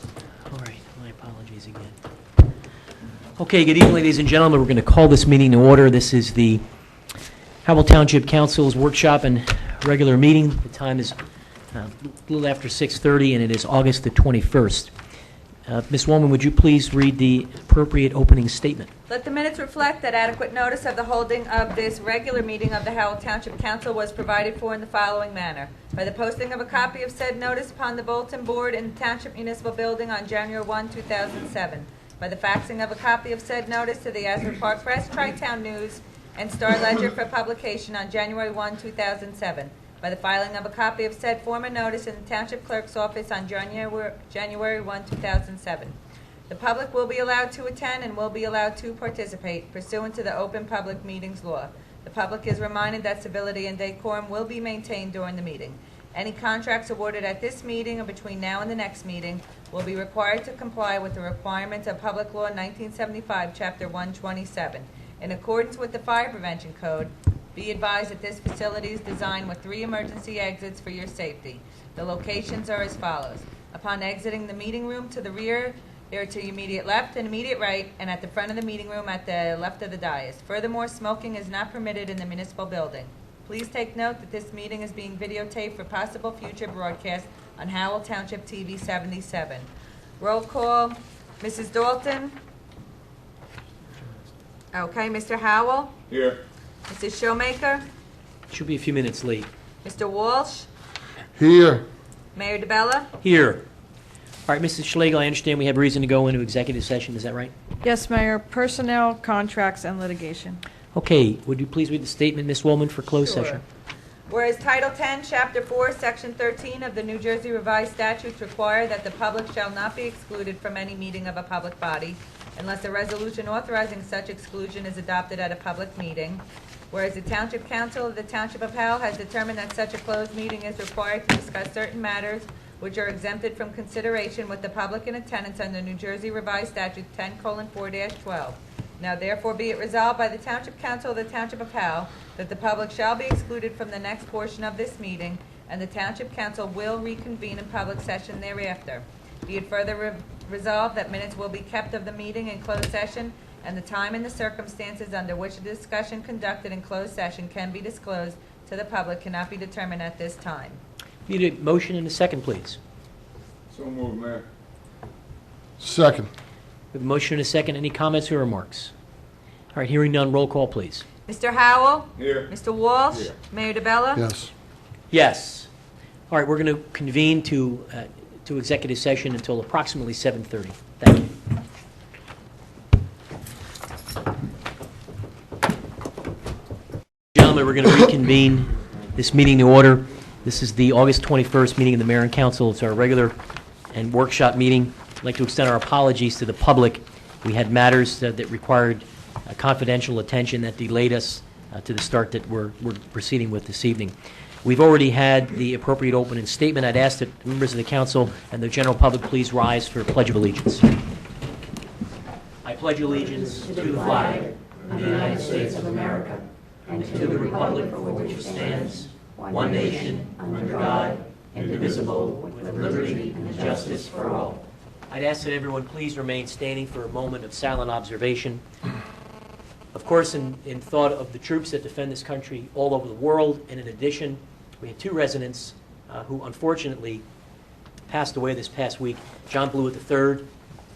All right, my apologies again. Okay, good evening, ladies and gentlemen. We're going to call this meeting to order. This is the Howell Township Council's workshop and regular meeting. The time is a little after 6:30, and it is August the 21st. Ms. Woolman, would you please read the appropriate opening statement? Let the minutes reflect that adequate notice of the holding of this regular meeting of the Howell Township Council was provided for in the following manner. By the posting of a copy of said notice upon the bulletin board in the Township Municipal Building on January 1, 2007. By the faxing of a copy of said notice to the Asbury Park Press, Tri-Town News, and Star Ledger for publication on January 1, 2007. By the filing of a copy of said form and notice in the Township Clerk's office on January 1, 2007. The public will be allowed to attend and will be allowed to participate pursuant to the Open Public Meetings Law. The public is reminded that civility and decorum will be maintained during the meeting. Any contracts awarded at this meeting or between now and the next meeting will be required to comply with the requirements of Public Law 1975, Chapter 127. In accordance with the Fire Prevention Code, be advised that this facility is designed with 3 emergency exits for your safety. The locations are as follows. Upon exiting the meeting room to the rear, they are to your immediate left and immediate right, and at the front of the meeting room at the left of the dais. Furthermore, smoking is not permitted in the municipal building. Please take note that this meeting is being videotaped for possible future broadcast on Howell Township TV 77. Roll call. Mrs. Dalton? Okay, Mr. Howell? Here. Mrs. Showmaker? Should be a few minutes late. Mr. Walsh? Here. Mayor DeBella? Here. All right, Mrs. Schlegel, I understand we have reason to go into executive session. Is that right? Yes, Mayor. Personnel, contracts, and litigation. Okay. Would you please read the statement, Ms. Woolman, for closed Sure. session? Whereas Title 10, Chapter 4, Section 13 of the New Jersey Revised Statutes require that the public shall not be excluded from any meeting of a public body unless a resolution authorizing such exclusion is adopted at a public meeting. Whereas the Township Council of the Township of Howell has determined that such a closed meeting is required to discuss certain matters which are exempted from consideration with the public in attendance under New Jersey Revised Statute 10:4-12. Now therefore be it resolved by the Township Council of the Township of Howell that the public shall be excluded from the next portion of this meeting, and the Township Council will reconvene in public session thereafter. Be it further resolved that minutes will be kept of the meeting in closed session, and the time and the circumstances under which the discussion conducted in closed session can be disclosed to the public cannot be determined at this time. Need a motion and a second, please. So moved, Mayor. Second. We have a motion and a second. Any comments or remarks? All right, hearing none, roll call, please. Mr. Howell? Here. Mr. Walsh? Here. Mayor DeBella? Yes. Yes. All right, we're going to convene to executive session until approximately 7:30. Thank you. Gentlemen, we're going to reconvene this meeting to order. This is the August 21st meeting of the Mayor and Council. It's our regular and workshop meeting. I'd like to extend our apologies to the public. We had matters that required confidential attention that delayed us to the start that we're proceeding with this evening. We've already had the appropriate opening statement. I'd ask that members of the council and the general public please rise for Pledge of Allegiance. I pledge allegiance to the flag of the United States of America and to the republic for which it stands, one nation, under God, indivisible, with liberty and justice for all. I'd ask that everyone please remain standing for a moment of silent observation. Of course, in thought of the troops that defend this country all over the world, and in addition, we had 2 residents who unfortunately passed away this past week. John Blewett III,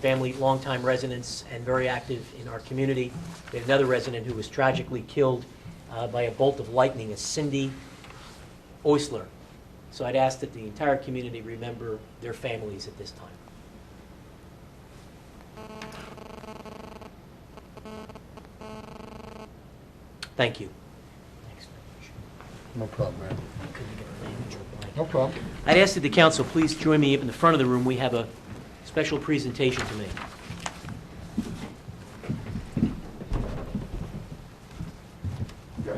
family, longtime residents, and very active in our community. We had another resident who was tragically killed by a bolt of lightning, is Cindy Oisler. So I'd ask that the entire community remember their families at this time. Thank you. No problem, man. No problem. I'd ask that the council please join me up in the front of the room. We have a special presentation to make. Yeah.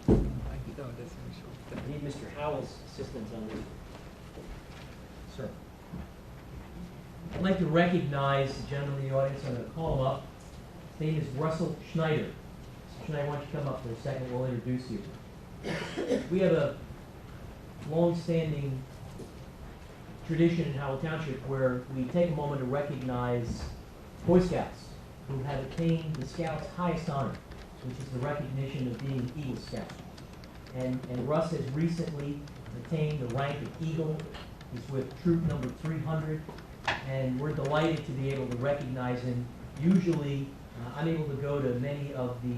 I need Mr. Howell's assistance on this. Sir. I'd like to recognize the gentleman in the audience. I'm going to call him up. His name is Russell Schneider. Mr. tonight, why don't you come up for a second, we'll introduce you. We have a long-standing tradition in Howell Township where we take a moment to recognize Boy Scouts who have attained the Scouts' highest honor, which is the recognition of being Eagle Scout. And Russ has recently attained the rank of Eagle. He's with troop number 300, and we're delighted to be able to recognize him. Usually, I'm able to go to many of the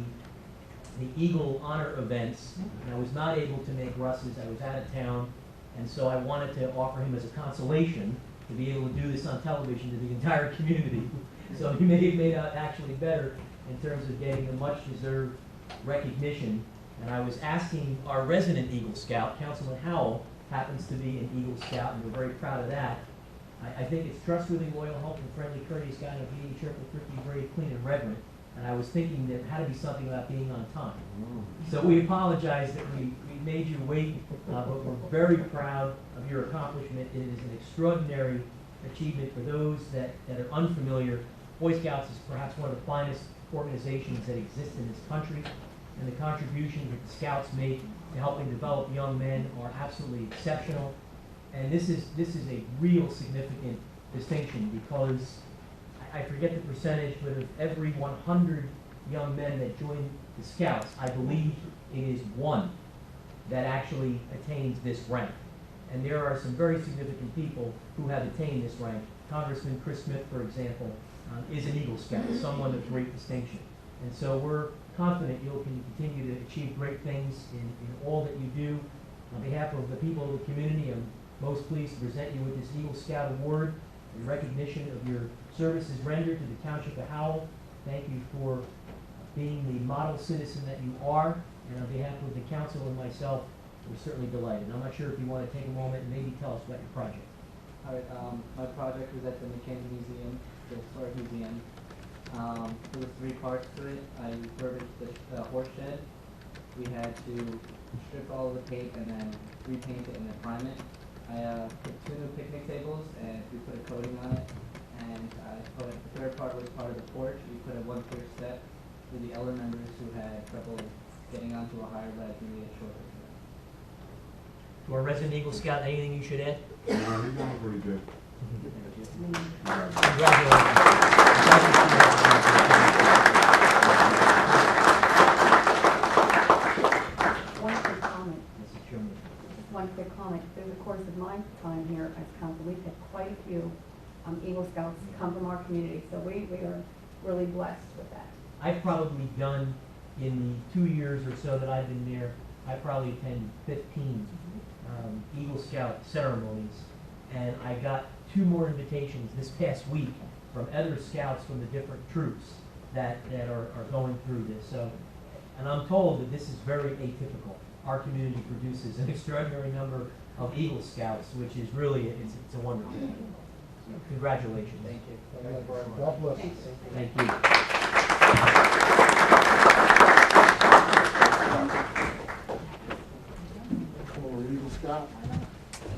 Eagle honor events, and I was not able to make Russ's. I was out of town, and so I wanted to offer him as a consolation to be able to do this on television to the entire community. So he may have made out actually better in terms of getting a much-deserved recognition. And I was asking our resident Eagle Scout, Councilman Howell, happens to be an Eagle Scout, and we're very proud of that. I think it's trustworthy, loyal, helpful, friendly, courteous, guy, obedient, cheerful, thrifty, brave, clean, and reverent. And I was thinking that it had to be something about being on time. So we apologize that we made you wait, but we're very proud of your accomplishment. It is an extraordinary achievement for those that are unfamiliar. Boy Scouts is perhaps one of the finest organizations that exist in this country, and the contributions that the Scouts make to helping develop young men are absolutely exceptional. And this is a real significant distinction because I forget the percentage, but of every 100 young men that join the Scouts, I believe it is one that actually attains this rank. And there are some very significant people who have attained this rank. Congressman Chris Smith, for example, is an Eagle Scout, someone of great distinction. And so we're confident you'll continue to achieve great things in all that you do. On behalf of the people of the community, I'm most pleased to present you with this Eagle Scout Award in recognition of your services rendered to the Township of Howell. Thank you for being the model citizen that you are. And on behalf of the council and myself, we're certainly delighted. And I'm not sure if you want to take a moment and maybe tell us about your project. All right, my project was at the McKinney Museum, the Historic Museum. There was 3 parts to it. I refurbished the horse shed. We had to strip all of the paint and then repaint it and then prime it. I put 2 new picnic tables and we put a coating on it. And the 3rd part was part of the porch. We put a 1-clear step for the elder members who had trouble getting onto a higher ledge and we had shorter. To our resident Eagle Scout, anything you should add? He's doing pretty good. One quick comment. Mrs. Chairman. One quick comment. Through the course of my time here as council, we've had quite a few Eagle Scouts come from our community, so we are really blessed with that. I've probably done, in the 2 years or so that I've been there, I probably attended 15 Eagle Scout ceremonies, and I got 2 more invitations this past week from other scouts from the different troops that are going through this. So, and I'm told that this is very atypical. Our community produces an extraordinary number of Eagle Scouts, which is really, it's a wonderful thing. So congratulations. Thank you. God bless. Thank you. Former Eagle Scout.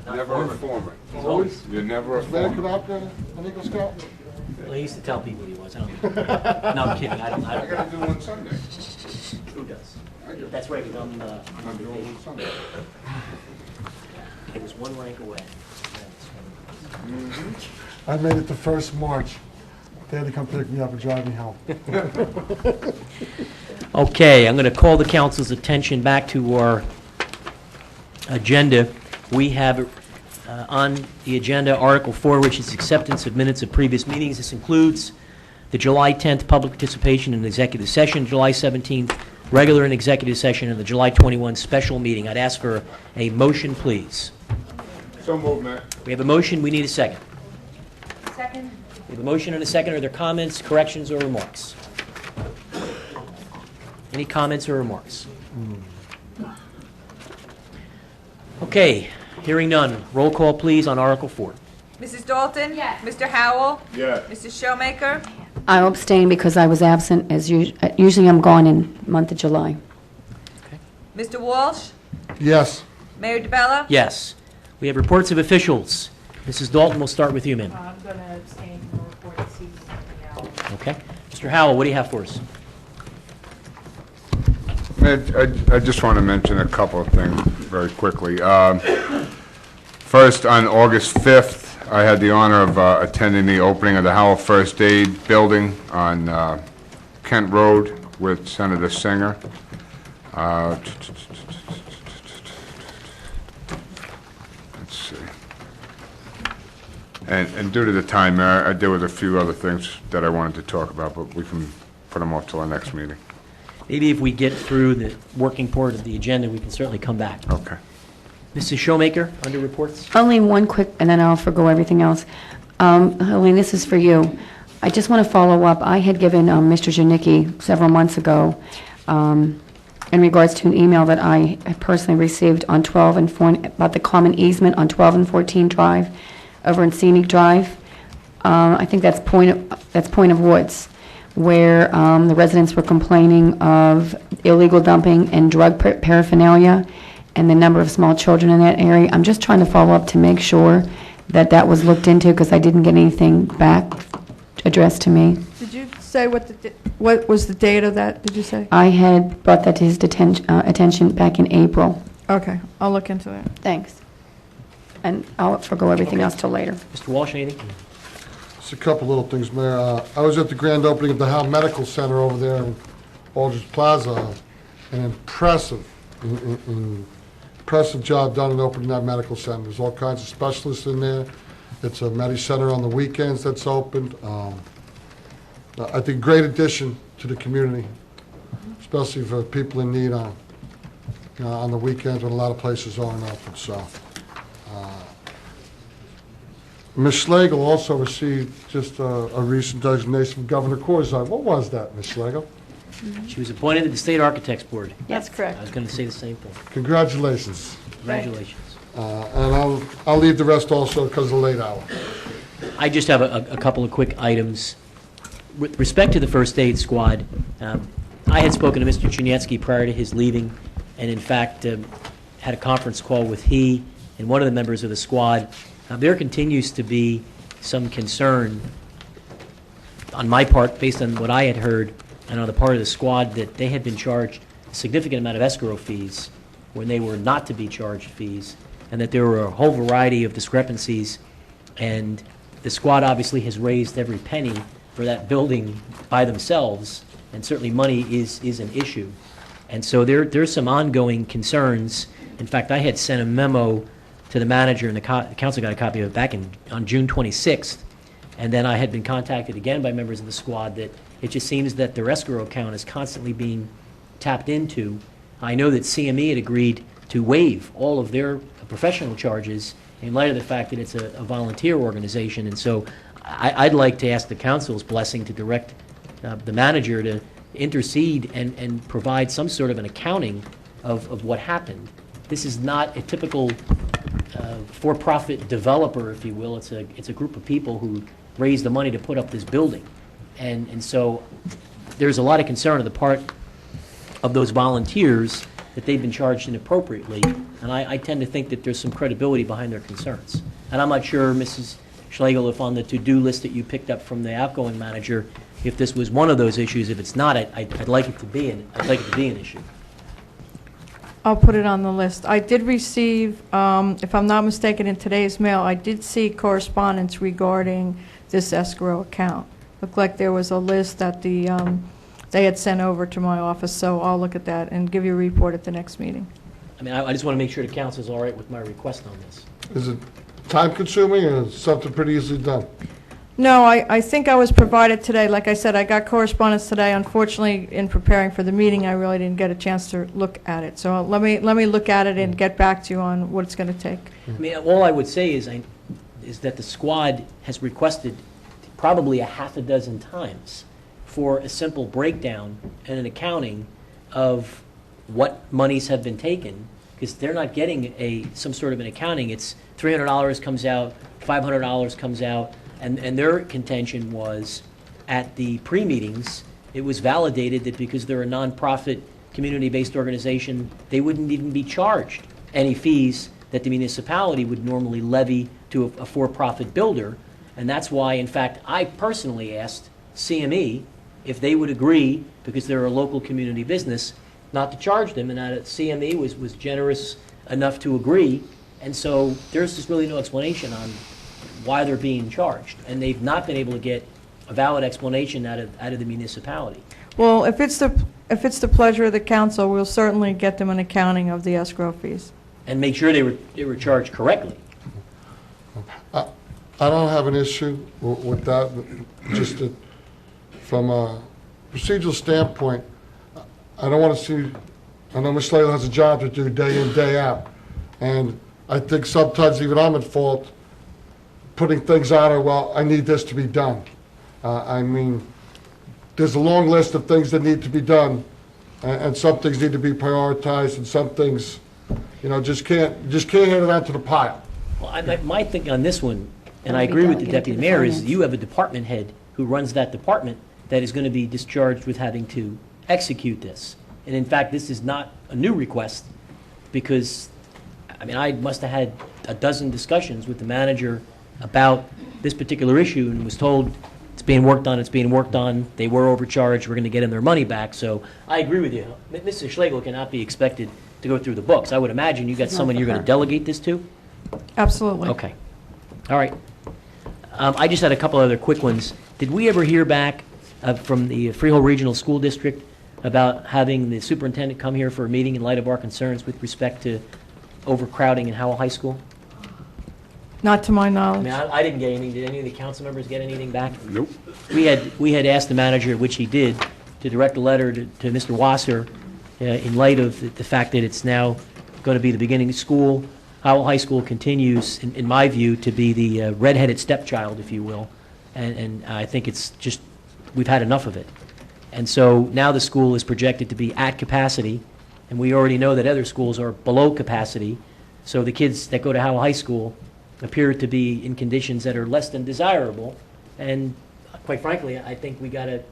Never a foreman. He's always, You're never a Was Van foreman. out there, an Eagle Scout? well, he used to tell people he was. I don't. No, I'm kidding. I I gotta don't. do one Sunday. Who does? I do. That's right. I'm I'm doing one Sunday. It was 1 rank away. I made it the 1st March. They had to come pick me up and drive me home. Okay, I'm going to call the council's attention back to our agenda. We have on the agenda Article 4, which is acceptance of minutes of previous meetings. This includes the July 10th public participation in executive session, July 17th regular and executive session, and the July 21 special meeting. I'd ask for a motion, please. So move, man. We have a motion. We need a second. Second. We have a motion and a second. Are there comments, corrections, or remarks? Any comments or remarks? Okay, hearing none. Roll call, please, on Article 4. Mrs. Dalton? Yes. Mr. Howell? Yes. Mrs. Showmaker? I abstain because I was absent, as usually I'm gone in the month of July. Mr. Walsh? Yes. Mayor DeBella? Yes. We have reports of officials. Mrs. Dalton, we'll start with you, ma'am. I'm going to abstain from the report this evening. Okay. Mr. Howell, what do you have for us? I just want to mention a couple of things very quickly. First, on August 5th, I had the honor of attending the opening of the Howell First Aid Building on Kent Road with Senator Singer. Let's see. And due to the time, there was a few other things that I wanted to talk about, but we can put them off till our next meeting. Maybe if we get through the working part of the agenda, we can certainly come back. Okay. Mrs. Showmaker, under reports? Only one quick, and then I'll forgo everything else. Helene, this is for you. I just want to follow up. I had given Mr. Janicki several months ago in regards to an email that I had personally received on 12 and 4, about the common easement on 12 and 14 Drive over in Scenic Drive. I think that's Point of Woods, where the residents were complaining of illegal dumping and drug paraphernalia and the number of small children in that area. I'm just trying to follow up to make sure that that was looked into, because I didn't get anything back addressed to me. Did you say what was the date of that, did you say? I had brought that to his attention back in April. Okay, I'll look into that. Thanks. And I'll forgo everything else till later. Mr. Walsh, anything? Just a couple little things, Mayor. I was at the grand opening of the Howell Medical Center over there in Aldrich Plaza. An impressive job done in opening that medical center. There's all kinds of specialists in there. It's a Medi-Center on the weekends that's opened. I think great addition to the community, especially for people in need on the weekends when a lot of places aren't open. So, Ms. Schlegel also received just a recent designation from Governor Corzine. What was that, Ms. Schlegel? She was appointed to the State Architects Board. That's correct. I was going to say the same thing. Congratulations. Congratulations. And I'll leave the rest also because of the late hour. I just have a couple of quick items. With respect to the first aid squad, I had spoken to Mr. Chunietsky prior to his leaving, and in fact had a conference call with he and one of the members of the squad. There continues to be some concern on my part, based on what I had heard, and on the part of the squad, that they had been charged a significant amount of escrow fees when they were not to be charged fees, and that there were a whole variety of discrepancies. And the squad obviously has raised every penny for that building by themselves, and certainly money is an issue. And so there's some ongoing concerns. In fact, I had sent a memo to the manager, and the council got a copy of it back on June 26th, and then I had been contacted again by members of the squad that it just seems that their escrow account is constantly being tapped into. I know that CME had agreed to waive all of their professional charges in light of the fact that it's a volunteer organization, and so I'd like to ask the council's blessing to direct the manager to intercede and provide some sort of an accounting of what happened. This is not a typical for-profit developer, if you will. It's a group of people who raised the money to put up this building. And so there's a lot of concern on the part of those volunteers that they've been charged inappropriately, and I tend to think that there's some credibility behind their concerns. And I'm not sure, Mrs. Schlegel, if on the to-do list that you picked up from the outgoing manager, if this was one of those issues. If it's not, I'd like it to be an issue. I'll put it on the list. I did receive, if I'm not mistaken, in today's mail, I did see correspondence regarding this escrow account. Looked like there was a list that they had sent over to my office, so I'll look at that and give you a report at the next meeting. I mean, I just want to make sure the council's all right with my request on this. Is it time-consuming or something pretty easily done? No, I think I was provided today. Like I said, I got correspondence today. Unfortunately, in preparing for the meeting, I really didn't get a chance to look at it. So let me look at it and get back to you on what it's going to take. I mean, all I would say is that the squad has requested probably a half a dozen times for a simple breakdown and an accounting of what monies have been taken, because they're not getting some sort of an accounting. It's $300 comes out, $500 comes out, and their contention was, at the pre-meetings, it was validated that because they're a nonprofit, community-based organization, they wouldn't even be charged any fees that the municipality would normally levy to a for-profit builder. And that's why, in fact, I personally asked CME if they would agree, because they're a local community business, not to charge them, and that CME was generous enough to agree, and so there's just really no explanation on why they're being charged, and they've not been able to get a valid explanation out of the municipality. Well, if it's the pleasure of the council, we'll certainly get them an accounting of the escrow fees. And make sure they were charged correctly. I don't have an issue with that, just that from a procedural standpoint, I don't want to see, I know Ms. Slater has a job to do day in, day out, and I think sometimes even I'm at fault putting things on her, well, I need this to be done. I mean, there's a long list of things that need to be done, and some things need to be prioritized, and some things, just can't hand it out to the pile. Well, my thinking on this one, and That'll I be agree done. with the Get it to deputy the mayor, is finance. you have a department head who runs that department that is going to be discharged with having to execute this. And in fact, this is not a new request, because, I must have had a dozen discussions with the manager about this particular issue and was told, it's being worked on, they were overcharged, we're going to get them their money back. So I agree with you. Mrs. Schlegel cannot be expected to go through the books. I would imagine you got It's not someone for you're going her. to delegate this to? Absolutely. Okay. All right. I just had a couple other quick ones. Did we ever hear back from the Freehold Regional School District about having the superintendent come here for a meeting in light of our concerns with respect to overcrowding in Howell High School? Not to my I knowledge. mean, I didn't get anything. Did any of the council members get anything back? Nope. We had asked the manager, which he did, to direct a letter to Mr. Wasser in light of the fact that it's now going to be the beginning of school. Howell High School continues, in my view, to be the redheaded stepchild, if you will, and I think it's just, we've had enough of it. And so now the school is projected to be at capacity, and we already know that other schools are below capacity, so the kids that go to Howell High School appear to be in conditions that are less than desirable, and quite frankly, I think we gotta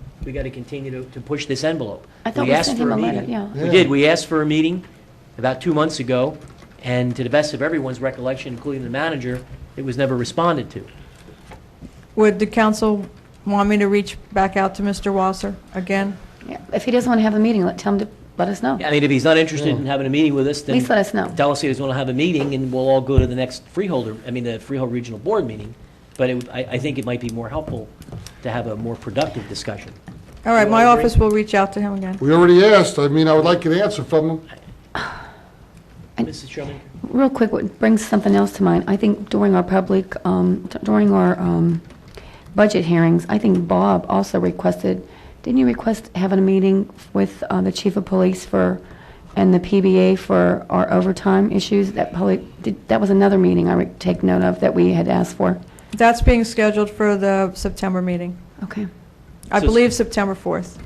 continue to push this envelope. I thought we asked sent for him a letter, meeting. yeah. We did, we asked for a meeting about 2 months ago, and to the best of everyone's recollection, including the manager, it was never responded to. Would the council want me to reach back out to Mr. Wasser again? Yeah, if he doesn't want to have a meeting, tell him to let us know. I mean, if he's not interested in having a meeting with us, At then least let us know. tell us he doesn't want to have a meeting, and we'll all go to the next the Freehold Regional Board meeting. But I think it might be more helpful to have a more productive discussion. All right, You my all agree? office will reach out to him again. We already asked, I would like an answer from them. Mrs. Sherman? Real quick, what brings something else to mind, I think during our budget hearings, I think Bob also requested, didn't you request having a meeting with the chief of police and the PBA for our overtime issues? That was another meeting I would take note of that we had asked for. That's being scheduled for the September meeting. Okay. I So- believe September 4th.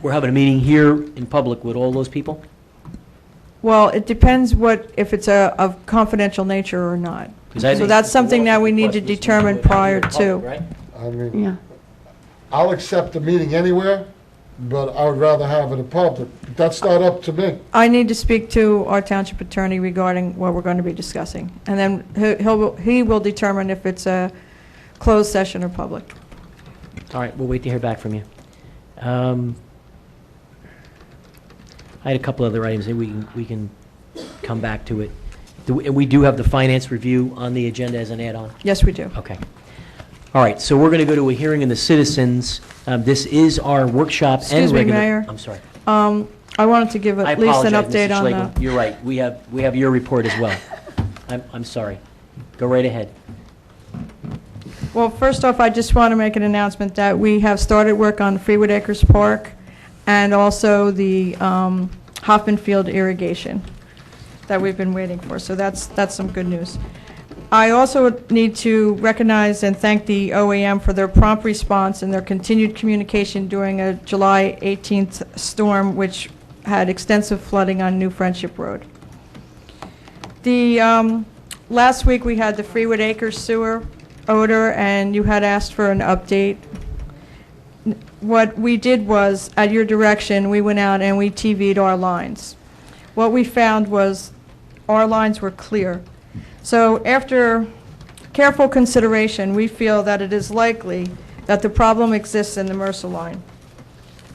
We're having a meeting here in public with all those people? Well, it depends if it's of confidential nature or not. 'Cause I So think that's Mr. something that we Walsh's need to request was determine do it prior here in public, to. right? Yeah. I'll accept the meeting anywhere, but I would rather have it in public. But that's not up to me. I need to speak to our township attorney regarding what we're going to be discussing. And then he will determine if it's a closed session or public. All right, we'll wait to hear back from you. I had a couple other items, and we can come back to it. And we do have the finance review on the agenda as an add-on? Yes, we do. Okay. All right, so we're going to go to a hearing in the citizens. This is our workshop and Excuse me, regular... Mayor. I'm sorry. I wanted to give I at least an apologize, update Mrs. on Schlegel. the... You're right. We have your report as well. I'm sorry. Go right ahead. Well, first off, I just want to make an announcement that we have started work on Freewood Acres Park and also the Hoffman Field irrigation that we've been waiting for. So that's some good news. I also need to recognize and thank the OAM for their prompt response and their continued communication during a July 18th storm, which had extensive flooding on New Friendship Road. Last week, we had the Freewood Acres sewer odor, and you had asked for an update. What we did was, at your direction, we went out and we TV'd our lines. What we found was our lines were clear. So after careful consideration, we feel that it is likely that the problem exists in the Mercer line.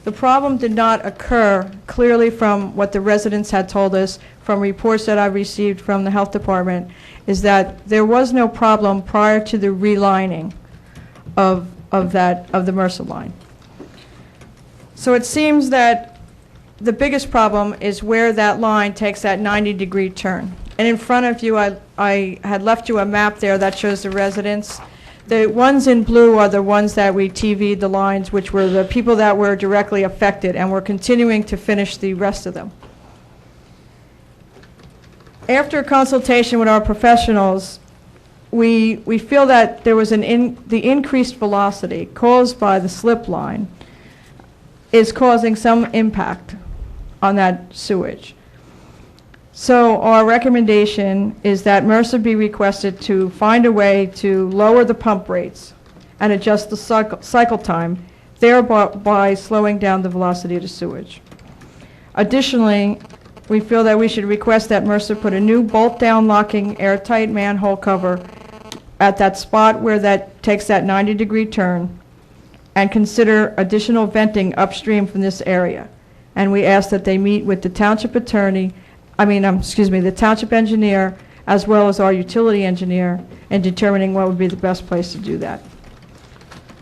The problem did not occur clearly from what the residents had told us, from reports that I received from the health department, is that there was no problem prior to the relining of the Mercer line. So it seems that the biggest problem is where that line takes that 90-degree turn. And in front of you, I had left you a map there that shows the residents. The ones in blue are the ones that we TV'd the lines, which were the people that were directly affected, and we're continuing to finish the rest of them. After consultation with our professionals, we feel that there was the increased velocity caused by the slip line is causing some impact on that sewage. So our recommendation is that Mercer be requested to find a way to lower the pump rates and adjust the cycle time, thereby slowing down the velocity of the sewage. Additionally, we feel that we should request that Mercer put a new bolt-down locking airtight manhole cover at that spot where that takes that 90-degree turn, and consider additional venting upstream from this area. And we ask that they meet with the township the township engineer, as well as our utility engineer, in determining what would be the best place to do that.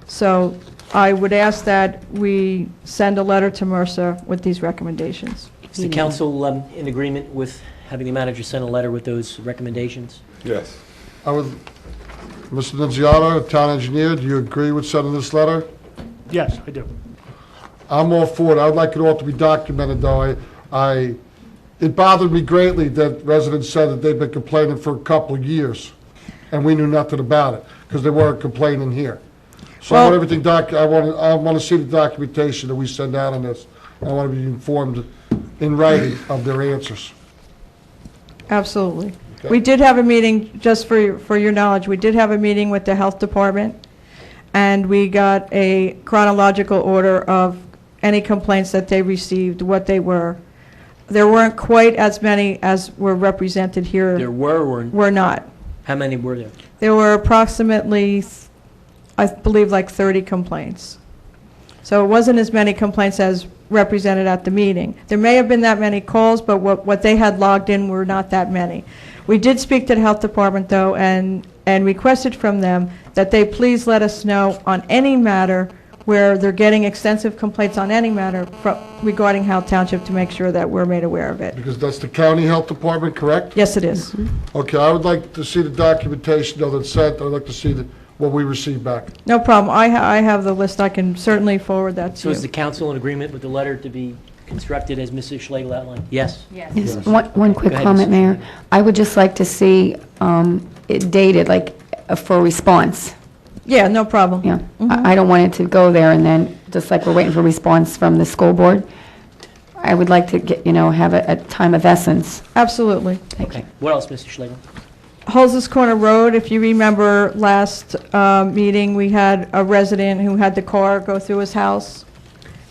So I would ask that we send a letter to Mercer with these recommendations. Is the council in agreement with having the manager send a letter with those recommendations? Yes. Mr. Nunziata, town engineer, do you agree with sending this letter? Yes, I do. I'm all for it. I would like it all to be documented, though. It bothered me greatly that residents said that they've been complaining for a couple of years, and we knew nothing about it, because they weren't complaining here. So I want everything I want to see the documentation that we send out on this. I want to be informed in writing of their answers. Absolutely. Okay. We did have a meeting, just for your knowledge, we did have a meeting with the health department, and we got a chronological order of any complaints that they received, what they were. There weren't quite as many as were represented here. There were or Were not. how many were there? There were approximately, I believe, like 30 complaints. So it wasn't as many complaints as represented at the meeting. There may have been that many calls, but what they had logged in were not that many. We did speak to the health department, though, and requested from them that they please let us know on any matter where they're getting extensive complaints on any matter regarding Howell Township, to make sure that we're made aware of it. Because that's the county health department, correct? Yes, it is. Okay, I would like to see the documentation, though, that's sent. I'd like to see what we received back. No problem. I have the list. I can certainly forward that So to is the you. council in agreement with the letter to be constructed as Mrs. Schlegel outlined? Yes? Yes, one quick Go ahead, comment, Mrs. Mayor. I would just like to see it dated, like, for response. Yeah, no problem. Yeah. I don't want it to go there and then, just like we're waiting for response from the school board, I would like to get, have a time of essence. Absolutely. Okay. What else, Mrs. Schlegel? Holz's Corner Road, if you remember last meeting, we had a resident who had the car go through his house,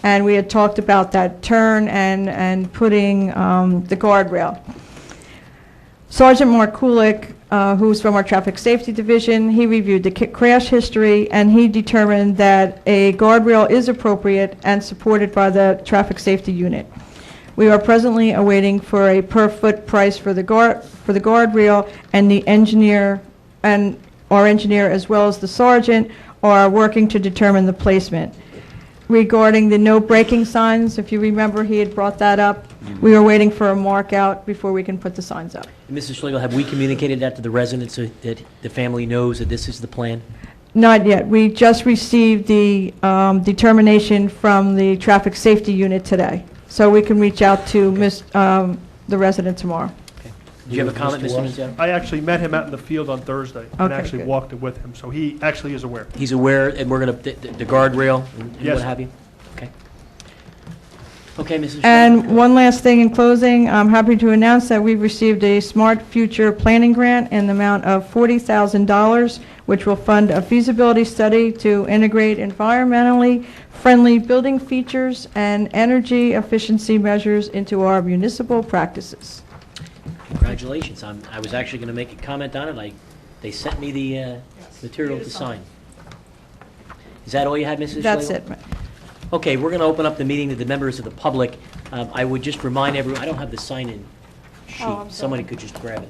and we had talked about that turn and putting the guardrail. Sergeant Mark Kulik, who's from our Traffic Safety Division, he reviewed the crash history, and he determined that a guardrail is appropriate and supported by the Traffic Safety Unit. We are presently awaiting for a per-foot price for the guardrail, and the engineer and our engineer, as well as the sergeant, are working to determine the placement. Regarding the no braking signs, if you remember, he had brought that up. We are waiting for a mark out before we can put the signs up. Mrs. Schlegel, have we communicated that to the residents so that the family knows that this is the plan? Not yet. We just received the determination from the Traffic Safety Unit today, so we can reach out to the resident tomorrow. Do you have a comment, Mr. Nunziata? I actually met him out in the field on Thursday and Okay, actually good. walked it with him, so he actually is aware. He's aware, and we're going to, the guardrail and what Yes. have you? Okay. Okay, Mrs. Schlegel? And one last thing in closing, I'm happy to announce that we've received a Smart Future Planning Grant in the amount of $40,000, which will fund a feasibility study to integrate environmentally friendly building features and energy efficiency measures into our municipal practices. Congratulations. I was actually going to make a comment on it. They sent me the material to sign. Is that all you had, Mrs. Schlegel? That's it. Okay, we're going to open up the meeting to the members of the public. I would just remind everyone, I don't have the sign-in sheet. Oh, I'm sorry. Somebody could just grab it.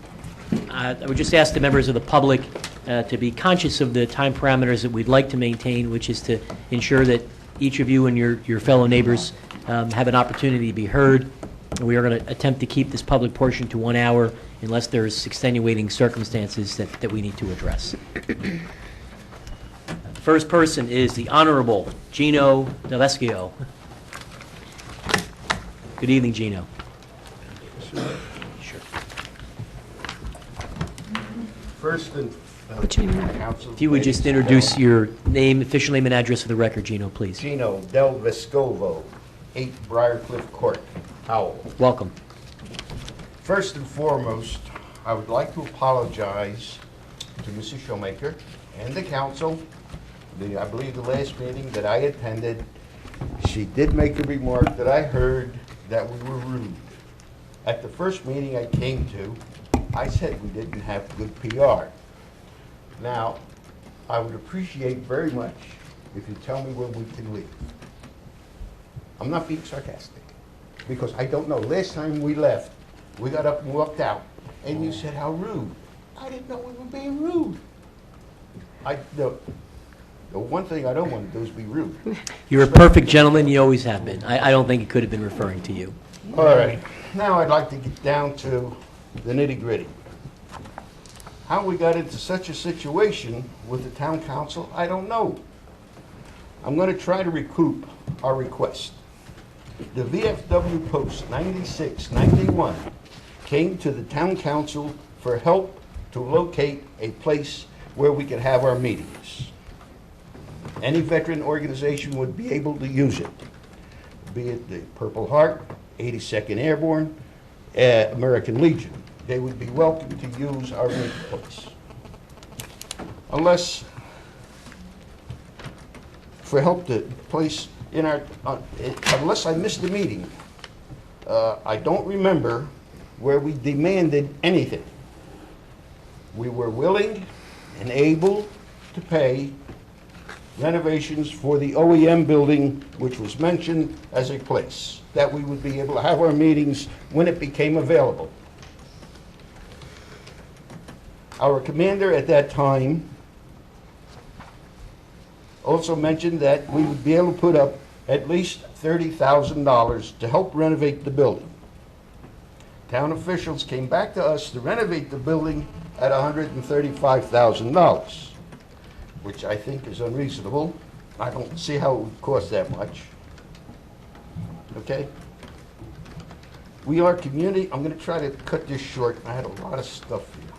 I would just ask the members of the public to be conscious of the time parameters that we'd like to maintain, which is to ensure that each of you and your fellow neighbors have an opportunity to be heard. And we are going to attempt to keep this public portion to 1 hour unless there's extenuating circumstances that we need to address. The first person is the Honorable Gino Delesio. Good evening, Gino. Sure. First and What's your name? council. If you would just introduce your name, official name and address for the record, Gino, please. Gino Del Vescovo, 8 Briarcliff Court, Howell. Welcome. First and foremost, I would like to apologize to Mrs. Shoemaker and the council. I believe the last meeting that I attended, she did make a remark that I heard that we were rude. At the first meeting I came to, I said we didn't have good PR. Now, I would appreciate very much if you tell me when we can leave. I'm not being sarcastic, because I don't know. Last time we left, we got up and walked out, and you said how rude. I didn't know we were being rude. The one thing I don't want to do is be rude. You're a perfect gentleman, you always have been. I don't think he could have been referring to you. All right, now I'd like to get down to the nitty-gritty. How we got into such a situation with the town council, I don't know. I'm going to try to recoup our request. The VFW Post 9691 came to the town council for help to locate a place where we could have our meetings. Any veteran organization would be able to use it, be it the Purple Heart, 82nd Airborne, American Legion. They would be welcome to use our meeting place. Unless, for help to place in our, unless I missed the meeting, I don't remember where we demanded anything. We were willing and able to pay renovations for the OEM building, which was mentioned as a place that we would be able to have our meetings when it became available. Our commander at that time also mentioned that we would be able to put up at least $30,000 to help renovate the building. Town officials came back to us to renovate the building at $135,000, which I think is unreasonable. I don't see how it would cost that much. Okay? We are community, I'm going to try to cut this short. I had a lot of stuff here.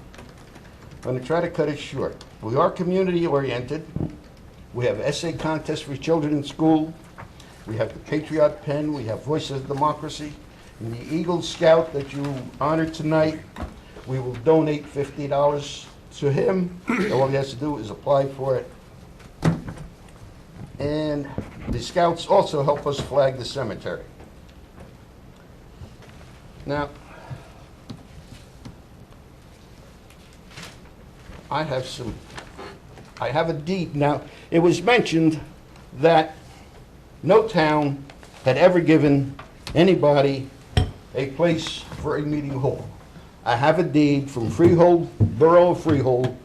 I'm going to try to cut it short. We are community-oriented. We have essay contests for children in school. We have the Patriot Pen. We have Voices of Democracy. And the Eagle Scout that you honored tonight, we will donate $50 to him. All he has to do is apply for it. And the Scouts also help us flag the cemetery. Now, I have a deed. Now, it was mentioned that no town had ever given anybody a place for a meeting hall. I have a deed from Freehold, Borough of Freehold,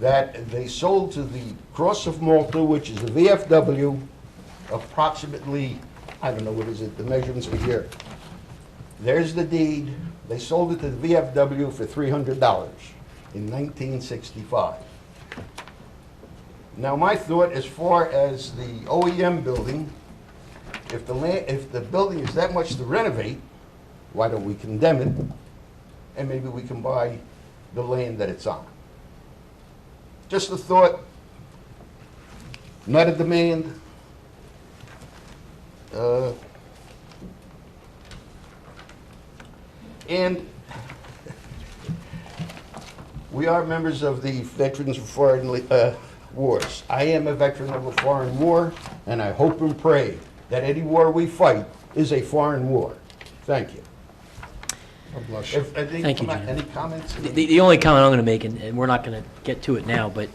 that they sold to the Cross of Malta, which is the VFW, approximately, I don't know, what is it, the measurements are here. There's the deed. They sold it to the VFW for $300 in 1965. Now, my thought as far as the OEM building, if the building is that much to renovate, why don't we condemn it, and maybe we can buy the land that it's on? Just a thought, not a demand. And we are members of the Veterans of Foreign Wars. I am a veteran of a foreign war, and I hope and pray that any war we fight is a foreign war. Thank you. God bless you. Thank you, Gino. Any comments? The only comment I'm going to make, and we're not going to get to it now, but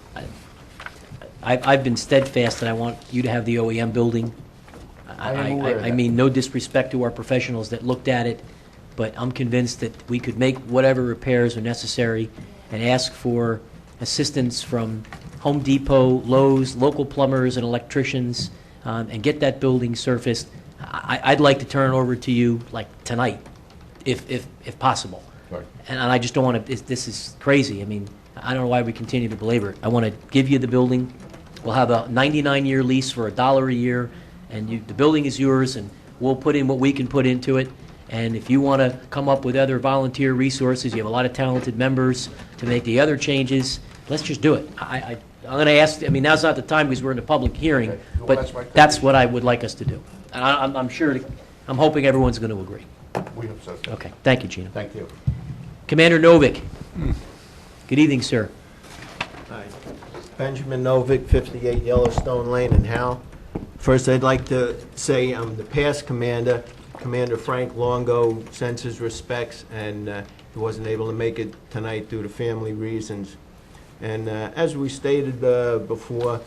I've been steadfast that I want you to have the OEM building. I am aware of I that. mean, no disrespect to our professionals that looked at it, but I'm convinced that we could make whatever repairs are necessary and ask for assistance from Home Depot, Lowe's, local plumbers and electricians, and get that building surfaced. I'd like to turn it over to you, like, tonight, if possible. Right. And I just don't want to, this is crazy. I mean, I don't know why we continue to belabor it. I want to give you the building. We'll have a 99-year lease for $1 a year, and the building is yours, and we'll put in what we can put into it. And if you want to come up with other volunteer resources, you have a lot of talented members to make the other changes, let's just do it. I'm going to ask, I mean, now's not the time because we're in a public hearing, Okay. Well, that's but my that's what I would like us to do. And I'm sure, I'm hoping everyone's going to agree. We hope so, too. Okay, thank you, Gina. Thank you. Commander Novick. Good evening, sir. Hi. Benjamin Novick, 58 Yellowstone Lane in Howell. First, I'd like to say I'm the past commander. Commander Frank Longo sends his respects, and he wasn't able to make it tonight due to family reasons. And as we stated before,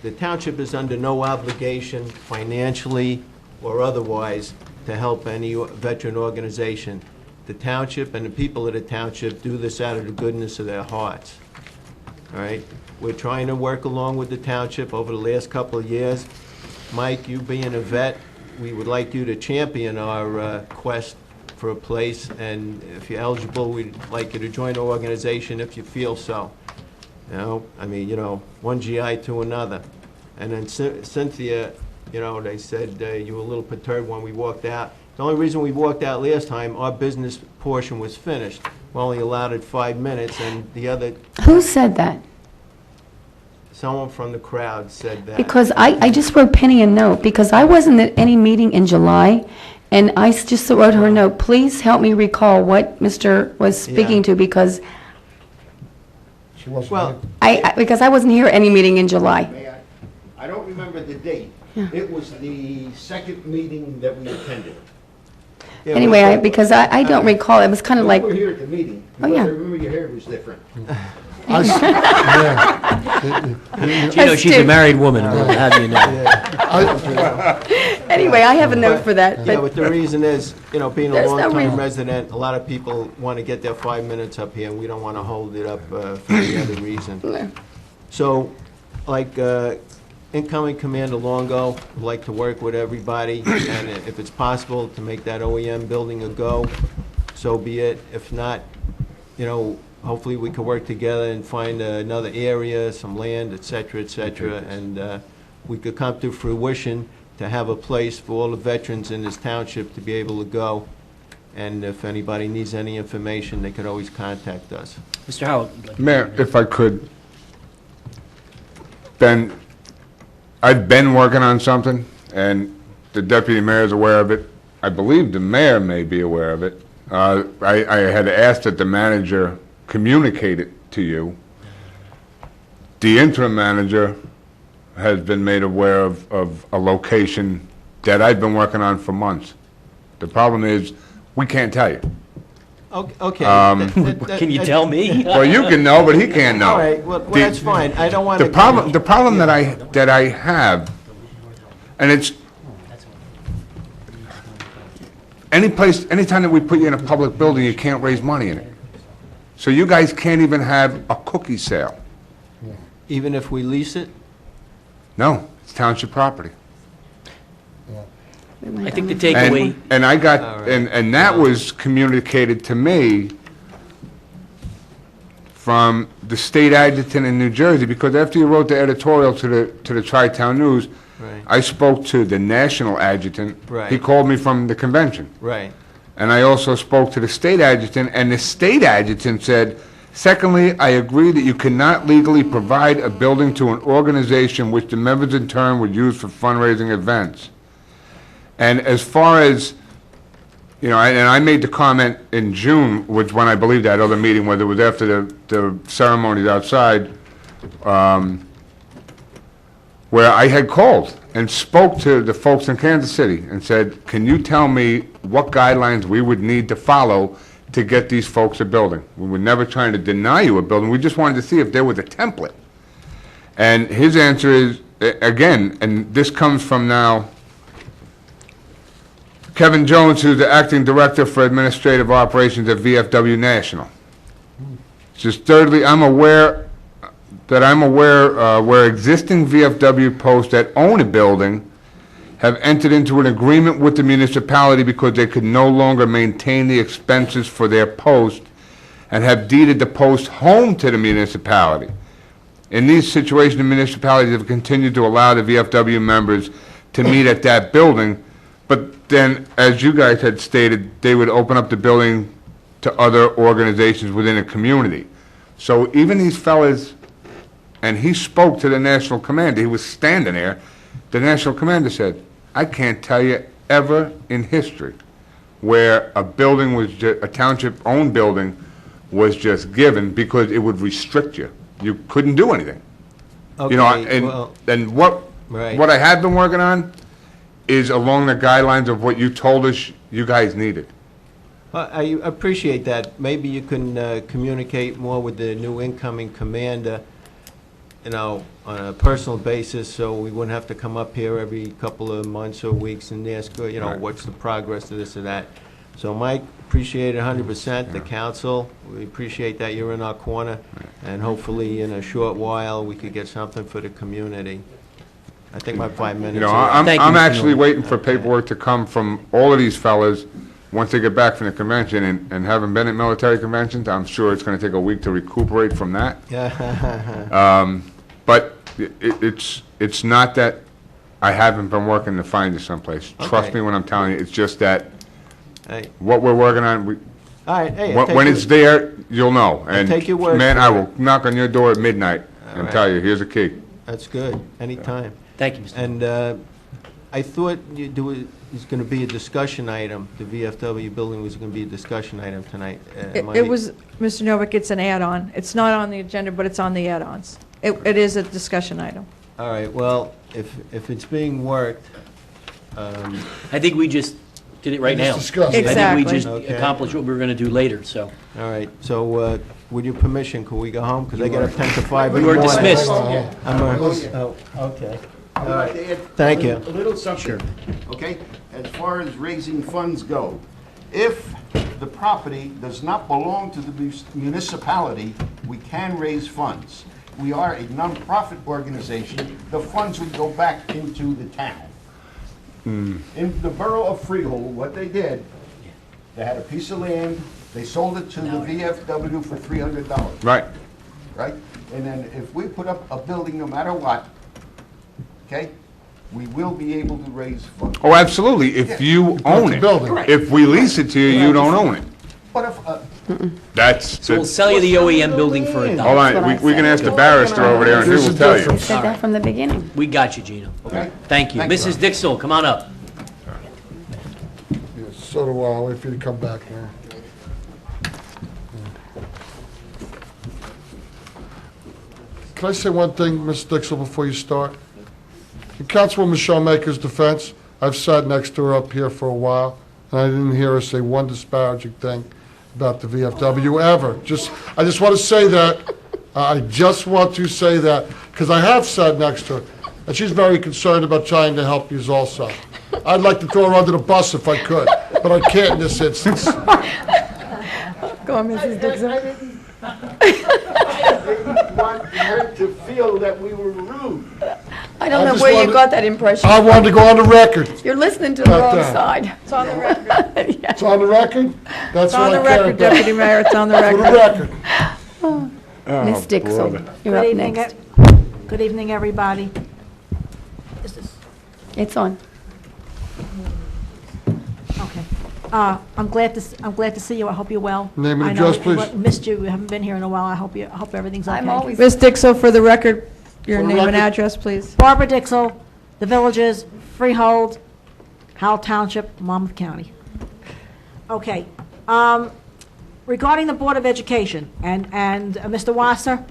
the township is under no obligation, financially or otherwise, to help any veteran organization. The township and the people of the township do this out of the goodness of their hearts. All right? We're trying to work along with the township over the last couple of years. Mike, you being a vet, we would like you to champion our quest for a place, and if you're eligible, we'd like you to join our organization if you feel so. You know, I mean, you know, one GI to another. And then Cynthia, you know, they said you were a little perturbed when we walked out. The only reason we walked out last time, our business portion was finished. We only allowed it 5 minutes, and the other, Who said that? someone from the crowd said that. Because I just wrote Penny a note, because I wasn't at any meeting in July, and I just wrote her a note, please help me recall what Mr. was speaking Yeah. to, because She wasn't Well, here. because I wasn't here at any meeting in July. May I don't remember the date. It was the second meeting that we attended. Yeah, Anyway, because I don't recall, it was kind of like, You were here at the meeting. Oh, because yeah. I remember your hair was different. Yeah. Gino, she's a Steve. married woman, we'll have you know. anyway, I have a note for that, Yeah, but but the reason is, you know, being a There's no long-time reason. resident, a lot of people want to get their 5 minutes up here, and we don't want to hold it up for any other reason. So, like, incoming Commander Longo, would like to work with everybody, and if it's possible to make that OEM building a go, so be it. If not, you know, hopefully we can work together and find another area, some land, et cetera, and we could come to fruition to have a place for all the veterans in this township to be able to go. And if anybody needs any information, they could always contact us. Mr. Howell. Mayor, if I could, Ben, I've been working on something, and the deputy mayor is aware of it. I believe the mayor may be aware of it. I had asked that the manager communicate it to you. The interim manager has been made aware of a location that I've been working on for months. The problem is, we can't tell you. Okay. Can you tell me? Well, you can know, but he can't know. All right, well, that's fine. I don't want to... The problem that I have, and it's, anytime that we put you in a public building, you can't raise money in it. So you guys can't even have a cookie sale. Even if we lease it? No, it's township property. I think the takeaway, And I All got, right. and that was communicated to me from the state adjutant in New Jersey, because after you wrote the editorial to the Tri-Town News, Right. I spoke to the national adjutant. Right. He called me from the convention. Right. And I also spoke to the state adjutant, and the state adjutant said, secondly, I agree that you cannot legally provide a building to an organization which the members in turn would use for fundraising events. And as far as, you know, and I made the comment in June, which when I believe that other meeting, whether it was after the ceremonies outside, where I had called and spoke to the folks in Kansas City and said, can you tell me what guidelines we would need to follow to get these folks a building? We were never trying to deny you a building, we just wanted to see if there was a template. And his answer is, again, and this comes from now Kevin Jones, who's the acting director for administrative operations at VFW National. Just thirdly, I'm aware where existing VFW posts that own a building have entered into an agreement with the municipality because they could no longer maintain the expenses for their post and have deeded the post home to the municipality. In these situations, the municipalities have continued to allow the VFW members to meet at that building, but then, as you guys had stated, they would open up the building to other organizations within the community. So even these fellas, and he spoke to the national commander, he was standing there, the national commander said, I can't tell you ever in history where a building was, a township-owned building was just given because it would restrict you. You couldn't do anything. You know, Okay, well, and what right. I have been working on is along the guidelines of what you told us you guys needed. I appreciate that. Maybe you can communicate more with the new incoming commander, you know, on a personal basis, so we wouldn't have to come up here every couple of months or weeks and ask, you know, Right. what's the progress of this or that. So Mike, appreciate it 100%, the council, we appreciate that you're in our corner, and hopefully in a short while, we could get something for the community. I think my 5 minutes You know, are up. Thank you, I'm Mr. actually Miller. waiting for paperwork to come from all of these fellas once they get back from the convention, and having been at military conventions, I'm sure it's gonna take a week to recuperate from that. But it's not that I haven't been working to find you someplace. Trust Okay. me when I'm telling you, it's just that Hey, what we're working on, all right, hey, when it's there, you'll know. I'll take your word Man, for I it. will knock on your door at midnight and right. tell you, here's a key. That's good, anytime. Thank you, Mr. And I thought it was going to be a discussion item, the VFW building was going to be a discussion item tonight. Am I- It was, Mr. Novak, it's an add-on. It's not on the agenda, but it's on the add-ons. It is a discussion item. All right, well, if it's being worked, I think we just did it right now. Just discuss I it. think we Exactly. just Okay. accomplished what we were going to do later, so. all right, so with your permission, can we go home? Because I got up 10 to 5 in You the are morning. dismissed. Oh, okay. I would like to add Thank you. a little something, okay? As far as raising funds go, if the property does not belong to the municipality, we can raise funds. We are a nonprofit organization. The funds would go back into the town. In the borough of Freehold, what they did, they had a piece of land, they sold it to the VFW for $300. Right. Right? And then if we put up a building, no matter what, okay, we will be able to raise funds. Oh, absolutely, if you own the it. building. If we lease it to you, you don't own it. But if, That's, So we'll sell you the OEM building for $1. hold That's what I on, we can said. ask the barrister over there and he There's will a tell you. difference. Said that from the beginning. We got you, Gino. Okay. Thank you. Thank you, Mrs. Ron. Dixell, come on up. Yeah, so do I. I'll wait for you to come back now. Can I say one thing, Ms. Dixell, before you start? In Councilwoman Showmaker's defense, I've sat next to her up here for a while, and I didn't hear her say one disparaging thing about the VFW ever. I just want to say that. I just want to say that, because I have sat next to her, and she's very concerned about trying to help you also. I'd like to throw her under the bus if I could, but I can't in this instance. Go on, Mrs. Dixon. I didn't want her to feel that we were rude. I don't I know just where you wanted- got that impression. I wanted to go on the record. You're listening to the About wrong that. side. It's on the record. Yeah. It's on the record? That's It's on what the I care record, about. Deputy Mayor, it's on the For the record. record. Ms. Dixon, you're Good up evening, next. Good evening, everybody. It's on. Okay. I'm glad to see you. I hope you're well. Name and I know address, please. I missed you. We haven't been here in a while. I hope everything's okay. I'm always, Ms. Dixell, for the record, your For the name and record. address, please. Barbara Dixell, The Villages, Freehold, Howell Township, Monmouth County. Okay. Regarding the Board of Education and Mr. Wasser,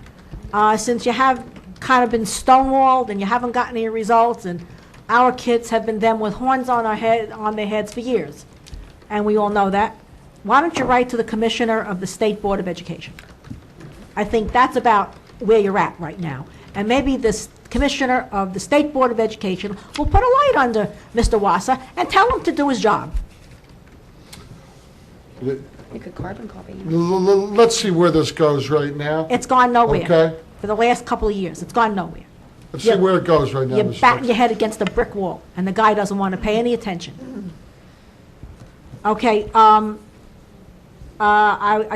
since you have kind of been stonewalled and you haven't gotten any results, and our kids have been them with horns on their heads for years, and we all know that, why don't you write to the Commissioner of the State Board of Education? I think that's about where you're at right now. And maybe this Commissioner of the State Board of Education will put a light under Mr. Wasser and tell him to do his job. You could carbon copy. Let's see where this goes right now. It's gone nowhere. Okay. For the last couple of years, it's gone nowhere. Let's see where it goes right now, You're Mr. batting your head against a brick wall, and the guy doesn't want to pay any attention. Okay, I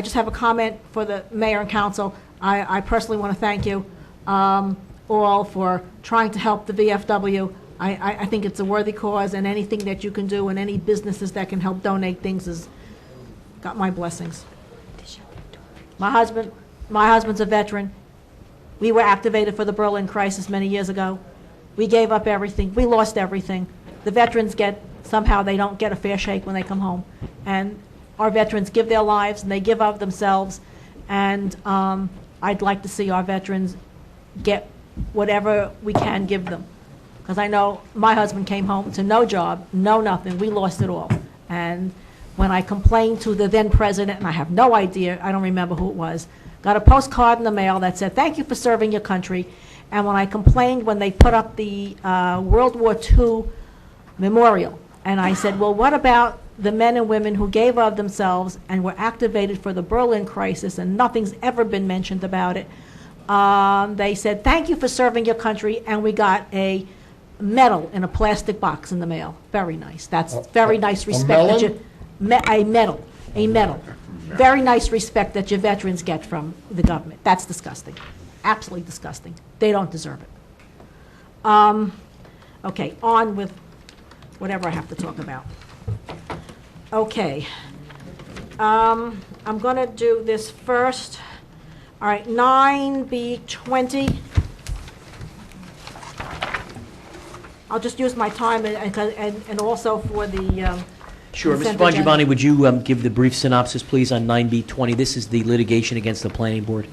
just have a comment for the mayor and council. I personally want to thank you all for trying to help the VFW. I think it's a worthy cause, and anything that you can do, and any businesses that can help donate things has got my blessings. My husband's a veteran. We were activated for the Berlin crisis many years ago. We gave up everything. We lost everything. The veterans somehow they don't get a fair shake when they come home. And our veterans give their lives, and they give of themselves. And I'd like to see our veterans get whatever we can give them. Because I know my husband came home to no job, no nothing. We lost it all. And when I complained to the then president, and I have no idea, I don't remember who it was, got a postcard in the mail that said, "Thank you for serving your country." And when I complained when they put up the World War II memorial, and I said, well, what about the men and women who gave of themselves and were activated for the Berlin crisis, and nothing's ever been mentioned about it? They said, "Thank you for serving your country," and we got a medal in a plastic box in the mail. Very nice. That's very nice respect. A medal. Very nice respect that your veterans get from the government. That's disgusting. Absolutely disgusting. They don't deserve it. Okay, on with whatever I have to talk about. Okay. I'm going to do this first. All right, 9B20. I'll just use my time and also for the Sure. Mr. consent agenda. Bongiovanni, would you give the brief synopsis, please, on 9B20? This is the litigation against the planning board.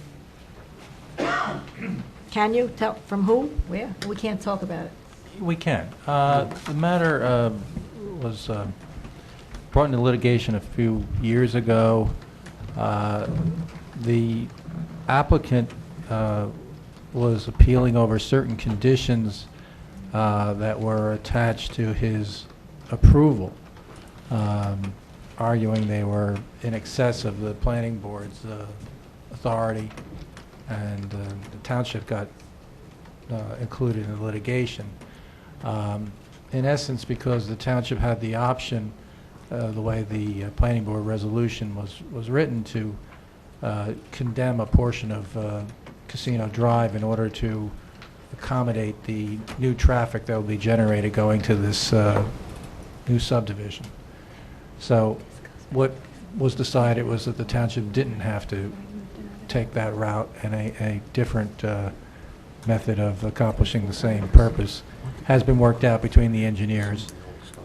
Can you tell from who? Where? We can't talk about it. We can. The matter was brought into litigation a few years ago. The applicant was appealing over certain conditions that were attached to his approval, arguing they were in excess of the planning board's authority, and the township got included in the litigation. In essence, because the township had the option, the way the planning board resolution was written, to condemn a portion of Casino Drive in order to accommodate the new traffic that will be generated going to this new subdivision. So what was decided was that the township didn't have to take that route, and a different method of accomplishing the same purpose has been worked out between the engineers,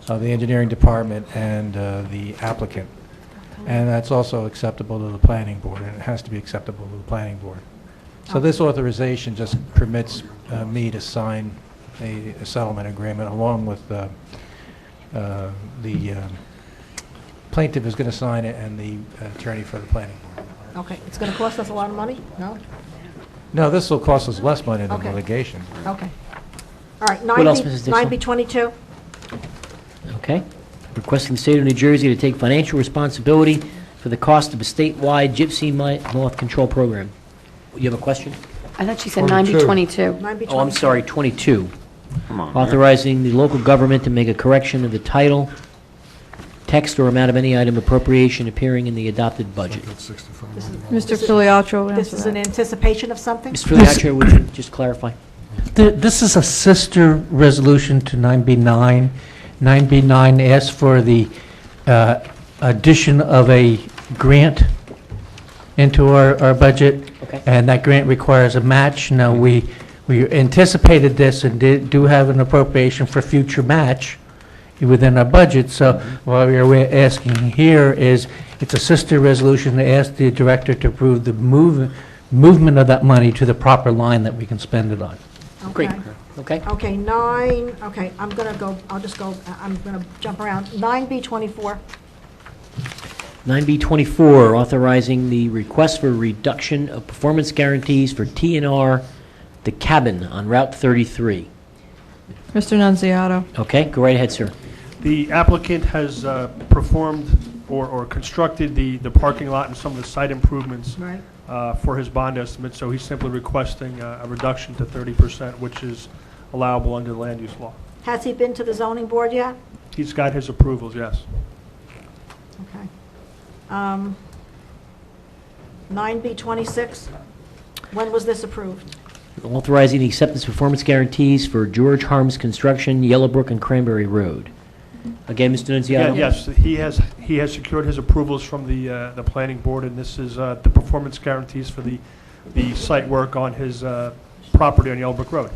the engineering department, and the applicant. And that's also acceptable to the planning board, and it has to be acceptable to the planning board. So this authorization just permits me to sign a settlement agreement along with the plaintiff is going to sign it, and the attorney for the planning board. Okay, it's going to cost us a lot of money? No? No, this will cost us less money than Okay. litigation. Okay. All right, What else, Mrs. Dixon? 9B22. Okay. Requesting the state of New Jersey to take financial responsibility for the cost of a statewide gypsy moth control program. You have a question? I thought she said 22. 9B22. 9B22. Oh, I'm sorry, 22. Come on, man. Authorizing the local government to make a correction of the title, text, or amount of any item appropriation appearing in the adopted budget. That's 65. Mr. Filiatro will This answer is that. in anticipation of something? Mr. Filiatro, would you just clarify? This is a sister resolution to 9B9. 9B9 asks for the addition of a grant into our budget, Okay. and that grant requires a match. Now, we anticipated this and do have an appropriation for future match within our budget, so what we're asking here is, it's a sister resolution to ask the director to approve the movement of that money to the proper line that we can spend it on. Great. Okay. Okay. Okay, I'm going to go, I'm going to jump around. 9B24. 9B24, authorizing the request for reduction of performance guarantees for TNR, the cabin on Route 33. Mr. Nunziato. Okay, go right ahead, sir. The applicant has performed or constructed the parking lot and some of the site improvements Right. for his bond estimate, so he's simply requesting a reduction to 30%, which is allowable under the land use law. Has he been to the zoning board yet? He's got his approvals, yes. Okay. 9B26, when was this approved? Authorizing the acceptance of performance guarantees for George Harms Construction, Yellowbrook and Cranberry Road. Again, Mr. Nunziato? Yes, he has secured his approvals from the planning board, and this is the performance guarantees for the site work on his property on Yellowbrook Road.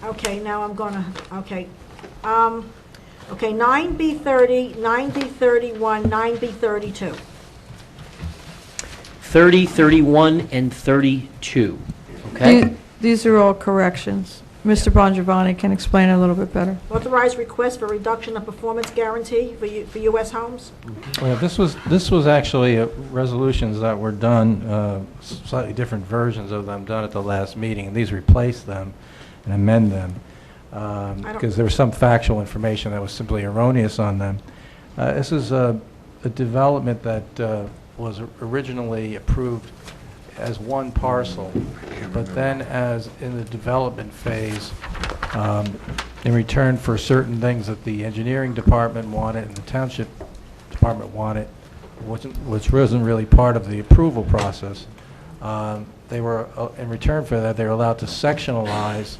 Okay, now I'm gonna, okay. Okay, 9B30, 9B31, 9B32. 30, 31, and 32. Okay? These are all corrections. Mr. Bongiovanni can explain it a little bit better. Authorized request for reduction of performance guarantee for U.S. Homes? Well, this was actually resolutions that were done, slightly different versions of them done at the last meeting, and these replace them and amend them, because there was some factual information that was simply erroneous on them. This is a development that was originally approved as one parcel, but then as in the development phase, in return for certain things that the engineering department wanted and the township department wanted, which wasn't really part of the approval process, they were, in return for that, they were allowed to sectionalize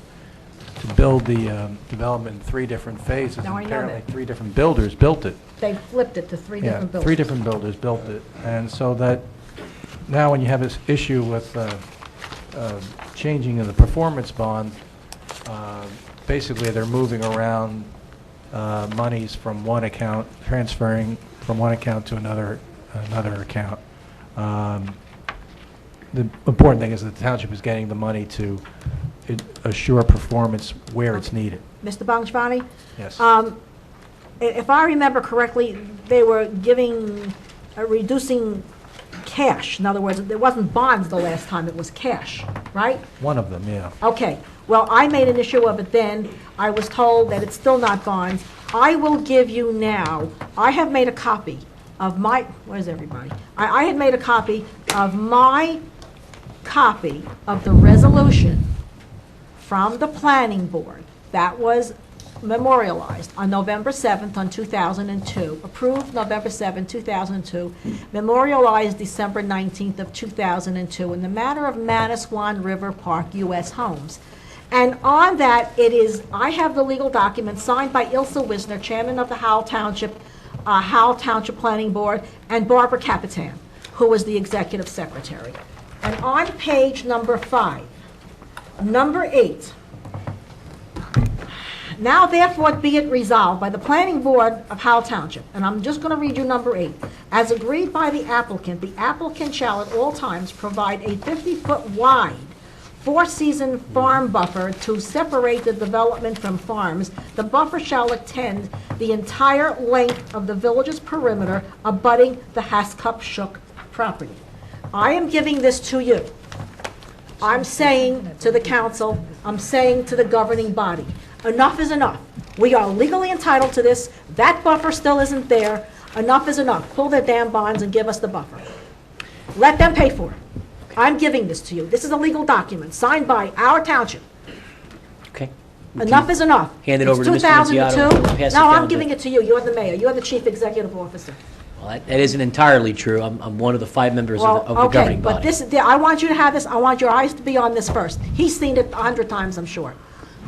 to build the development in 3 different phases. Now, I And know apparently that. 3 different builders built it. They flipped it to 3 different buildings. 3 different builders built it. And so that now when you have this issue with changing of the performance bond, basically they're moving around monies from one account, transferring from one account to another account. The important thing is that the township is getting the money to assure performance where it's needed. Mr. Bongiovanni? Yes. If I remember correctly, they were reducing cash. In other words, it wasn't bonds the last time, it was cash, right? One of them, yeah. Okay. Well, I made an issue of it then. I was told that it's still not bonds. I will give you now, I have made a copy of my, where's everybody? I had made a copy of my copy of the resolution from the planning board that was memorialized on November 7th on 2002, approved November 7th, 2002, memorialized December 19th of 2002 in the matter of Manasquan River Park U.S. Homes. And on that, I have the legal document signed by Ilsa Wisner, chairman of the Howell Township Planning Board, and Barbara Capitan, who was the executive secretary. And on page number 5, number 8, now therefore be it resolved by the planning board of Howell Township, and I'm just going to read you number 8. As agreed by the applicant shall at all times provide a 50-foot wide 4-season farm buffer to separate the development from farms. The buffer shall extend the entire length of the village's perimeter abutting the Hascup Shook property. I am giving this to you. I'm saying to the council, I'm saying to the governing body, enough is enough. We are legally entitled to this. That buffer still isn't there. Enough is enough. Pull their damn bonds and give us the buffer. Let them pay for it. I'm giving this to you. This is a legal document signed by our township. Okay. Enough is enough. Hand it over to Mr. It's 2002. Nunziato. Pass it No, down I'm to- giving it to you. You're the mayor. You're the chief executive officer. Well, that isn't entirely true. I'm one of the 5 members Well, of the okay, governing but body. this, I want you to have this. I want your eyes to be on this first. He's seen it 100 times, I'm sure.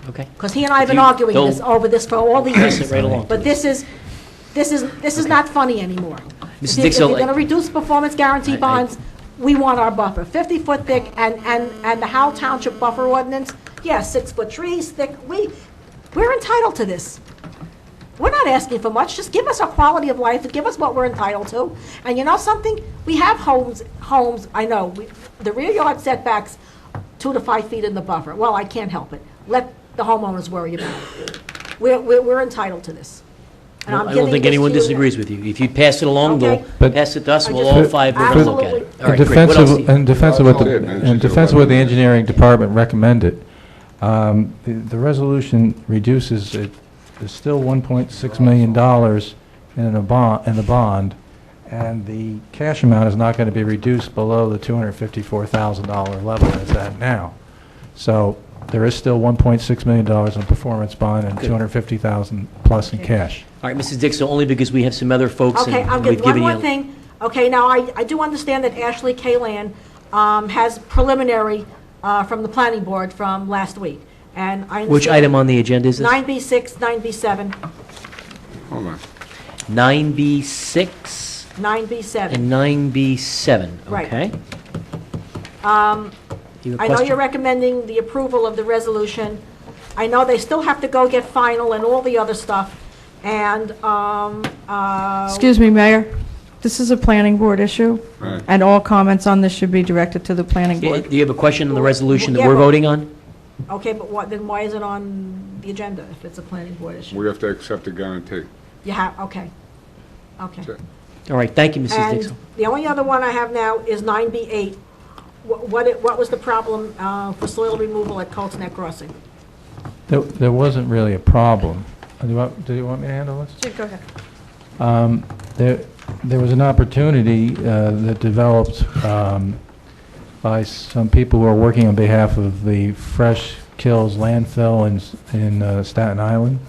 Okay. Because he and I have If been you arguing don't over this for all the pass years. it right along But to this is not funny anymore. Mrs. If Dixell, you're going to reduce performance guarantee I- bonds, we want our buffer, 50-foot thick, and the Howell Township buffer ordinance, yeah, 6-foot trees thick. We're entitled to this. We're not asking for much. Just give us our quality of life and give us what we're entitled to. And you know something? We have homes, I know, the rear yard setbacks, 2 to 5 feet in the buffer. Well, I can't help it. Let the homeowners worry about it. We're entitled to this. And I'm I don't giving think this anyone to you disagrees with you. If you pass it along, Okay. they'll pass it to us, I and we'll just- all 5 go and look at it. Absolutely. All right, great. What else do you- In defense of what That's it, man. in defense of what the engineering department recommended, the resolution reduces it, there's still $1.6 million in the bond, and the cash amount is not going to be reduced below the $254,000 level it's at now. So there is still $1.6 million in performance bond and Good. $250,000 plus in cash. All right, Mrs. Dixell, only because we have some other folks Okay, I'll and give we've one given more you... thing. Okay, now, I do understand that Ashley Kaylan has preliminary from the planning board from last week, and I understand... Which item on the agenda is this? 9B6, 9B7, Hold on. 9B6 9B7. and 9B7, Right. okay? You have a I know question? you're recommending the approval of the resolution. I know they still have to go get final and all the other stuff, and, Excuse me, Mayor. This is a planning board issue, Right. and all comments on this should be directed to the planning Yeah, board. do you have a question on the resolution that Yeah, we're but- voting on? okay, but then why is it on the agenda if it's a planning board issue? We have to accept the guarantee. You have, okay. Okay. That's it. All right, thank you, Mrs. And Dixell. the only other one I have now is 9B8. What was the problem for soil removal at Colts Neck Crossing? There wasn't really a problem. Do you want me to handle this? Go ahead. There was an opportunity that developed by some people who are working on behalf of the Fresh Kills landfill in Staten Island.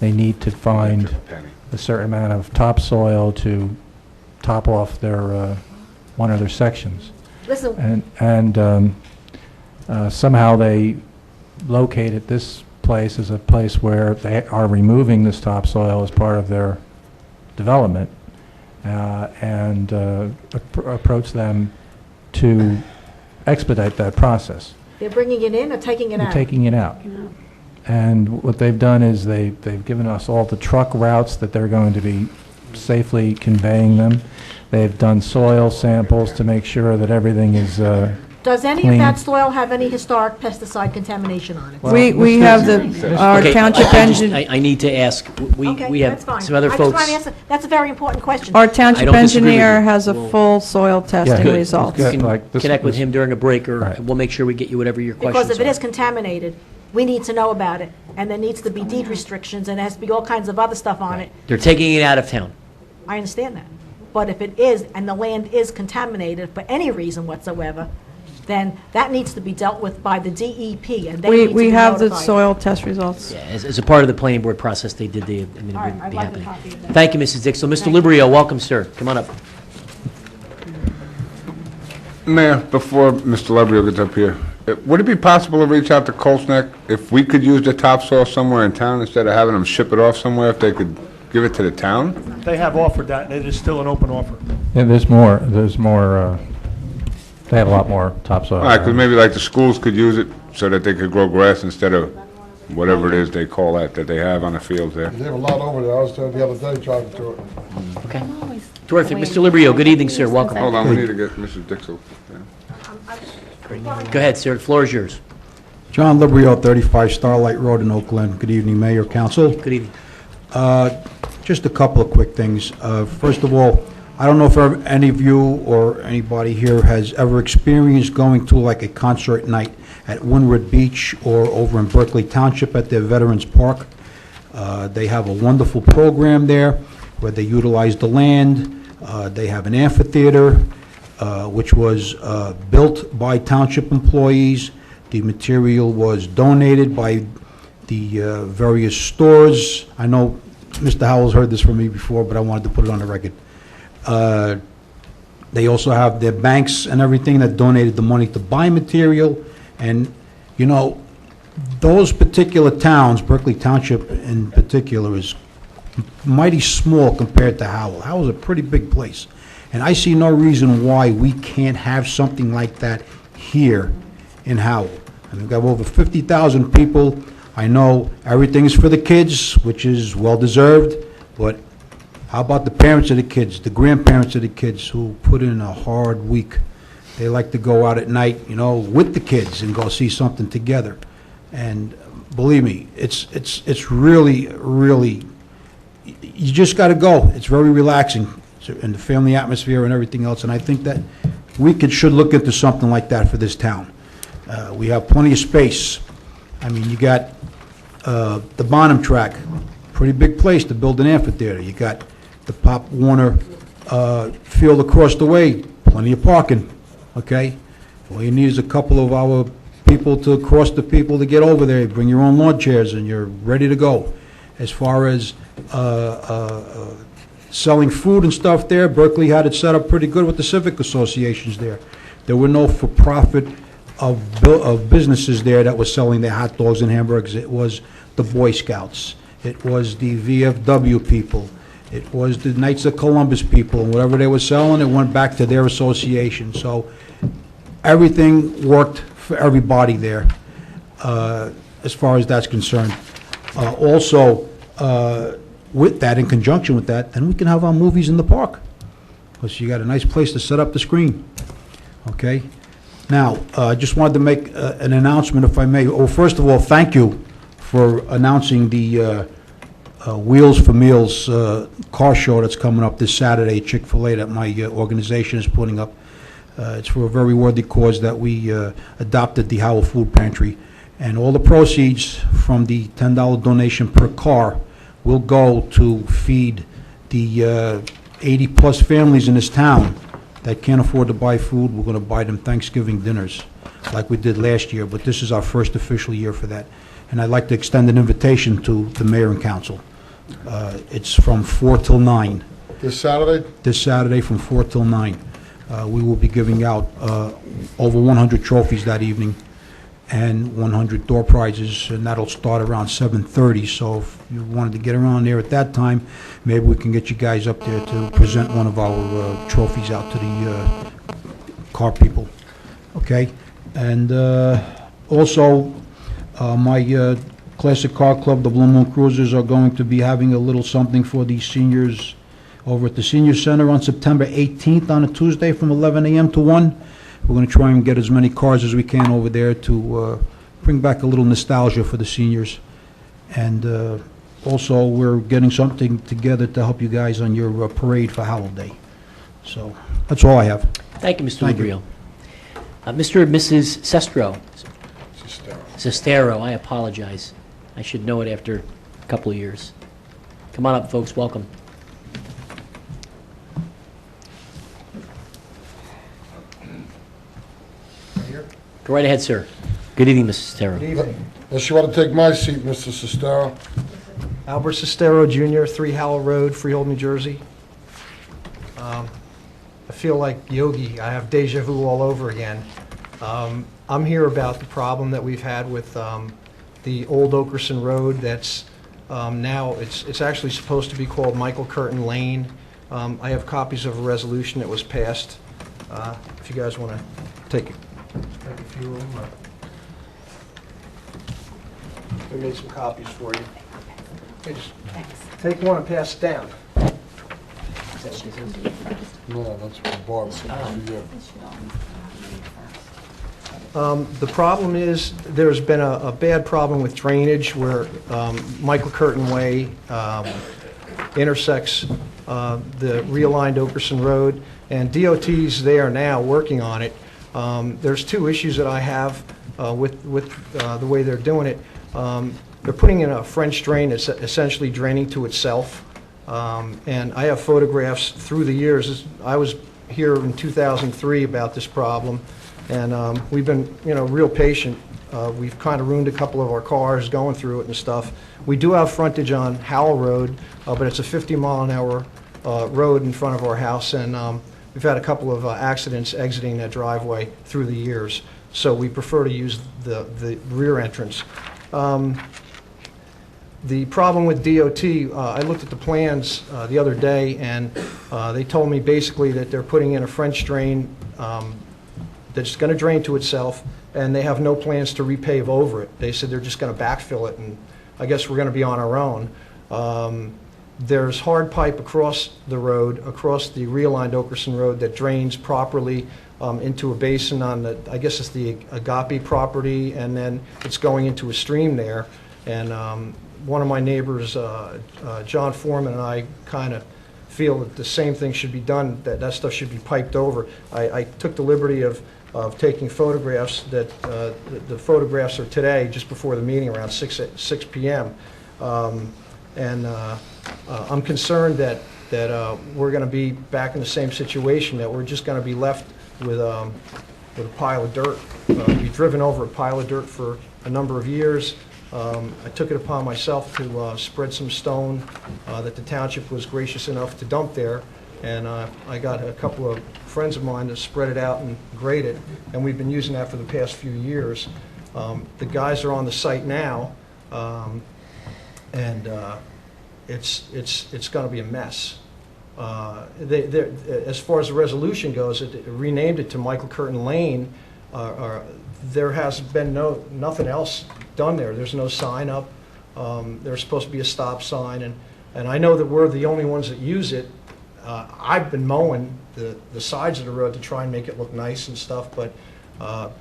They need to find Penny. a certain amount of topsoil to top off their one of their sections. Listen, And somehow they located this place as a place where they are removing this topsoil as part of their development, and approach them to expedite that process. they're bringing it in or taking it They're out? taking it out. And what they've done is they've given us all the truck routes that they're going to be safely conveying them. They've done soil samples to make sure that everything is Does any of clean. that soil have any historic pesticide contamination on it? Well, We have our Okay, township engineer, I need to ask, we Okay, have that's fine. some other I just folks... want to answer, that's a very important question. our I township don't disagree with engineer you. has a We'll- full soil testing Good. results. You Good. can Like this- connect with this- him during a break, or Right. we'll make sure we get you whatever your questions are. Because if it is contaminated, we need to know about it, and there needs to be deed restrictions, and there has to be all kinds of other stuff on it. They're taking it out of town. I understand that. But if it is, and the land is contaminated for any reason whatsoever, then that needs to be dealt with by the DEP, and they need to be We have the notified. soil test results. Yeah, as a part of the planning board process, they did the, I mean, All right, we'd I'd be like a happy. copy of that. Thank you, Mrs. Dixell. Mr. Thank you. Librio, welcome, sir. Come on up. Mayor, before Mr. Lebrio gets up here, would it be possible to reach out to Colts Neck if we could use the topsoil somewhere in town instead of having them ship it off somewhere, if they could give it to the town? They have offered that, and it is still an open offer. Yeah, there's more, they have a lot more topsoil. All right, because maybe like the schools could use it so that they could grow grass instead of whatever it is they call that they have on the fields there. They have a lot over there. I was there the other day driving through it. Okay. Terrific. Mr. Librio, good evening, sir. Welcome. Hold on, we need to get Mrs. Dixell. Go ahead, sir. The floor is yours. John Librio, 35 Starlight Road in Oakland. Good evening, Mayor, Council. Good evening. Just a couple of quick things. First of all, I don't know if any of you or anybody here has ever experienced going to like a concert night at Windward Beach or over in Berkeley Township at their Veterans Park. They have a wonderful program there where they utilize the land. They have an amphitheater, which was built by township employees. The material was donated by the various stores. I know Mr. Howell's heard this from me before, but I wanted to put it on the record. They also have their banks and everything that donated the money to buy material. And, you know, those particular towns, Berkeley Township in particular, is mighty small compared to Howell. Howell's a pretty big place. And I see no reason why we can't have something like that here in Howell. And we've got over 50,000 people. I know everything's for the kids, which is well-deserved, but how about the parents of the kids, the grandparents of the kids who put in a hard week? They like to go out at night, you know, with the kids and go see something together. And believe me, it's really, really, you just got to go. It's very relaxing, and the family atmosphere and everything else. And I think that we should look into something like that for this town. We have plenty of space. I mean, you got the Bonham track, pretty big place to build an amphitheater. You got the Pop Warner field across the way, plenty of parking, okay? All you need is a couple of our people to cross the people to get over there. Bring your own lawn chairs and you're ready to go. As far as selling food and stuff there, Berkeley had it set up pretty good with the civic associations there. There were no for-profit of businesses there that was selling their hot dogs and hamburgers. It was the Boy Scouts. It was the VFW people. It was the Knights of Columbus people, and whatever they were selling, it went back to their association. So everything worked for everybody there, as far as that's concerned. Also, with that, in conjunction with that, then we can have our movies in the park, because you got a nice place to set up the screen, okay? Now, I just wanted to make an announcement, if I may. Oh, first of all, thank you for announcing the Wheels for Meals car show that's coming up this Saturday, Chick-fil-A, that my organization is putting up. It's for a very worthy cause that we adopted the Howell Food Pantry. And all the proceeds from the $10 donation per car will go to feed the 80-plus families in this town that can't afford to buy food. We're going to buy them Thanksgiving dinners like we did last year, but this is our first official year for that. And I'd like to extend an invitation to the mayor and council. It's from 4 till 9. This Saturday? This Saturday from 4 till 9. We will be giving out over 100 trophies that evening and 100 door prizes, and that'll start around 7:30. So if you wanted to get around there at that time, maybe we can get you guys up there to present one of our trophies out to the car people. Okay? And also, my Classic Car Club, the Blue Moon Cruisers, are going to be having a little something for the seniors over at the Senior Center on September 18th on a Tuesday from 11 a.m. to 1. We're going to try and get as many cars as we can over there to bring back a little nostalgia for the seniors. And also, we're getting something together to help you guys on your parade for Howell Day. So that's all I have. Thank you, Mr. Thank you. Labrio. Mr. and Mrs. Sestero, I apologize. I should know it after a couple of years. Come on up, folks. Welcome. Go right ahead, sir. Good evening, Mrs. Sestero. Good evening. Unless you want to take my seat, Mr. Sestero. Albert Sestero Jr., 3 Howell Road, Freehold, New Jersey. I feel like Yogi. I have deja vu all over again. I'm here about the problem that we've had with the old Okerson Road that's now, it's actually supposed to be called Michael Curtin Lane. I have copies of a resolution that was passed. If you guys want to take a few of them. I made some copies for you. Okay, just take one and pass it down. No, that's for Barb. The problem is, there's been a bad problem with drainage where Michael Curtin Way intersects the realigned Okerson Road, and DOT's there now working on it. There's 2 issues that I have with the way they're doing it. They're putting in a French drain that's essentially draining to itself, and I have photographs through the years. I was here in 2003 about this problem, and we've been, real patient. We've kind of ruined a couple of our cars going through it and stuff. We do have frontage on Howell Road, but it's a 50-mile-an-hour road in front of our house, and we've had a couple of accidents exiting that driveway through the years, so we prefer to use the rear entrance. The problem with DOT, I looked at the plans the other day, and they told me basically that they're putting in a French drain that's going to drain to itself, and they have no plans to repave over it. They said they're just going to backfill it, and I guess we're going to be on our own. There's hard pipe across the road, across the realigned Okerson Road, that drains properly into a basin on the, I guess it's the Agape property, and then it's going into a stream there. And one of my neighbors, John Foreman, and I kind of feel that the same thing should be done, that stuff should be piped over. I took the liberty of taking photographs that, the photographs are today, just before the meeting, around 6 p.m. I'm concerned that that we're going to be back in the same situation, that we're just going to be left with a pile of dirt. We've driven over a pile of dirt for a number of years. I took it upon myself to spread some stone that the township was gracious enough to dump there, and I got a couple of friends of mine to spread it out and grade it, and we've been using that for the past few years. The guys are on the site now, and it's going to be a mess. As far as the resolution goes, it renamed it to Michael Curtin Lane. There has been nothing else done there. There's no sign up. There's supposed to be a stop sign, and I know that we're the only ones that use it. I've been mowing the sides of the road to try and make it look nice and stuff, but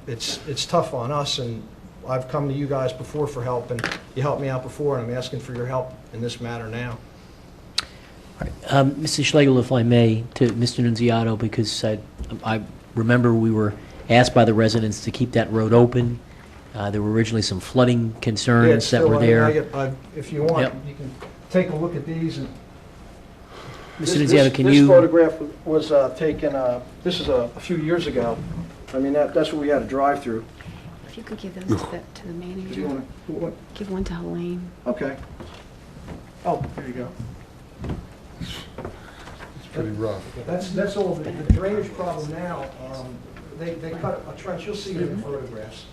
it's tough on us, and I've come to you guys before for help, and you helped me out before, and I'm asking for your help in this matter now. Mrs. Schlegel, if I may, to Mr. Nunziato, because I remember we were asked by the residents to keep that road open. There were originally some flooding concerns that were there. If you want, Yep. you can take a look at these. And Mr. Nunziato, can this you... photograph was taken, this is a few years ago. I mean, that's what we had to drive through. If you could give those to the manager. Do you want Give one to Helene. Okay. Oh, there you go. It's pretty rough. That's all. The drainage problem now, they cut a trench. You'll see it in the photographs.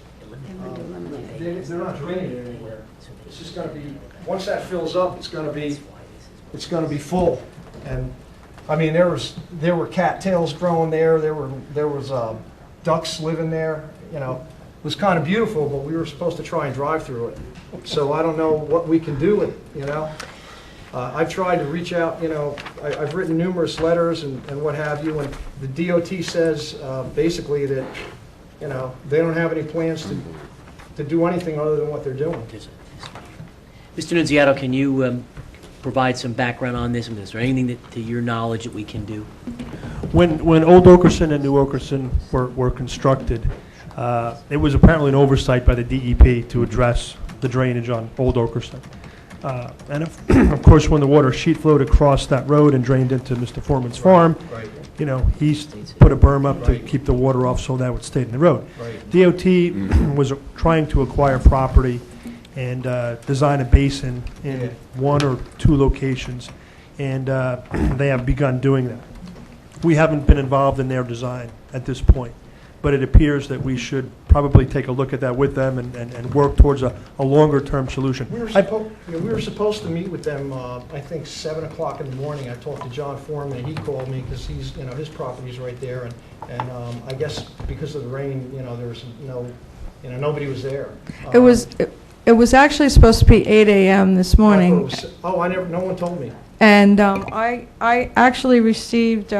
They're not draining it anywhere. It's just going to be, once that fills up, it's going to be full. And I mean, there were cattails growing there. There was ducks living there. You know, it was kind of beautiful, but we were supposed to try and drive through it. So I don't know what we can do with it. You know, I've tried to reach out. You know, I've written numerous letters and what have you. And the DOT says basically that, you know, they don't have any plans to do anything other than what they're doing. Mr. Nunziato, can you provide some background on this? Is there anything that, to your knowledge, that we can do? When Old Okerson and New Okerson were constructed, it was apparently an oversight by the DEP to address the drainage on Old Okerson. And of course, when the water sheet flowed across that road and drained into Mr. Foreman's farm, you know, he put a berm up to keep the water off so that would stay in the road. DOT was trying to acquire property and design a basin in one or two locations, and they have begun doing that. We haven't been involved in their design at this point, but it appears that we should probably take a look at that with them and work towards a longer-term solution. We were supposed to meet with them, I think, 7 o'clock in the morning. I talked to John Foreman, and he called me because he's, you know, his property's right there, and I guess because of the rain, you know, there was nobody was there. It was actually supposed to be 8 a.m. this morning. No one told me. And I actually received,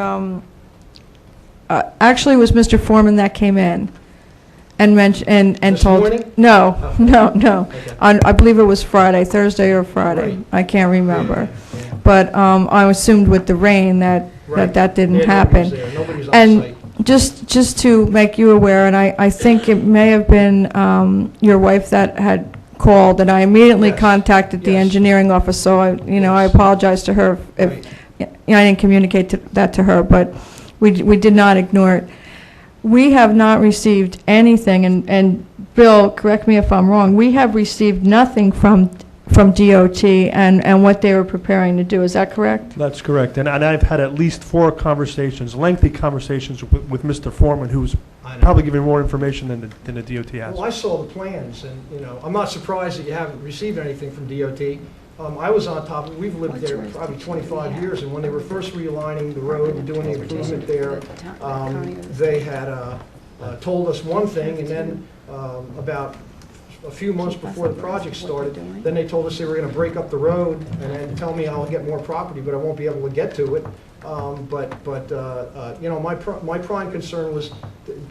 actually it was Mr. Foreman that came in and mentioned, and This told. morning? No. Okay. I believe it was Friday, Thursday or Friday. Right. I can't remember. But I assumed with the rain that didn't happen. Nobody's on And site. just to make you aware, and I think it may have been your wife that had called, and I immediately contacted the engineering office, so I apologize to her if I didn't communicate that to her, but we did not ignore it. We have not received anything, and Bill, correct me if I'm wrong, we have received nothing from DOT and what they were preparing to do. Is that correct? That's correct. And I've had at least 4 conversations, lengthy conversations with Mr. Foreman, who's probably giving more information than the DOT has. Well, I saw the plans, and, you know, I'm not surprised that you haven't received anything from DOT. I was on top of it. We've lived there probably 25 years, and when they were first realigning the road and doing the improvement there, they had told us one thing, and then about a few months before the project started, then they told us they were going to break up the road and then tell me I'll get more property, but I won't be able to get to it. You know, my prime concern was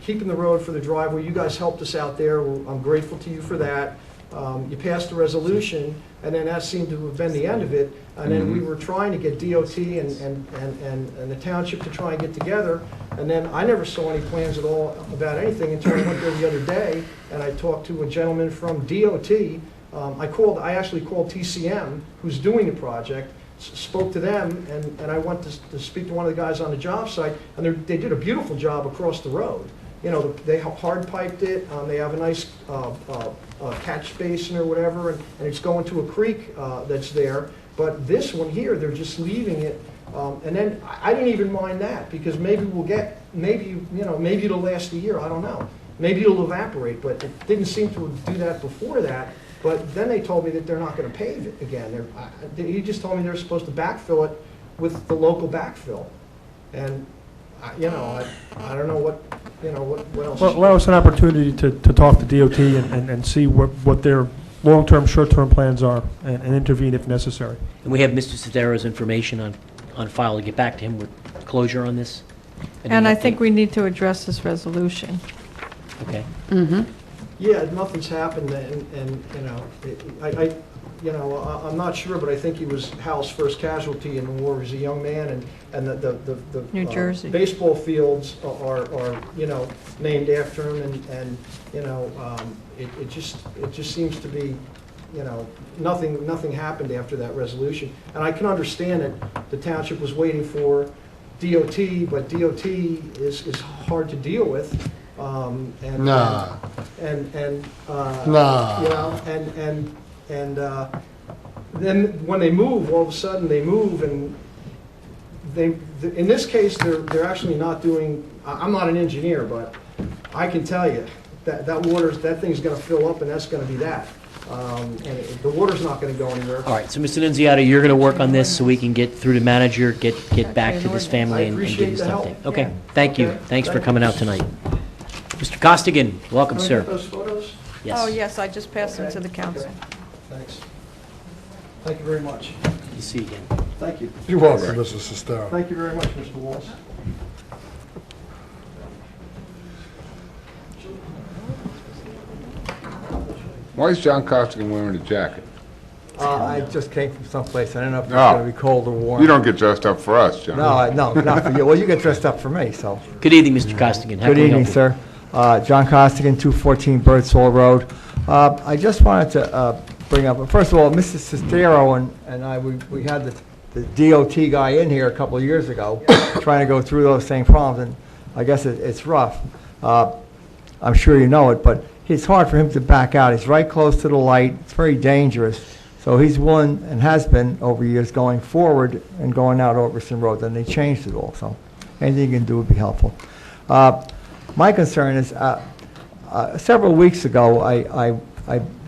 keeping the road for the driveway. You guys helped us out there. I'm grateful to you for that. You passed the resolution, and then that seemed to have been the end of it. And then we were trying to get DOT and the township to try and get together. And then I never saw any plans at all about anything until I went there the other day, and I talked to a gentleman from DOT. I actually called TCM, who's doing the project, spoke to them, and I went to speak to one of the guys on the job site, and they did a beautiful job across the road. You know, they hard piped it, they have a nice catch basin or whatever, and it's going to a creek that's there. But this one here, they're just leaving it, and then I didn't even mind that, because maybe maybe it'll last a year, I don't know. Maybe it'll evaporate, but it didn't seem to do that before that. But then they told me that they're not going to pave it again. He just told me they're supposed to backfill it with the local backfill. And, I don't know what else. Well, allow us an opportunity to talk to DOT and see what their long-term, short-term plans are, and intervene if necessary. And we have Mr. Sedero's information on file to get back to him with closure on this. And I think we need to address this resolution. Okay. Yeah, nothing's happened, and I'm not sure, but I think he was Howell's first casualty in the war. He was a young man, and the New Jersey baseball fields are named after him, and it just seems to be, nothing happened after that resolution. And I can understand that the township was waiting for DOT, but DOT is hard to deal with. Nah. Then when they move, all of a sudden they move, and in this case they're actually not doing. I'm not an engineer, but I can tell you that that thing's going to fill up, and that's going to be that. And the water's not going to go anywhere. All right, so Mr. Nunziata, you're going to work on this so we can get through the manager, get back to this family and give you something. Okay, thank you. Thanks for coming out tonight. Mr. Costigan, welcome, Can I sir. get those photos? Yes. Oh, yes, I just passed them to the council. Thanks. Thank you very much. Good to see you again. Thank you. You're welcome, Mr. Sestero. Thank you very much, Mr. Walls. Why is John Costigan wearing a jacket? I just came from someplace. I don't know if it's Oh. going to be cold or warm. You don't get dressed up for us, John. No, not for you. Well, you get dressed up for me, so. Good evening, Mr. Costigan. How Good can we evening, help you? sir. John Costigan, 214 Birdsall Road. I just wanted to bring up, first of all, Mr. Sestero and I, we had the DOT guy in here a couple of years ago, trying to go through those same problems, and I guess it's rough. I'm sure you know it, but it's hard for him to back out. He's right close to the light. It's very dangerous. So he's willing, and has been over years, going forward and going out Overson Road. Then they changed it all. So anything you can do would be helpful. My concern is, several weeks ago, I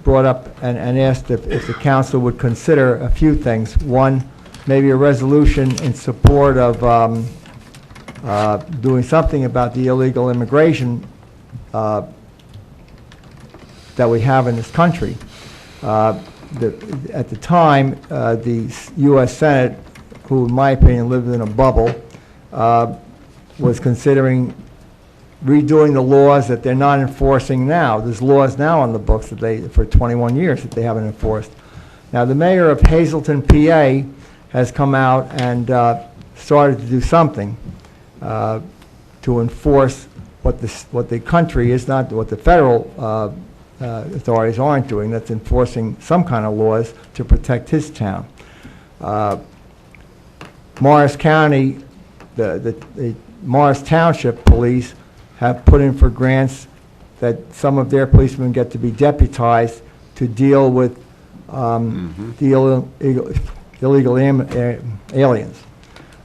brought up and asked if the council would consider a few things. One, maybe a resolution in support of doing something about the illegal immigration that we have in this country. At the time, the U.S. Senate, who in my opinion lived in a bubble, was considering redoing the laws that they're not enforcing now. There's laws now on the books that for 21 years that they haven't enforced. Now, the mayor of Hazleton, PA, has come out and started to do something to enforce what the country is not, what the federal authorities aren't doing, that's enforcing some kind of laws to protect his town. Morris County, the Morris Township police have put in for grants that some of their policemen get to be deputized to deal with the illegal aliens.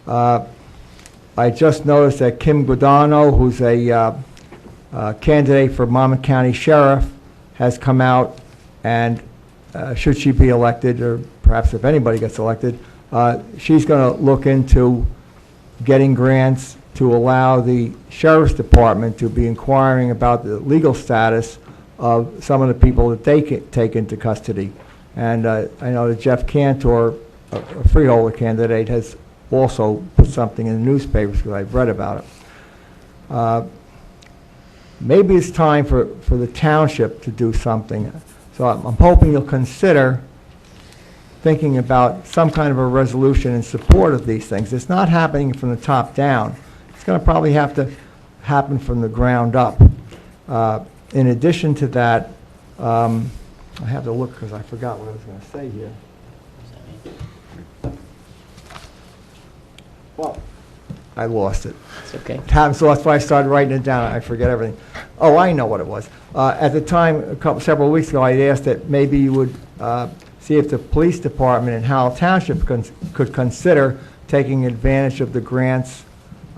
I just noticed that Kim Guadagno, who's a candidate for Monmouth County Sheriff, has come out, and should she be elected, or perhaps if anybody gets elected, she's going to look into getting grants to allow the Sheriff's Department to be inquiring about the legal status of some of the people that they take into custody. And I know that Jeff Cantor, a freeholder candidate, has also put something in the newspapers, because I've read about it. Maybe it's time for the township to do something. So I'm hoping you'll consider thinking about some kind of a resolution in support of these things. It's not happening from the top down. It's going to probably have to happen from the ground up. In addition to that, I have to look because I forgot what I was going to say here. Well, I lost it. It's okay. Time's lost, but I started writing it down, I forget everything. Oh, I know what it was. At the time, several weeks ago, I asked that maybe you would see if the police department in Howell Township could consider taking advantage of the grants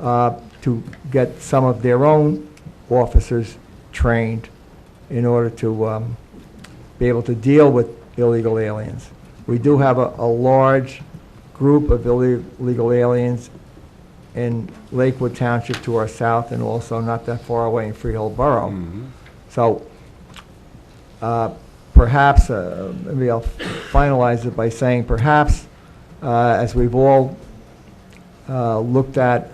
to get some of their own officers trained in order to be able to deal with illegal aliens. We do have a large group of illegal aliens in Lakewood Township to our south, and also not that far away in Freehold Borough. So perhaps, maybe I'll finalize it by saying perhaps, as we've all looked at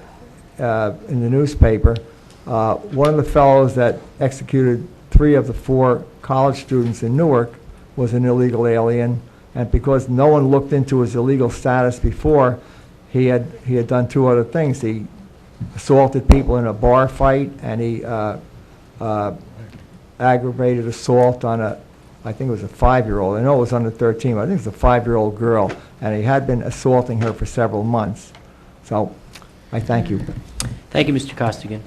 in the newspaper, one of the fellows that executed 3 of the 4 college students in Newark was an illegal alien, and because no one looked into his illegal status before, he had done 2 other things. He assaulted people in a bar fight, and he aggravated assault on I think it was a 5-year-old. I know it was under 13, but I think it was a 5-year-old girl, and he had been assaulting her for several months. So, I thank you. Thank you, Mr. Costigan.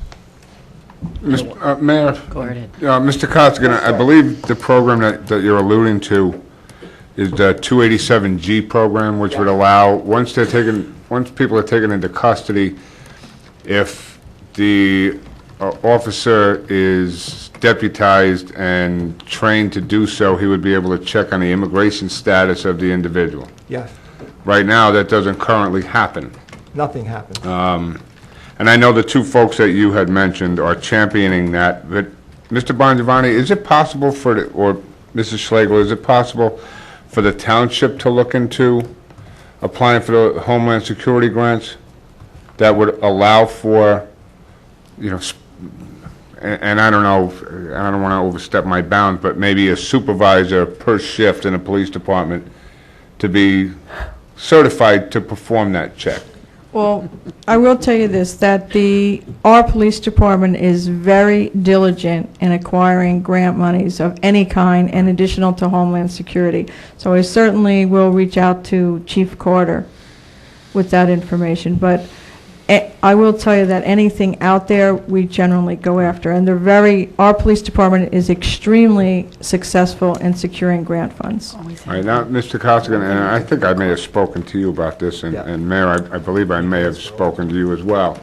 Mayor? Go right ahead. Mr. Costigan, I believe the program that you're alluding to is the 287G program, which would allow, once people are taken into custody, if the officer is deputized and trained to do so, he would be able to check on the immigration status of the individual. Yes. Right now, that doesn't currently happen. Nothing happened. And I know the 2 folks that you had mentioned are championing that, but Mr. Bongiovanni, is it possible or Mrs. Schlegel, is it possible for the township to look into applying for the Homeland Security grants that would allow for, and I don't know, I don't want to overstep my bounds, but maybe a supervisor per shift in a police department to be certified to perform that check? Well, I will tell you this, that our police department is very diligent in acquiring grant monies of any kind and additional to Homeland Security. So I certainly will reach out to Chief Carter with that information. But I will tell you that anything out there, we generally go after. And our police department is extremely successful in securing grant funds. All right, now, Mr. Costigan, and I think I may have spoken to you about this, and Mayor, I believe I may have spoken to you as well.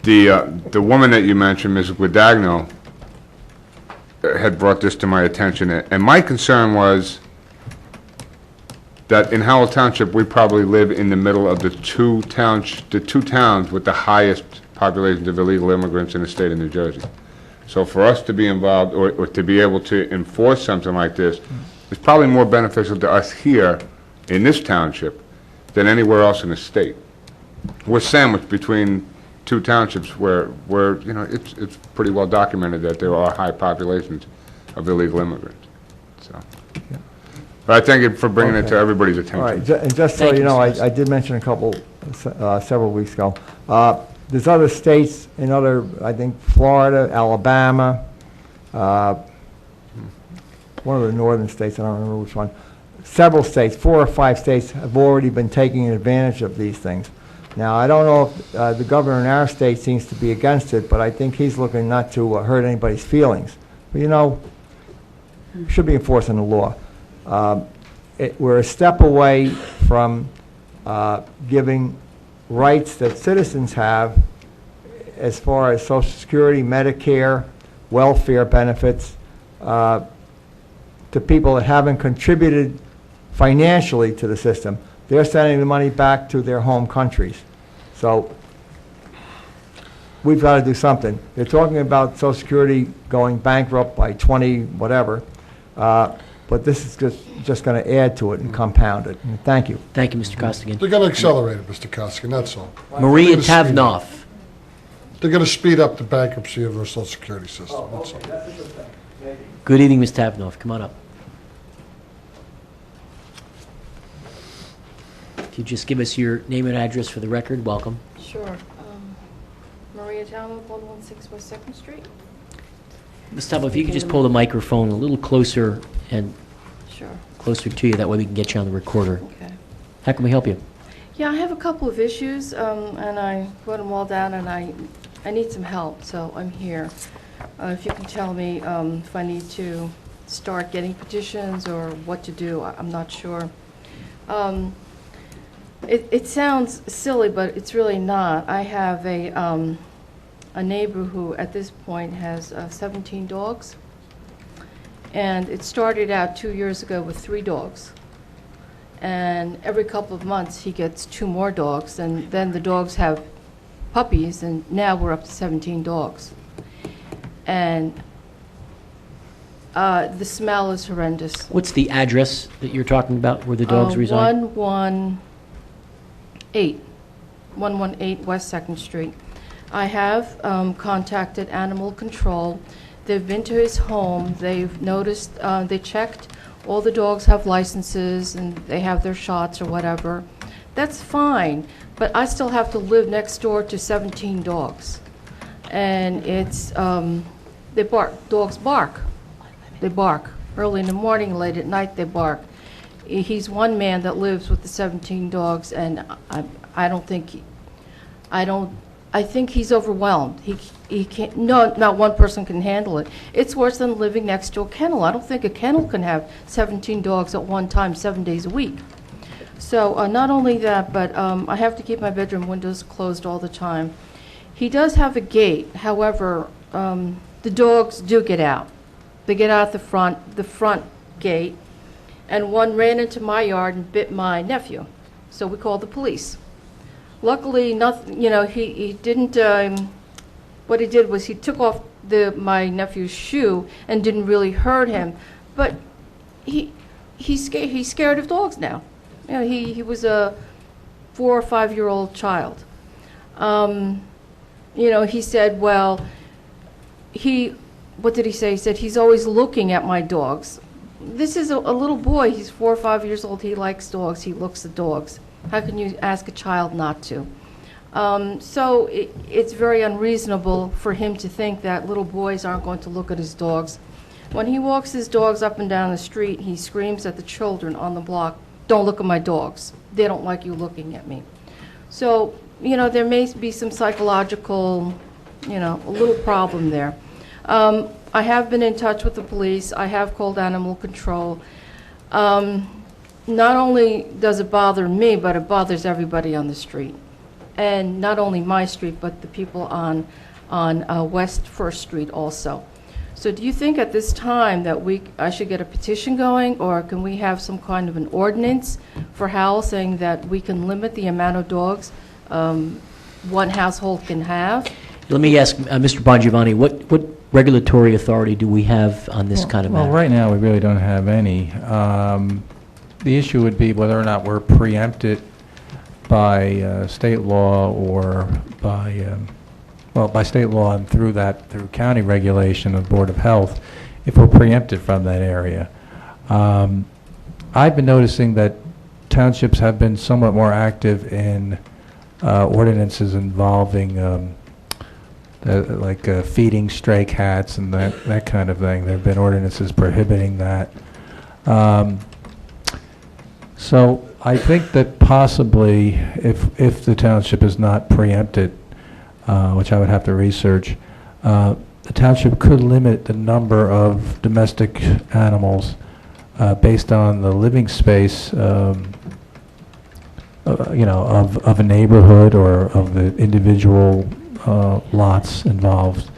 The woman that you mentioned, Ms. Guadagno, had brought this to my attention, and my concern was that in Howell Township, we probably live in the middle of the two towns with the highest populations of illegal immigrants in the state of New Jersey. So for us to be involved or to be able to enforce something like this is probably more beneficial to us here in this township than anywhere else in the state. We're sandwiched between 2 townships where it's pretty well documented that there are high populations of illegal immigrants. So. Yeah. But I thank you for bringing it to everybody's attention. All right, and just so you know, I did mention a couple, several weeks ago, there's other states in I think, Florida, Alabama, one of the northern states, I don't remember which one. Several states, 4 or 5 states, have already been taking advantage of these things. Now, I don't know if the governor in our state seems to be against it, but I think he's looking not to hurt anybody's feelings. But, should be enforcing the law. We're a step away from giving rights that citizens have as far as Social Security, Medicare, welfare benefits to people that haven't contributed financially to the system. They're sending the money back to their home countries. So we've got to do something. They're talking about Social Security going bankrupt by 20 whatever. But this is just going to add to it and compound it. And thank you. Thank you, Mr. Costigan. They're going to accelerate it, Mr. Costigan, that's all. Maria Tavnoff. They're going to speed up the bankruptcy of our Social Security system, that's all. Good evening, Ms. Tavnoff. Come on up. If you just give us your name and address for the record, welcome. Sure. Maria Tavnoff, 116 West 2nd Street. Ms. Tavnoff, if you could just pull the microphone a little closer and closer to you, that way we can get you on the recorder. Okay. How can we help you? Yeah, I have a couple of issues, and I wrote them all down, and I need some help, so I'm here. If you can tell me if I need to start getting petitions or what to do, I'm not sure. It sounds silly, but it's really not. I have a neighbor who, at this point, has 17 dogs, and it started out 2 years ago with 3 dogs. And every couple of months, he gets 2 more dogs, and then the dogs have puppies, and now we're up to 17 dogs. And the smell is horrendous. What's the address that you're talking about where the dogs reside? 118 West 2nd Street. I have contacted Animal Control. They've been to his home. They've noticed, they checked all the dogs have licenses and they have their shots or whatever. That's fine, but I still have to live next door to 17 dogs. And it's, they bark, dogs bark. They bark. Early in the morning, late at night, they bark. He's one man that lives with the 17 dogs, and I think he's overwhelmed. He can't, no, not one person can handle it. It's worse than living next to a kennel. I don't think a kennel can have 17 dogs at one time, 7 days a week. So not only that, but I have to keep my bedroom windows closed all the time. He does have a gate. However, the dogs do get out. They get out the front gate, and one ran into my yard and bit my nephew. So we called the police. Luckily, nothing, you know, he didn't, what he did was he took off my nephew's shoe and didn't really hurt him, but he's scared of dogs now. You know, he was a 4 or 5 year old child. You know, he said, well, what did he say? He said, he's always looking at my dogs. This is a little boy, he's 4 or 5 years old, he likes dogs, he looks at dogs. How can you ask a child not to? So it's very unreasonable for him to think that little boys aren't going to look at his dogs. When he walks his dogs up and down the street, he screams at the children on the block, don't look at my dogs. They don't like you looking at me. So, you know, there may be some psychological, you know, a little problem there. I have been in touch with the police. I have called Animal Control. Not only does it bother me, but it bothers everybody on the street. And not only my street, but the people on West 1st Street also. So do you think at this time that I should get a petition going, or can we have some kind of an ordinance for Howell saying that we can limit the amount of dogs one household can have? Let me ask Mr. Bongiovanni, what regulatory authority do we have on this kind of matter? Well, right now, we really don't have any. The issue would be whether or not we're preempted by state law or by, by state law and through county regulation of Board of Health, if we're preempted from that area. I've been noticing that townships have been somewhat more active in ordinances involving like feeding stray cats and that kind of thing. There have been ordinances prohibiting that. So I think that possibly if the township is not preempted, which I would have to research, the township could limit the number of domestic animals based on the living space of a neighborhood or of the individual lots involved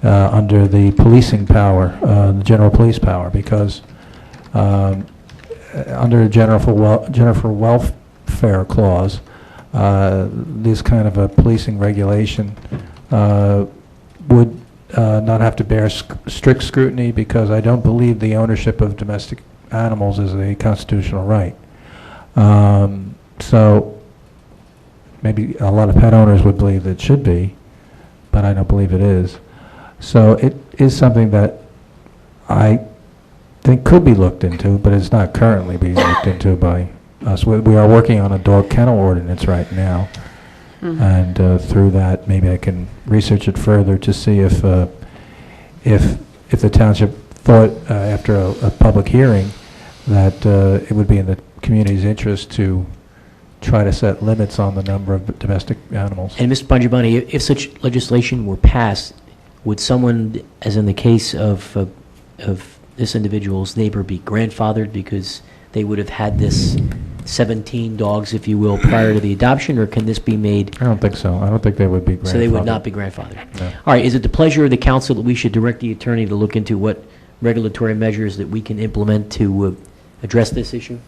under the policing power, the general police power, because under the general welfare clause, this kind of a policing regulation would not have to bear strict scrutiny, because I don't believe the ownership of domestic animals is a constitutional right. So maybe a lot of pet owners would believe that it should be, but I don't believe it is. So it is something that I think could be looked into, but it's not currently being looked into by us. We are working on a dog kennel ordinance right now, and through that, maybe I can research it further to see if the township thought after a public hearing that it would be in the community's interest to try to set limits on the number of domestic animals. And Mr. Bongiovanni, if such legislation were passed, would someone, as in the case of this individual's neighbor, be grandfathered because they would have had this 17 dogs, if you will, prior to the adoption, or can this be made? I don't think so. I don't think they would be grandfathered. So they would not be grandfathered? No. All right, is it the pleasure of the council that we should direct the attorney to look into what regulatory measures that we can implement to address this issue?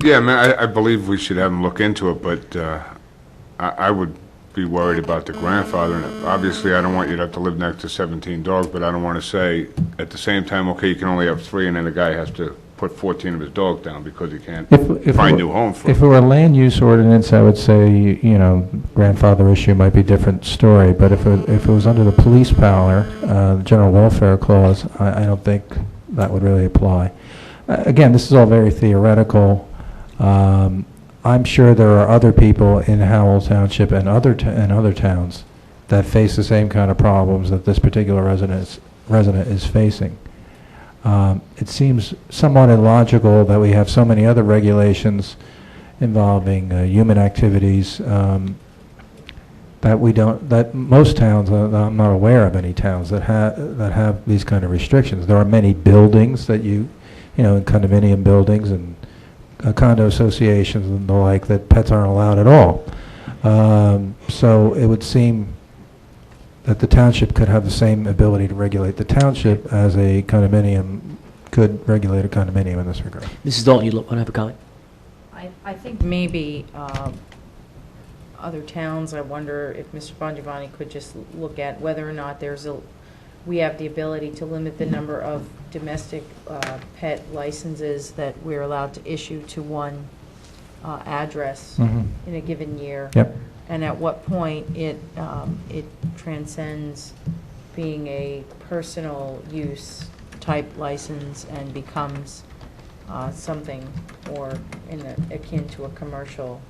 Yeah, I believe we should have them look into it, but I would be worried about the grandfathering. Obviously, I don't want you to have to live next to 17 dogs, but I don't want to say at the same time, okay, you can only have 3, and then the guy has to put 14 of his dogs down because he can't find new home for them. If it were a land use ordinance, I would say, you know, grandfather issue might be a different story, but if it was under the police power, the general welfare clause, I don't think that would really apply. Again, this is all very theoretical. I'm sure there are other people in Howell Township and other towns that face the same kind of problems that this particular resident is facing. It seems somewhat illogical that we have so many other regulations involving human activities that we don't. That most towns, I'm not aware of any towns that have these kind of restrictions. There are many buildings that you know, in condominium buildings and condo associations and the like, that pets aren't allowed at all. So it would seem that the township could have the same ability to regulate the township as a condominium could regulate a condominium in this regard. Mrs. Dalton, you want to have a comment? I think maybe other towns, I wonder if Mr. Bongiovanni could just look at whether or not we have the ability to limit the number of domestic pet licenses that we're allowed to issue to one address in a given year. Yep. And at what point it transcends being a personal use type license and becomes something more akin to a commercial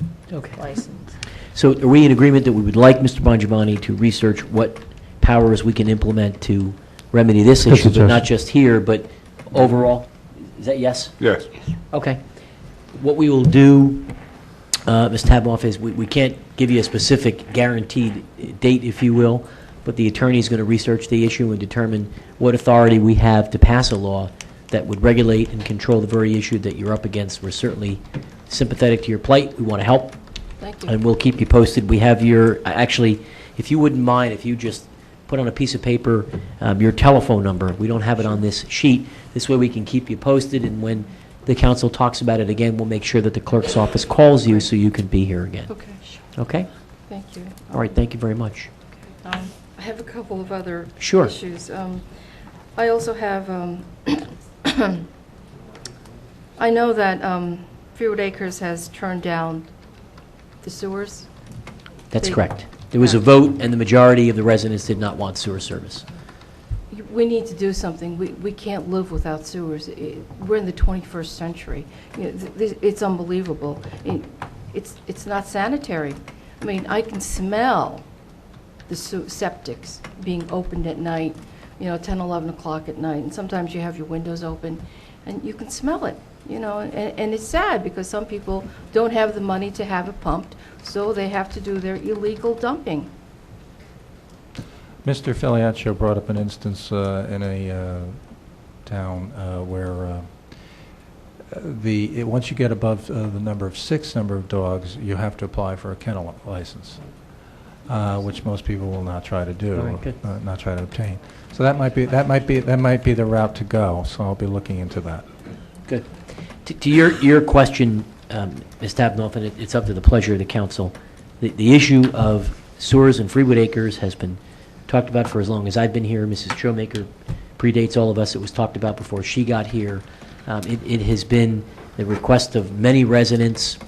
license. So are we in agreement that we would like Mr. Bongiovanni to research what powers we can implement to remedy this issue, but not just here, but overall? Is that yes? Yes. Okay. What we will do, Ms. Taboff, is we can't give you a specific guaranteed date, if you will, but the attorney is going to research the issue and determine what authority we have to pass a law that would regulate and control the very issue that you're up against. We're certainly sympathetic to your plight. We want to help. Thank you. And we'll keep you posted. We have your, actually, if you wouldn't mind, if you just put on a piece of paper your telephone number. We don't have it on this sheet. This way we can keep you posted, and when the council talks about it again, we'll make sure that the clerk's office calls you so you can be here again. Okay, sure. Okay? Thank you. All right, thank you very much. I have a couple of other Sure. issues. I also have, I know that Freewood Acres has turned down the sewers. That's correct. There was a vote, and the majority of the residents did not want sewer service. We need to do something. We can't live without sewers. We're in the 21st century. You know, it's unbelievable. It's not sanitary. I mean, I can smell the septics being opened at night, 10, 11 o'clock at night, and sometimes you have your windows open, and you can smell it, and it's sad because some people don't have the money to have it pumped, so they have to do their illegal dumping. Mr. Filiaccio brought up an instance in a town where once you get above the number of dogs, you have to apply for a kennel license, which most people will not try to do, not try to obtain. So that might be the route to go. So I'll be looking into that. Good. To your question, Ms. Tabnoff, and it's up to the pleasure of the council. The issue of sewers and Freewood Acres has been talked about for as long as I've been here. Mrs. Showmaker predates all of us. It was talked about before she got here. It has been the request of many residents.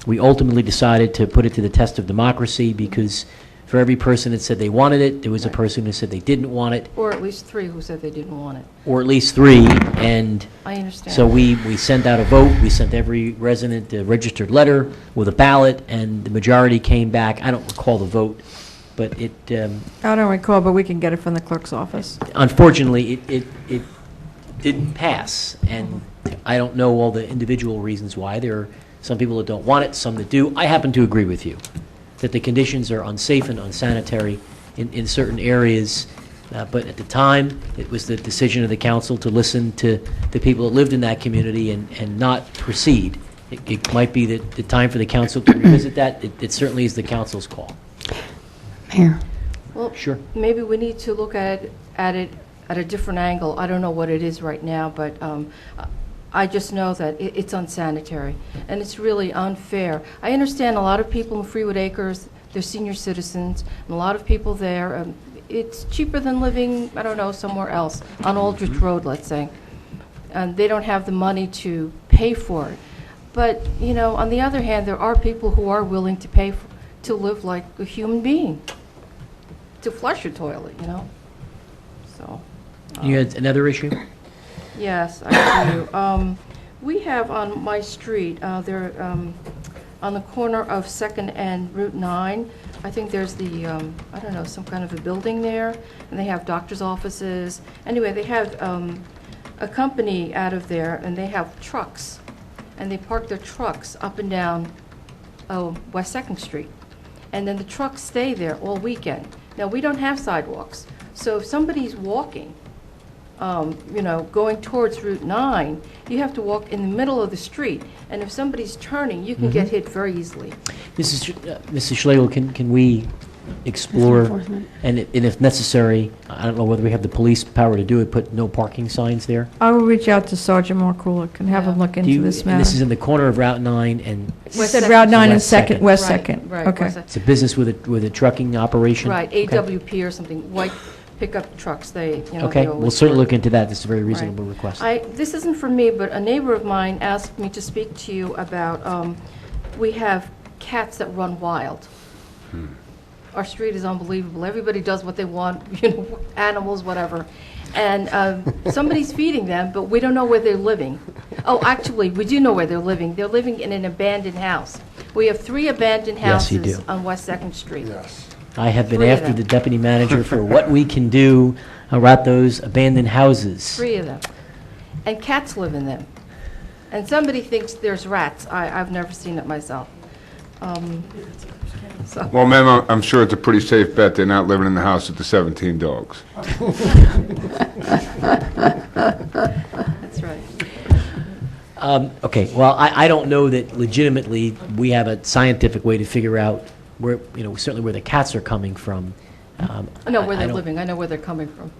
We ultimately decided to put it to the test of democracy because for every person that said they wanted it, there was a person who said they didn't want it. Or at least 3 who said they didn't want it. Or at least 3, and I understand. so we sent out a vote. We sent every resident a registered letter with a ballot, and the majority came back. I don't recall the vote, but it... I don't recall, but we can get it from the clerk's office. Unfortunately, it didn't pass, and I don't know all the individual reasons why. There are some people that don't want it, some that do. I happen to agree with you, that the conditions are unsafe and unsanitary in certain areas. But at the time, it was the decision of the council to listen to the people that lived in that community and not proceed. It might be that the time for the council to revisit that. It certainly is the council's call. Mayor. Well, Sure. maybe we need to look at it at a different angle. I don't know what it is right now, but I just know that it's unsanitary, and it's really unfair. I understand a lot of people in Freewood Acres, they're senior citizens, and a lot of people there, it's cheaper than living, I don't know, somewhere else, on Aldrich Road, let's say. And they don't have the money to pay for it. But, you know, on the other hand, there are people who are willing to pay to live like a human being, to flush a toilet, you know? So. You had another issue? Yes, I do. We have on my street, there, on the corner of 2nd and Route 9, I think there's the, I don't know, some kind of a building there, and they have doctor's offices. Anyway, they have a company out of there, and they have trucks, and they park their trucks up and down West 2nd Street. And then the trucks stay there all weekend. Now, we don't have sidewalks, so if somebody's walking, you know, going towards Route 9, you have to walk in the middle of the street, and if somebody's turning, you can get hit very easily. Mrs. Schlegel, can we explore, Enforcement. and if necessary, I don't know whether we have the police power to do it, put no parking signs there? I will reach out to Sergeant Markulik and have him look Do into you- this and this is matter. in the corner of Route 9 and... You said Route 9 and West 2nd. West Right, 2nd. right, Okay. West 2nd. It's a business with a trucking operation? Right, Okay. AWP or something, white pickup trucks, they, you know, Okay, they we'll always certainly work. look into that. This is a very Right. reasonable request. This isn't for me, but a neighbor of mine asked me to speak to you about, we have cats that run wild. Our street is unbelievable. Everybody does what they want, you know, animals, whatever. And somebody's feeding them, but we don't know where they're living. Oh, actually, we do know where they're living. They're living in an abandoned house. We have 3 abandoned Yes, you houses do. on West 2nd Street. Yes. I have been 3 of after them. the deputy manager for what we can do about those abandoned houses. 3 of them. And cats live in them. And somebody thinks there's rats. I've never seen it myself. So. Well, ma'am, I'm sure it's a pretty safe bet they're not living in the house with the 17 dogs. That's right. Okay, well, I don't know that legitimately we have a scientific way to figure out where, you know, certainly where the cats are coming from. I know where I they're don't- living. I know where they're coming from.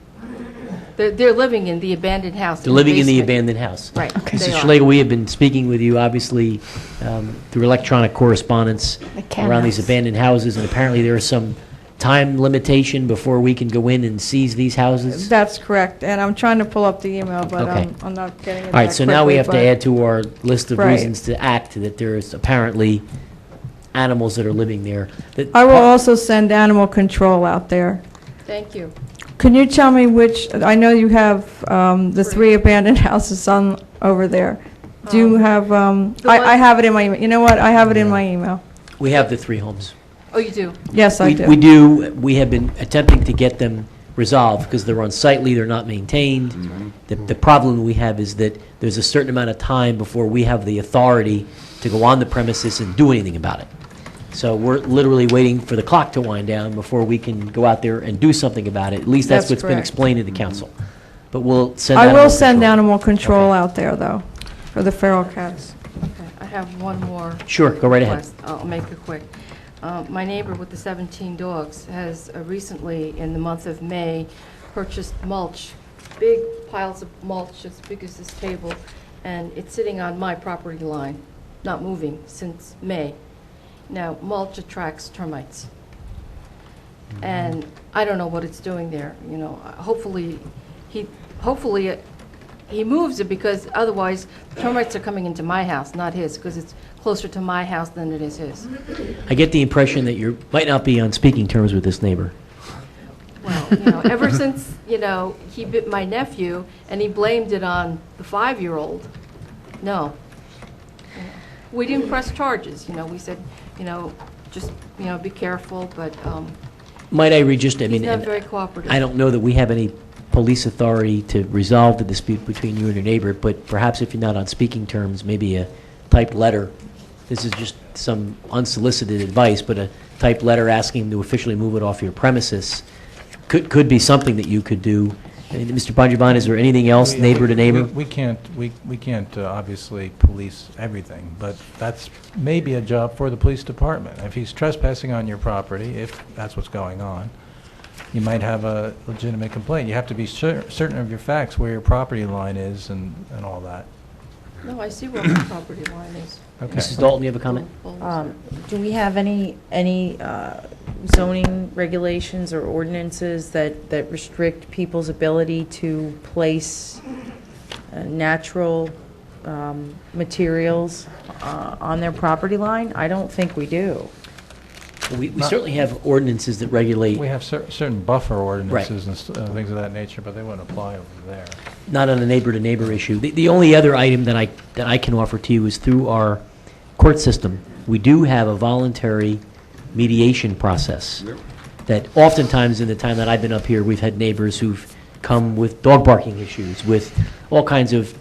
They're living in the abandoned house. They're living in the basement. abandoned house. Right. Okay. They Mrs. are. Schlegel, we have been speaking with you, obviously, through electronic correspondence cat around these house. abandoned houses, and apparently there is some time limitation before we can go in and seize these houses. That's correct, and I'm trying to pull up the email, but Okay. I'm not getting it All right, that so now we quickly, have to but- add to our list of Right. reasons to act that there is apparently animals that are living there. That- I will also send animal control out there. Thank you. Can you tell me which, I know you have the 3 abandoned houses on, over there. Do you have, I have it in my, you know what, I have it in my email. We have the 3 homes. Oh, you do? Yes, I We do. we do. We have been attempting to get them resolved because they're unsightly, they're not maintained. The problem we have is that there's a certain amount of time before we have the authority to go on the premises and do anything about it. So we're literally waiting for the clock to wind down before we can go out there and do something about it. At least that's That's what's been correct. explained to the council. But we'll send I animal will send control. animal control out there, though, for the feral cats. Okay. I have one more. Sure, go right ahead. request. I'll make it quick. My neighbor with the 17 dogs has recently, in the month of May, purchased mulch, big piles of mulch as big as this table, and it's sitting on my property line, not moving since May. Now, mulch attracts termites. And I don't know what it's doing there, you know. Hopefully he moves it, because otherwise termites are coming into my house, not his, because it's closer to my house than it is his. I get the impression that you might not be on speaking terms with this neighbor. Well, you know, ever since, you know, he bit my nephew and he blamed it on the 5-year-old, no. We didn't press charges, you know, we said, you know, just, you know, be careful, but Might I read just, I he's mean, not and very cooperative. I don't know that we have any police authority to resolve the dispute between you and your neighbor, but perhaps if you're not on speaking terms, maybe a typed letter. This is just some unsolicited advice, but a typed letter asking him to officially move it off your premises could be something that you could do. Mr. Bongiovanni, is there anything else, neighbor to neighbor? We can't obviously police everything, but that's maybe a job for the police department. If he's trespassing on your property, if that's what's going on, you might have a legitimate complaint. You have to be certain of your facts, where your property line is and all that. No, I see where the property line is. Okay. Mrs. Dalton, you have a comment? Do we have any zoning regulations or ordinances that restrict people's ability to place natural materials on their property line? I don't think we do. We certainly have ordinances that regulate. We have certain buffer ordinances and things of that nature, but they wouldn't apply over there. Not on a neighbor-to-neighbor issue. The only other item that I can offer to you is through our court system. We do have a voluntary mediation process that oftentimes in the time that I've been up here, we've had neighbors who've come with dog barking issues, with all kinds of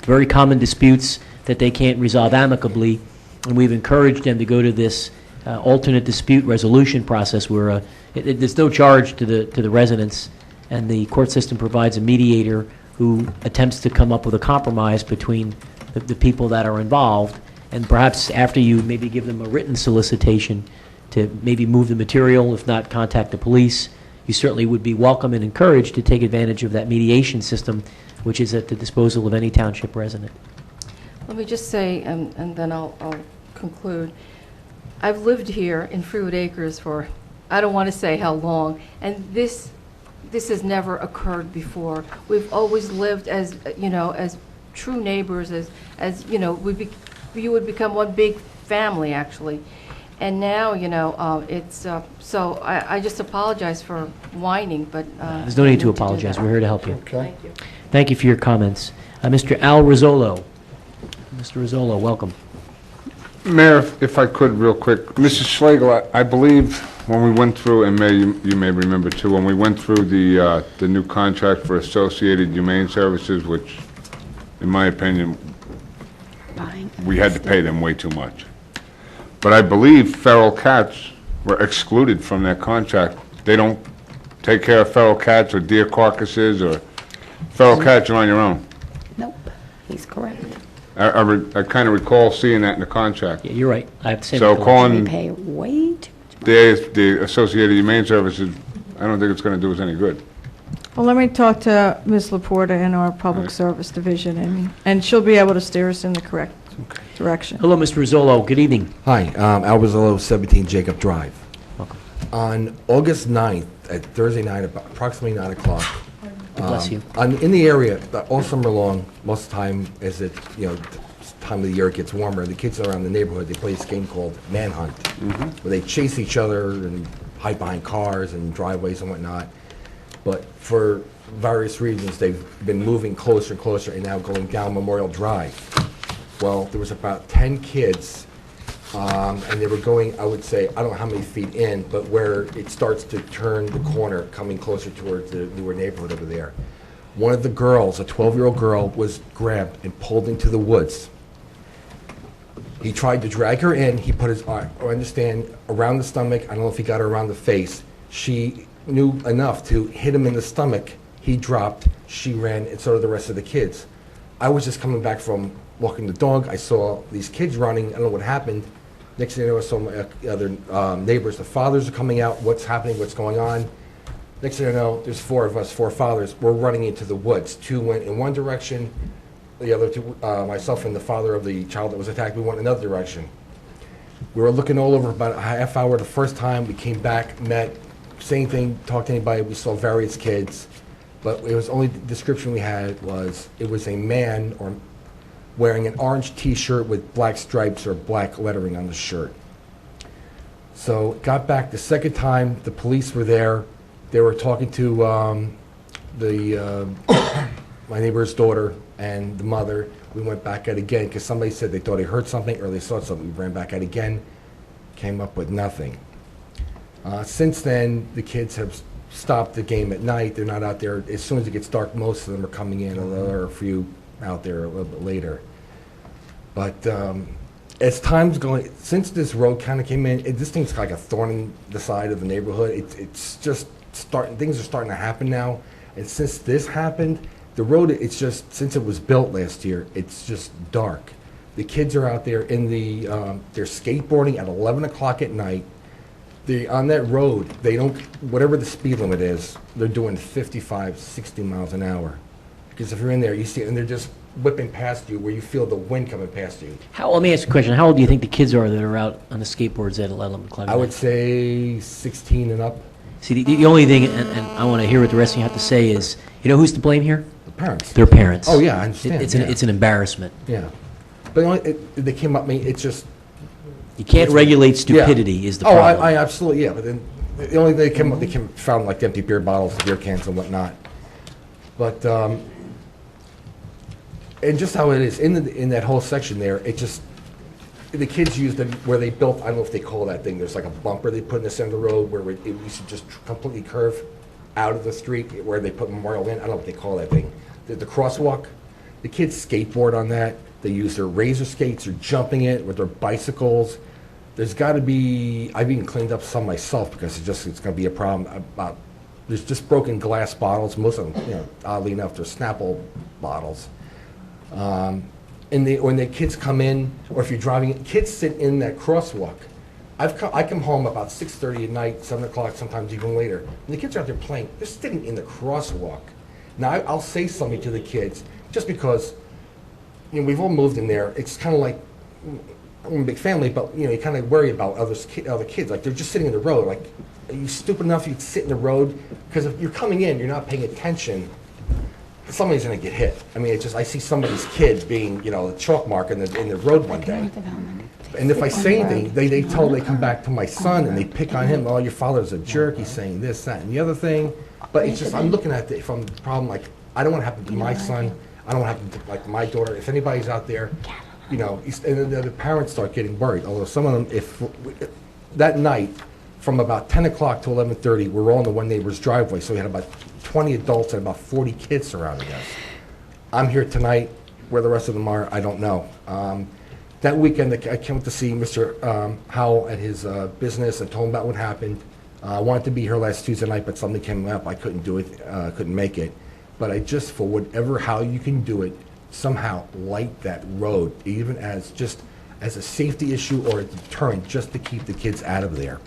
very common disputes that they can't resolve amicably, and we've encouraged them to go to this alternate dispute resolution process where there's no charge to the residents, and the court system provides a mediator who attempts to come up with a compromise between the people that are involved, and perhaps after you maybe give them a written solicitation to maybe move the material, if not contact the police, you certainly would be welcome and encouraged to take advantage of that mediation system, which is at the disposal of any township resident. Let me just say, and then I'll conclude. I've lived here in Freewood Acres for, I don't want to say how long, and this has never occurred before. We've always lived as, as true neighbors, as you would become one big family, actually. And now, it's, so I just apologize for whining, but. There's no need to apologize. We're here to help you. Okay. Thank you. Thank you for your comments. Mr. Al Rizzolo. Mr. Rizzolo, welcome. Mayor, if I could, real quick. Mrs. Schlegel, I believe when we went through, and you may remember too, when we went through the new contract for Associated Humane Services, which, in my opinion, we had to pay them way too much. But I believe feral cats were excluded from that contract. They don't take care of feral cats or deer carcasses or feral cats. You're on your own. Nope, he's correct. I kind of recall seeing that in the contract. Yeah, you're right. I have the same. So recollection. calling We pay way too the Associated Humane Services, I don't think it's going to do us any good. Well, let me talk to Ms. Laporta in our Public Service Division, and she'll be able to steer us in the correct direction. Hello, Mr. Rizzolo. Good evening. Hi, Al Rizzolo, 17 Jacob Drive. Welcome. On August 9th, at Thursday night, about approximately 9 o'clock. Bless you. In the area, all summer long, most of the time, as it, time of the year it gets warmer, the kids around the neighborhood, they play this game called Manhunt, where they chase each other and hide behind cars and driveways and whatnot. But for various reasons, they've been moving closer and closer and now going down Memorial Drive. Well, there was about 10 kids, and they were going, I would say, I don't know how many feet in, but where it starts to turn the corner, coming closer towards the newer neighborhood over there. One of the girls, a 12-year-old girl, was grabbed and pulled into the woods. He tried to drag her in. He put his arm, I understand, around the stomach. I don't know if he got her around the face. She knew enough to hit him in the stomach. He dropped. She ran, and so did the rest of the kids. I was just coming back from walking the dog. I saw these kids running. I don't know what happened. Next thing I know, I saw my other neighbors. The fathers are coming out. What's happening? What's going on? Next thing I know, there's four of us, four fathers. We're running into the woods. Two went in one direction. The other two, myself and the father of the child that was attacked, we went another direction. We were looking all over about a half hour the first time. We came back, met, same thing, talked to anybody. We saw various kids. But it was only the description we had was it was a man or wearing an orange T-shirt with black stripes or black lettering on the shirt. So got back the second time. The police were there. They were talking to my neighbor's daughter and the mother. We went back at it again because somebody said they thought they heard something or they saw something. We ran back at it again, came up with nothing. Since then, the kids have stop the game at night. They're not out there. As soon as it gets dark, most of them are coming in, although there are a few out there a little bit later. But as time's going, since this road kind of came in, this thing's like a thorn in the side of the neighborhood. It's just starting, things are starting to happen now. And since this happened, the road, it's just, since it was built last year, it's just dark. The kids are out there in the, they're skateboarding at 11 o'clock at night. On that road, they don't, whatever the speed limit is, they're doing 55, 60 miles an hour. Because if you're in there, you see, and they're just whipping past you where you feel the wind coming past you. Let me ask you a question. How old do you think the kids are that are out on the skateboards at 11 o'clock? I would say 16 and up. See, the only thing, and I want to hear what the rest of you have to say is, you know who's to blame here? The parents. Their parents. Oh, yeah, I understand. It's an embarrassment. Yeah. But they came up, it's just... You can't regulate stupidity is the problem. Oh, I absolutely, yeah. But then the only thing they found like empty beer bottles, beer cans and whatnot. But, and just how it is, in that whole section there, it just, the kids used them where they built, I don't know if they call that thing, there's like a bumper they put in the center of the road where it used to just completely curve out of the street where they put Memorial in. I don't know what they call that thing. The crosswalk, the kids skateboard on that. They use their razor skates or jumping it with their bicycles. There's got to be, I've even cleaned up some myself because it's going to be a problem. There's just broken glass bottles. Most of them, oddly enough, they're Snapple bottles. And when the kids come in, or if you're driving, kids sit in that crosswalk. I come home about 6:30 at night, 7 o'clock, sometimes even later, and the kids are out there playing. They're sitting in the crosswalk. Now, I'll say something to the kids, just because, we've all moved in there. It's kind of like, I'm a big family, but, you kind of worry about other kids. Like, they're just sitting in the road. Like, are you stupid enough you'd sit in the road? Because if you're coming in, you're not paying attention, somebody's going to get hit. I see somebody's kid being, the chalk mark in the road one day. And if I say anything, they come back to my son and they pick on him. Oh, your father's a jerk. He's saying this, that, and the other thing. But it's just, I'm looking at it from the problem, like, I don't want to happen to my son. I don't want to happen to, like, my daughter. If anybody's out there, and the parents start getting worried. Although some of them, that night, from about 10 o'clock to 11:30, we were all in the one neighbor's driveway. So we had about 20 adults and about 40 kids surrounding us. I'm here tonight. Where the rest of them are, I don't know. That weekend, I came to see Mr. Howell at his business and told him about what happened. I wanted to be here last Tuesday night, but something came up. I couldn't do it, couldn't make it. But I just, for whatever, how you can do it, somehow light that road, even as a safety issue or a deterrent, just to keep the kids out of there.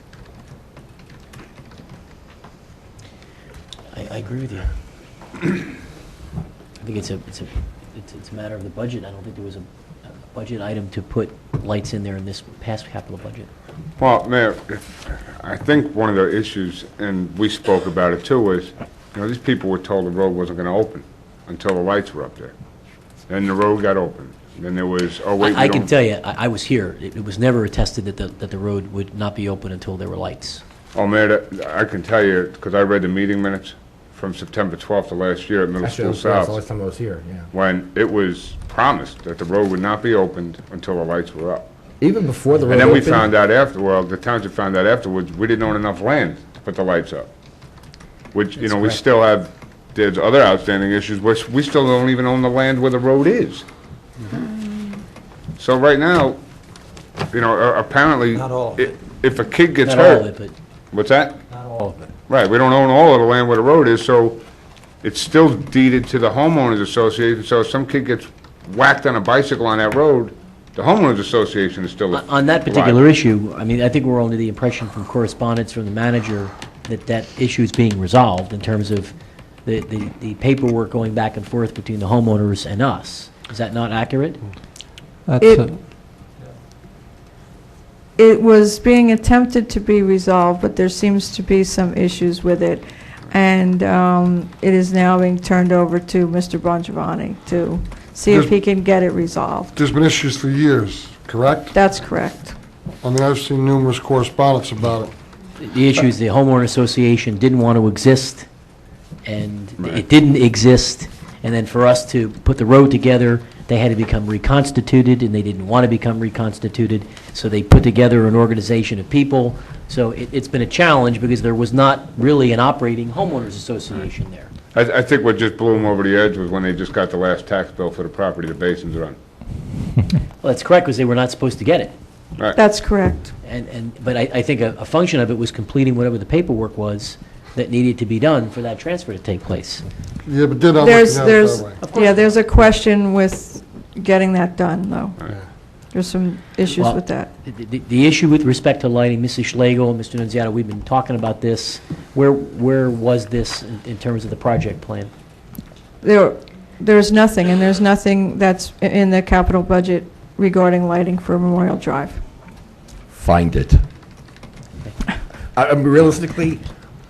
I agree with you. I think it's a matter of the budget. I don't think there was a budget item to put lights in there in this past capital budget. Well, Mayor, I think one of the issues, and we spoke about it too, was, these people were told the road wasn't going to open until the lights were up there. Then the road got open. Then there was, I can tell you, I was here. It was never attested that the road would not be open until there were lights. Oh, Mayor, I can tell you, because I read the meeting minutes from September 12th of last year at Middle School South. That's the last time I was here, yeah. When it was promised that the road would not be opened until the lights were up. Even before the road And then we opened? found out the township found out afterwards, we didn't own enough land to put the lights up. Which, we correct. still have, there's other outstanding issues, which we still don't even own the land where the road is. So right now, apparently, Not all of it. if a kid gets Not hurt. all of it, What's that? Not all of it. Right, we don't own all of the land where the road is, so it's still deeded to the homeowners association, so if some kid gets whacked on a bicycle on that road, the homeowners association is still On that particular issue, I think we're under the impression from correspondence from the manager that issue is being resolved in terms of the paperwork going back and forth between the homeowners and us. Is that not accurate? It was being attempted to be resolved, but there seems to be some issues with it. And it is now being turned over to Mr. Bongiovanni to see if he can get it resolved. There's been issues for years, correct? That's correct. I've seen numerous correspondence about it. The issue is the homeowner association didn't want to exist, and it didn't exist, and then for us to put the road together, they had to become reconstituted, and they didn't want to become reconstituted, so they put together an organization of people. So it's been a challenge because there was not really an operating homeowners association there. I think what just blew them over the edge was when they just got the last tax bill for the property the Basins are on. Well, that's correct, because they were not supposed to get it. Right. That's correct. But I think a function of it was completing whatever the paperwork was that needed to be done for that transfer to take place. Yeah, but they're not There's, looking at it that there's, way. yeah, there's a question with getting that done, though. There's some issues Well, with that. The issue with respect to lighting, Mrs. Schlegel and Mr. Nunziata, we've been talking about this. Where was this in terms of the project plan? There's nothing, and there's nothing that's in the capital budget regarding lighting for Memorial Drive. Find it. I mean, realistically,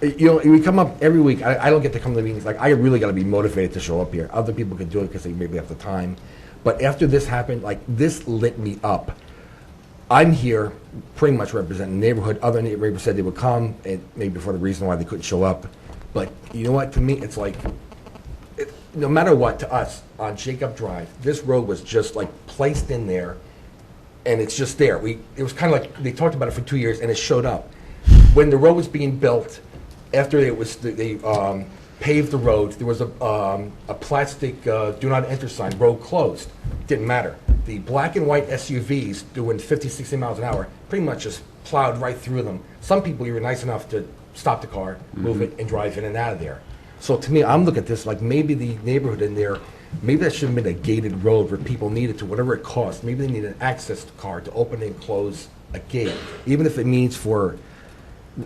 you know, we come up every week. I don't get to come to the meetings. Like, I really got to be motivated to show up here. Other people can do it because they maybe have the time. But after this happened, like, this lit me up. I'm here pretty much representing the neighborhood. Other neighbors said they would come, and maybe for the reason why they couldn't show up. But you know what? To me, it's like, no matter what, to us, on Jacob Drive, this road was just, like, placed in there, and it's just there. It was kind of like, they talked about it for 2 years, and it showed up. When the road was being built, after they paved the road, there was a plastic do not enter sign, road closed. Didn't matter. The black and white SUVs doing 50, 60 miles an hour pretty much just plowed right through them. Some people, you were nice enough to stop the car, move it, and drive in and out of there. So to me, I'm looking at this like maybe the neighborhood in there, maybe that should have been a gated road where people needed to, whatever it cost, maybe they need an access card to open and close a gate, even if it means for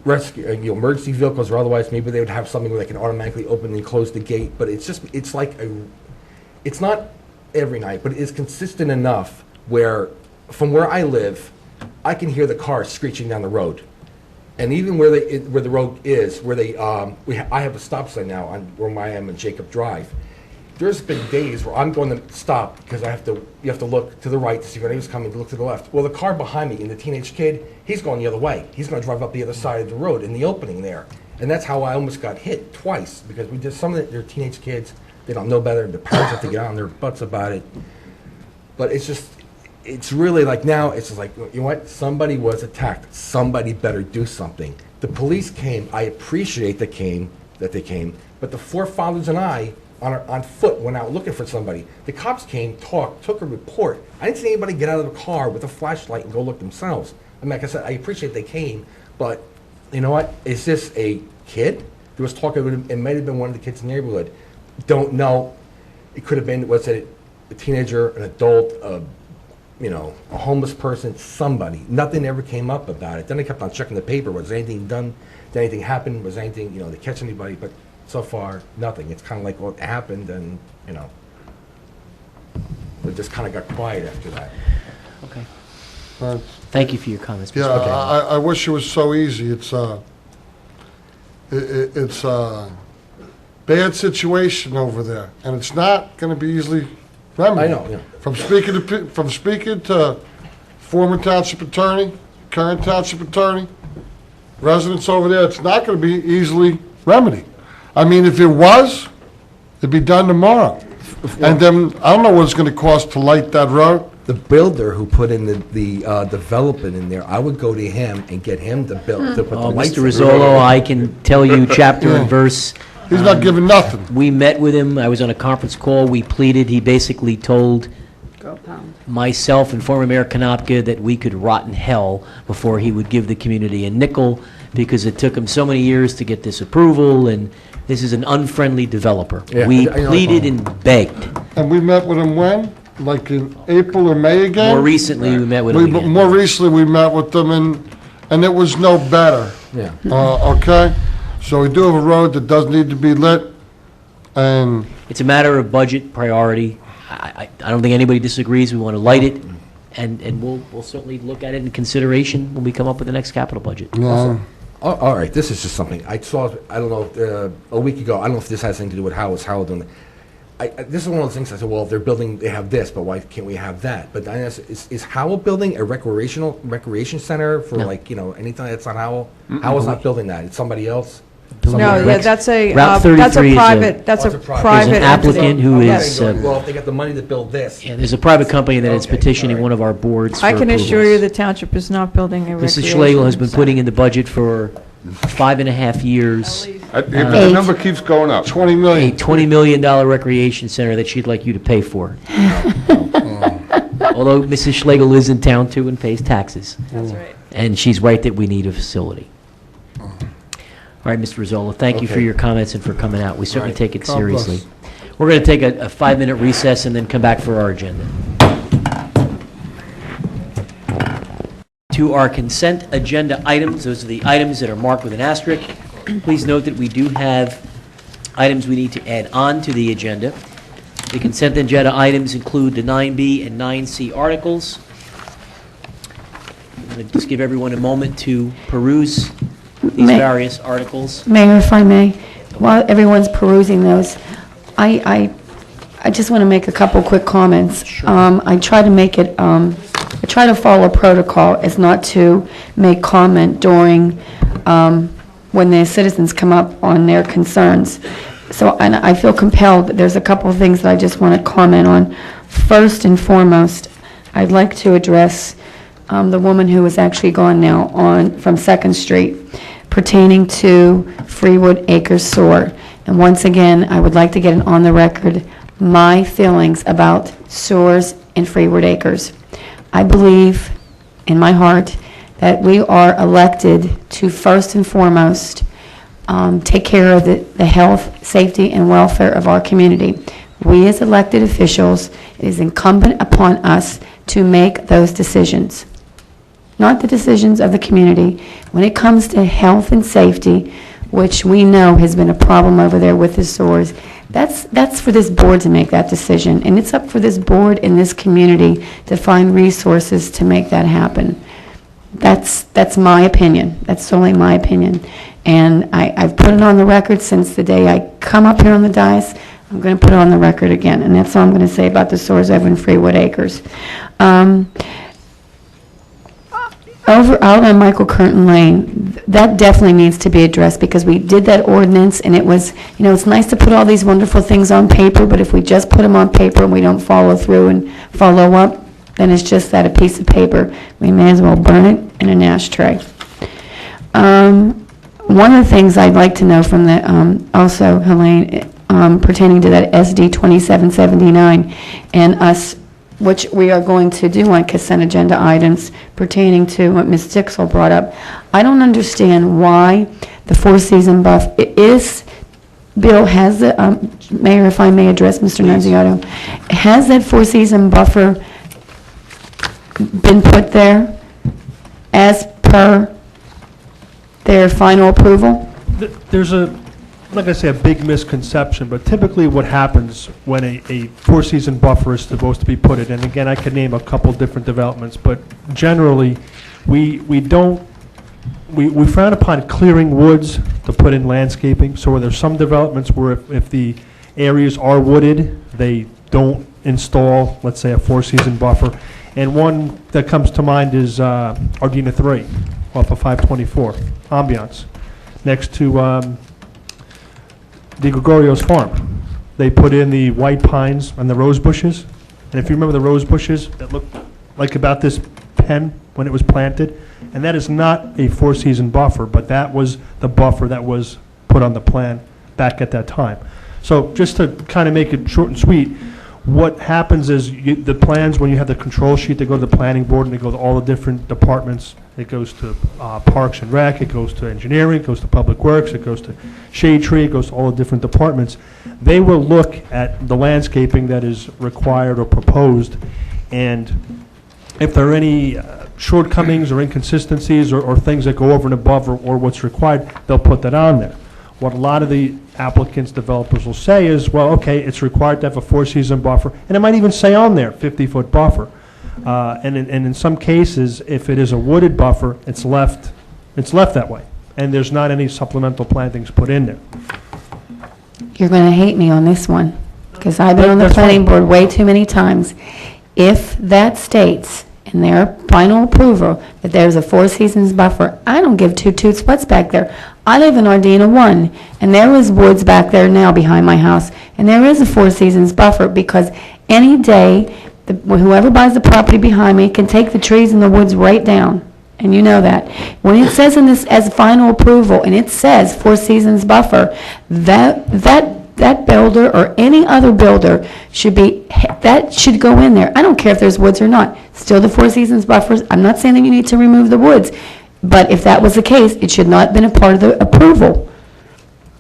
rescue, emergency vehicles or otherwise. Maybe they would have something where they can automatically open and close the gate. But it's like it's not every night, but it is consistent enough where, from where I live, I can hear the cars screeching down the road. And even where the road is, where I have a stop sign now on where I am on Jacob Drive. There's been days where I'm going to stop because you have to look to the right to see if anybody's coming, to look to the left. Well, the car behind me and the teenage kid, he's going the other way. He's going to drive up the other side of the road in the opening there. And that's how I almost got hit twice, because we did some of their teenage kids, they don't know better, the parents have to get on their butts about it. But it's really like now, it's just like, you know what, somebody was attacked, somebody better do something. The police came, I appreciate that they came, but the forefathers and I, on foot, went out looking for somebody. The cops came, talked, took a report. I didn't see anybody get out of the car with a flashlight and go look themselves. I mean, like I said, I appreciate they came, but you know what? Is this a kid? There was talk of it might have been one of the kids in the neighborhood. Don't know. It could have been, was it a teenager, an adult, a homeless person, somebody. Nothing ever came up about it. Then I kept on checking the paper. Was anything done? Did anything happen? Was anything, they catch anybody? But so far, nothing. It's kind of like, well, it happened, and, it just kind of got quiet after that. Okay. Thank you for your comments, Mr. Yeah, O'Donnell. I wish it was so easy. It's a bad situation over there, and it's not going to be easily remedied. I know, yeah. From speaking to former township attorney, current township attorney, residents over there, it's not going to be easily remedied. I mean, if it was, it'd be done tomorrow. And then, I don't know what it's going to cost to light that road. The builder who put in the development in there, I would go to him and get him to build, to put the lights Mr. in the road. Rizzolo, I can tell you chapter and verse. He's not giving nothing. We met with him. I was on a conference call. We pleaded. He basically told myself and former Mayor Konopka that we could rot in hell before he would give the community a nickel, because it took him so many years to get this approval, and this is an unfriendly developer. Yeah, We I know. pleaded and begged. And we met with him when? Like in April or May again? More recently, we met with him again. More recently, we met with them, and it was no better. Yeah. Okay? So we do have a road that does need to be lit, and It's a matter of budget priority. I don't think anybody disagrees. We want to light it, and we'll certainly look at it in consideration when we come up with the next capital budget. All right, this is just something I saw. I don't know, a week ago. I don't know if this has anything to do with Howell doing it. This is one of those things. I said, well, if they're building, they have this, but why can't we have that? But then is Howell building a recreation center for anything that's on Howell? Howell's not building that. It's somebody else. talking No, about yeah, Rex. that's a, Route that's 33 a is private, that's a There's an private There's an applicant entity. who Okay, is, well, if they got the money to build this. yeah, there's a private company that is Okay, petitioning all right. one of our boards for I can assure you approvals. the township is not building a Mrs. recreation Schlegel has been center. putting in the budget for 5.5 years, The number keeps going up. 20 a million. $20 million recreation center that she'd like you to pay for. Although Mrs. Schlegel is in town too and pays taxes. That's right. And she's right that we need a facility. All right, Mr. Rizzola, thank you for Okay. your comments and for coming out. We certainly Right. take it God bless. seriously. We're going to take a 5-minute recess and then come back for our agenda. To our consent agenda items, those are the items that are marked with an asterisk. Please note that we do have items we need to add on to the agenda. The consent agenda items include the 9B and 9C articles. I'm going to just give everyone a moment to peruse these various articles. Mayor, if I may, while everyone's perusing those, I just want to make a couple quick comments. I try to make it, I try to follow protocol as not to make comment during, when the citizens come up on their concerns. So, and I feel compelled, there's a couple of things that I just want to comment on. First and foremost, I'd like to address the woman who is actually gone now from 2nd Street pertaining to Freewood Acres sewer. And once again, I would like to get it on the record, my feelings about sewers in Freewood Acres. I believe in my heart that we are elected to first and foremost take care of the health, safety, and welfare of our community. We as elected officials, it is incumbent upon us to make those decisions, not the decisions of the community. When it comes to health and safety, which we know has been a problem over there with the sewers, that's for this board to make that decision, and it's up for this board and this community to find resources to make that happen. That's my opinion. That's solely my opinion. And I've put it on the record since the day I come up here on the dais. I'm going to put it on the record again, and that's all I'm going to say about the sewers over in Freewood Acres. Over out on Michael Curtin Lane, that definitely needs to be addressed, because we did that ordinance, and it was, you know, it's nice to put all these wonderful things on paper, but if we just put them on paper and we don't follow through and follow up, then it's just that, a piece of paper. We may as well burn it in an ashtray. One of the things I'd like to know from the, also, Helene, pertaining to that SD 2779 and us, which we are going to do on consent agenda items pertaining to what Ms. Dixell brought up. I don't understand why the four-season buff, Bill, has the, Mayor, if I may address Mr. Nunziato, has that four-season buffer been put there as per their final approval? There's like I say, a big misconception, but typically what happens when a four-season buffer is supposed to be put in, and again, I could name a couple different developments, but generally, we frown upon clearing woods to put in landscaping. So there's some developments where if the areas are wooded, they don't install, let's say, a four-season buffer. And one that comes to mind is Ardena 3, off of 524, Ambiance, next to the Gregorio's farm. They put in the white pines and the rose bushes. And if you remember the rose bushes that looked like about this pen when it was planted, and that is not a four-season buffer, but that was the buffer that was put on the plan back at that time. So just to kind of make it short and sweet, what happens is the plans, when you have the control sheet, they go to the planning board and they go to all the different departments. It goes to Parks and Rec, it goes to Engineering, it goes to Public Works, it goes to Shade Tree, it goes to all the different departments. They will look at the landscaping that is required or proposed, and if there are any shortcomings or inconsistencies or things that go over and above or what's required, they'll put that on there. What a lot of the applicants, developers will say is, well, okay, it's required to have a four-season buffer, and it might even say on there, 50-foot buffer. And in some cases, if it is a wooded buffer, it's left that way, and there's not any supplemental plantings put in there. You're going to hate me on this one, because I've been on the That's planning fine. board way too many times. If that states in their final approval that there's a four seasons buffer, I don't give two toots what's back there. I live in Ardena 1, and there is woods back there now behind my house, and there is a Four Seasons buffer, because any day, whoever buys the property behind me can take the trees and the woods right down, and you know that. When it says in this as final approval, and it says Four Seasons buffer, that builder or any other builder should go in there. I don't care if there's woods or not. Still the Four Seasons buffers. I'm not saying that you need to remove the woods, but if that was the case, it should not have been a part of the approval.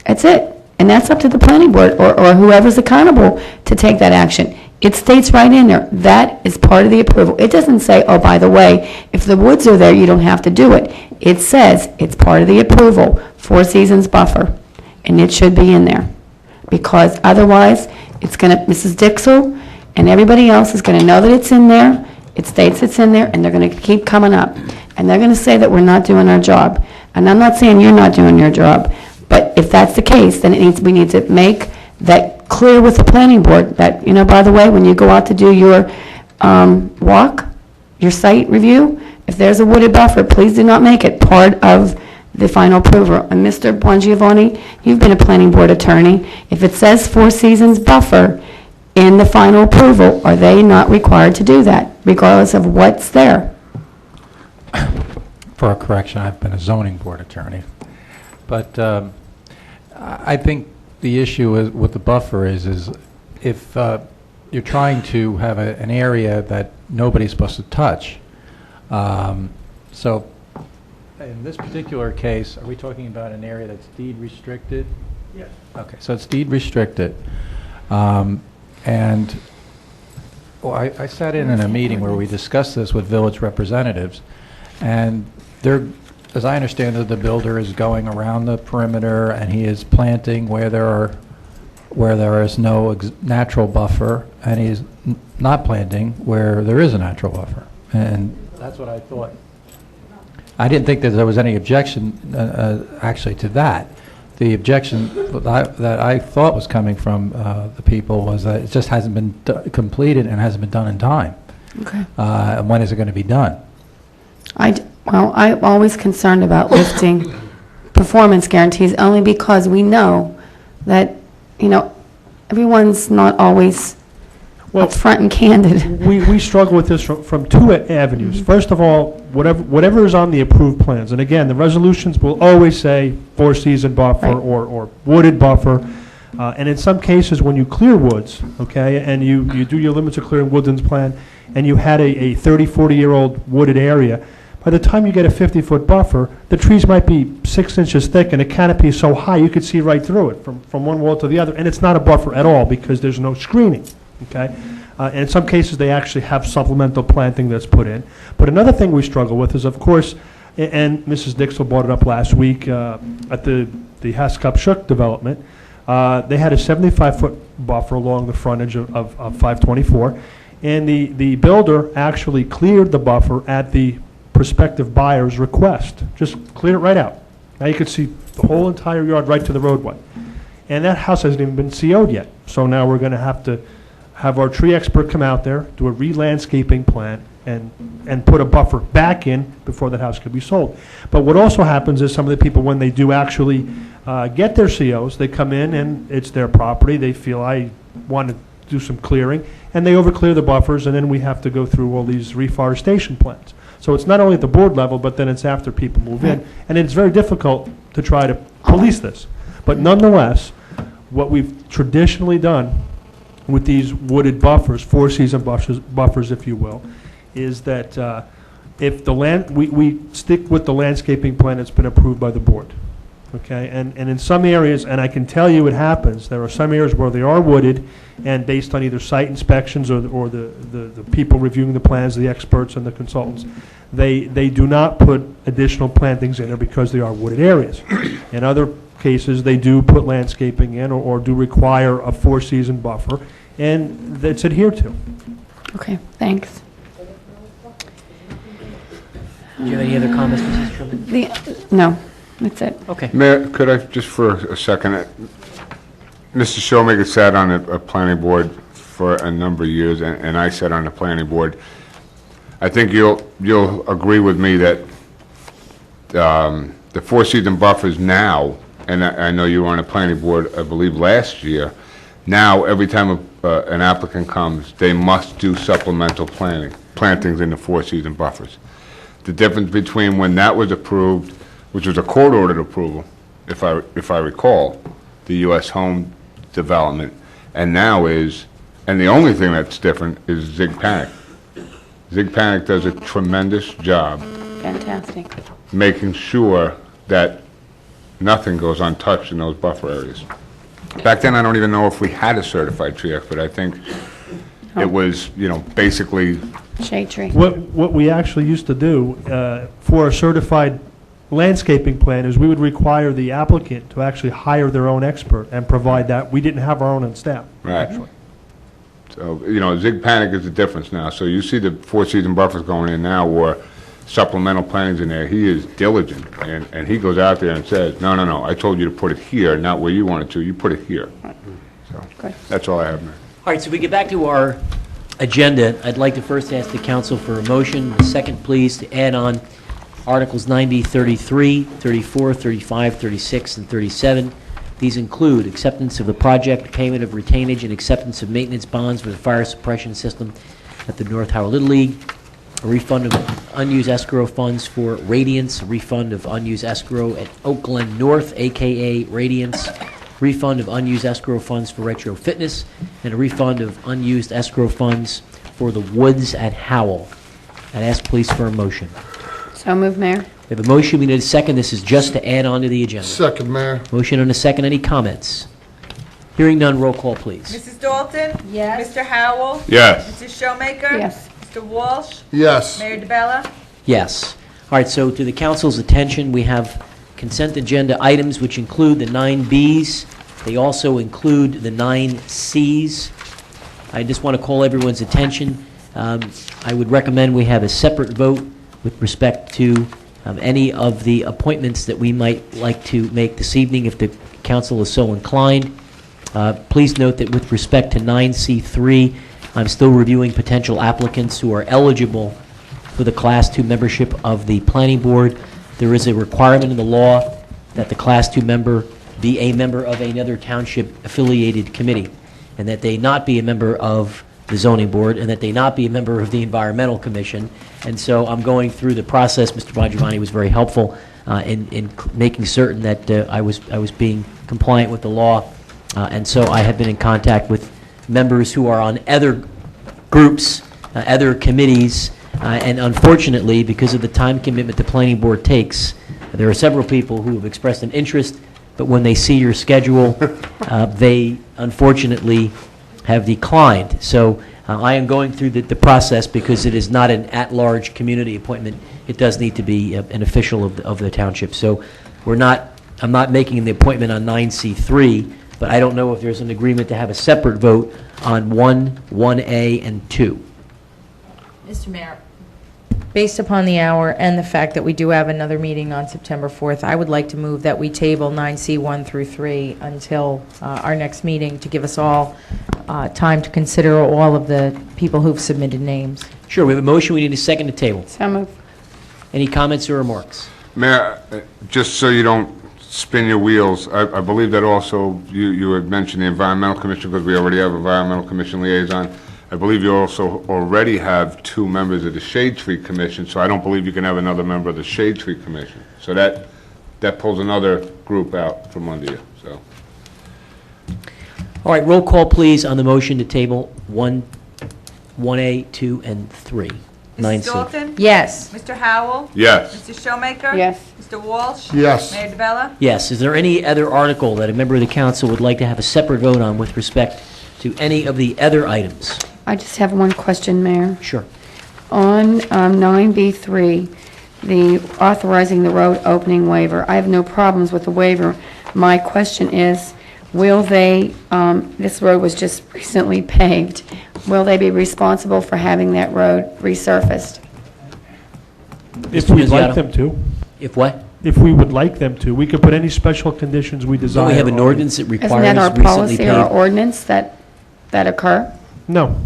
That's it. And that's up to the planning board or whoever's accountable to take that action. It states right in there, that is part of the approval. It doesn't say, oh, by the way, if the woods are there, you don't have to do it. It says it's part of the approval, Four Seasons buffer, and it should be in there. Because otherwise, it's going to, Mrs. Dixell and everybody else is going to know that it's in there, it states it's in there, and they're going to keep coming up. And they're going to say that we're not doing our job. And I'm not saying you're not doing your job, but if that's the case, then we need to make that clear with the planning board that, by the way, when you go out to do your walk, your site review, if there's a wooded buffer, please do not make it part of the final approval. And Mr. Bongiovanni, you've been a planning board attorney. If it says Four Seasons buffer in the final approval, are they not required to do that, regardless of what's there? For a correction, I've been a zoning board attorney. But I think the issue with the buffer is if you're trying to have an area that nobody's supposed to touch. So in this particular case, are we talking about an area that's deed restricted? Yes. Okay, so it's deed restricted. And I sat in a meeting where we discussed this with village representatives, and as I understand it, the builder is going around the perimeter and he is planting where there is no natural buffer, and he's not planting where there is a natural buffer. And that's what I thought. I didn't think that there was any objection actually to that. The objection that I thought was coming from the people was that it just hasn't been completed and hasn't been done in time. Okay. And when is it going to be done? Well, I'm always concerned about lifting performance guarantees, only because we know that, everyone's not always upfront and candid. We struggle with this from two avenues. First of all, whatever is on the approved plans, and again, the resolutions will always say four-season buffer or wooded buffer. And in some cases, when you clear woods, okay, and you do your limits of clearing woodlands plan, and you had a 30, 40-year-old wooded area, by the time you get a 50-foot buffer, the trees might be 6 inches thick and the canopy is so high you could see right through it from one wall to the other, and it's not a buffer at all because there's no screening, okay? And in some cases, they actually have supplemental planting that's put in. But another thing we struggle with is, of course, and Mrs. Dixell brought it up last week at the Haskell-Shook development, they had a 75-foot buffer along the frontage of 524, and the builder actually cleared the buffer at the prospective buyer's request. Just cleared it right out. Now you could see the whole entire yard right to the roadway. And that house hasn't even been CO'd yet. So now we're going to have our tree expert come out there, do a re-landscaping plan, and put a buffer back in before that house could be sold. But what also happens is some of the people, when they do actually get their COs, they come in and it's their property. They feel, I want to do some clearing, and they overclear the buffers, and then we have to go through all these reforestation plans. So it's not only at the board level, but then it's after people move in. And it's very difficult to try to police this. But nonetheless, what we've traditionally done with these wooded buffers, four-season buffers, if you will, is that if the we stick with the landscaping plan that's been approved by the board. Okay, and in some areas, and I can tell you it happens, there are some areas where they are wooded, and based on either site inspections or the people reviewing the plans, the experts and the consultants, they do not put additional plantings in there because they are wooded areas. In other cases, they do put landscaping in or do require a four-season buffer, and that's adhered to. Okay, thanks. Do you have any other comments, Mrs. Truman? No. That's it. Okay. Mayor, could I, just for a second, Mr. Showmaker sat on a planning board for a number of years, and I sat on the planning board. I think you'll agree with me that the four-season buffers now, and I know you were on a planning board, I believe, last year, now, every time an applicant comes, they must do supplemental plantings in the four-season buffers. The difference between when that was approved, which was a court-ordered approval, if I recall, the U.S. Home Development, and now is, and the only thing that's different is Zig Panic. Zig Panic does a tremendous job Fantastic. making sure that nothing goes untouched in those buffer areas. Back then, I don't even know if we had a certified tree expert. I think it was, basically, Shade tree. What we actually used to do for a certified landscaping plan is we would require the applicant to actually hire their own expert and provide that. We didn't have our own on staff. right. Actually. So, Zig Panic is the difference now. So you see the four-season buffers going in now, or supplemental plantings in there. He is diligent, and he goes out there and says, no, I told you to put it here, not where you wanted to. You put it here. So that's all I have, Mayor. All right, so we get back to our agenda. I'd like to first ask the council for a motion, a second, please, to add on Articles 9B 33, 34, 35, 36, and 37. These include acceptance of the project, payment of retainage, and acceptance of maintenance bonds for the fire suppression system at the North Howell Little League, a refund of unused escrow funds for Radiance, a refund of unused escrow at Oakland North, a.k.a. Radiance, refund of unused escrow funds for Retro Fitness, and a refund of unused escrow funds for the Woods at Howell. I'd ask please for a motion. So moved, Mayor. We have a motion, we need a second. This is just to add on to the agenda. Second, Mayor. Motion and a second. Any comments? Hearing none, roll call, please. Mrs. Dalton? Yes. Mr. Howell? Yes. Mrs. Showmaker? Yes. Mr. Walsh? Yes. Mayor DeBella? Yes. All right, so to the council's attention, we have consent agenda items which include the 9 Bs. They also include the 9 Cs. I just want to call everyone's attention. I would recommend we have a separate vote with respect to any of the appointments that we might like to make this evening if the council is so inclined. Please note that with respect to 9C3, I'm still reviewing potential applicants who are eligible for the Class 2 membership of the Planning Board. There is a requirement in the law that the Class 2 member be a member of another township-affiliated committee, and that they not be a member of the Zoning Board, and that they not be a member of the Environmental Commission. And so I'm going through the process. Mr. Bongiovanni was very helpful in making certain that I was being compliant with the law. And so I have been in contact with members who are on other groups, other committees, and unfortunately, because of the time commitment the Planning Board takes, there are several people who have expressed an interest, but when they see your schedule, they unfortunately have declined. So I am going through the process because it is not an at-large community appointment. It does need to be an official of the township. So I'm not making the appointment on 9C3, but I don't know if there's an agreement to have a separate vote on 1, 1A, and 2. Mr. Mayor, based upon the hour and the fact that we do have another meeting on September 4th, I would like to move that we table 9C 1 through 3 until our next meeting to give us all time to consider all of the people who've submitted names. Sure, we have a motion. We need a second to table. So moved. Any comments or remarks? Mayor, just so you don't spin your wheels, I believe that also you had mentioned the Environmental Commission, because we already have Environmental Commission liaison. I believe you also already have 2 members of the Shade Tree Commission, so I don't believe you can have another member of the Shade Tree Commission. So that pulls another group out from under you, so. All right, roll call, please, on the motion to table 1, 1A, 2, and 3. Mrs. 9C. Dalton? Yes. Mr. Howell? Yes. Mr. Showmaker? Yes. Mr. Walsh? Yes. Mayor DeBella? Yes. Is there any other article that a member of the council would like to have a separate vote on with respect to any of the other items? I just have one question, Mayor. Sure. On 9B3, the authorizing the road opening waiver, I have no problems with the waiver. My question is, will they, this road was just recently paved, will they be responsible for having that road resurfaced? If Mr. we'd like Miziotto? them to. If what? If we would like them to. We could put any special conditions we desire. Don't we have an on it. ordinance that requires Isn't that our recently policy or our paved? ordinance that occur? No.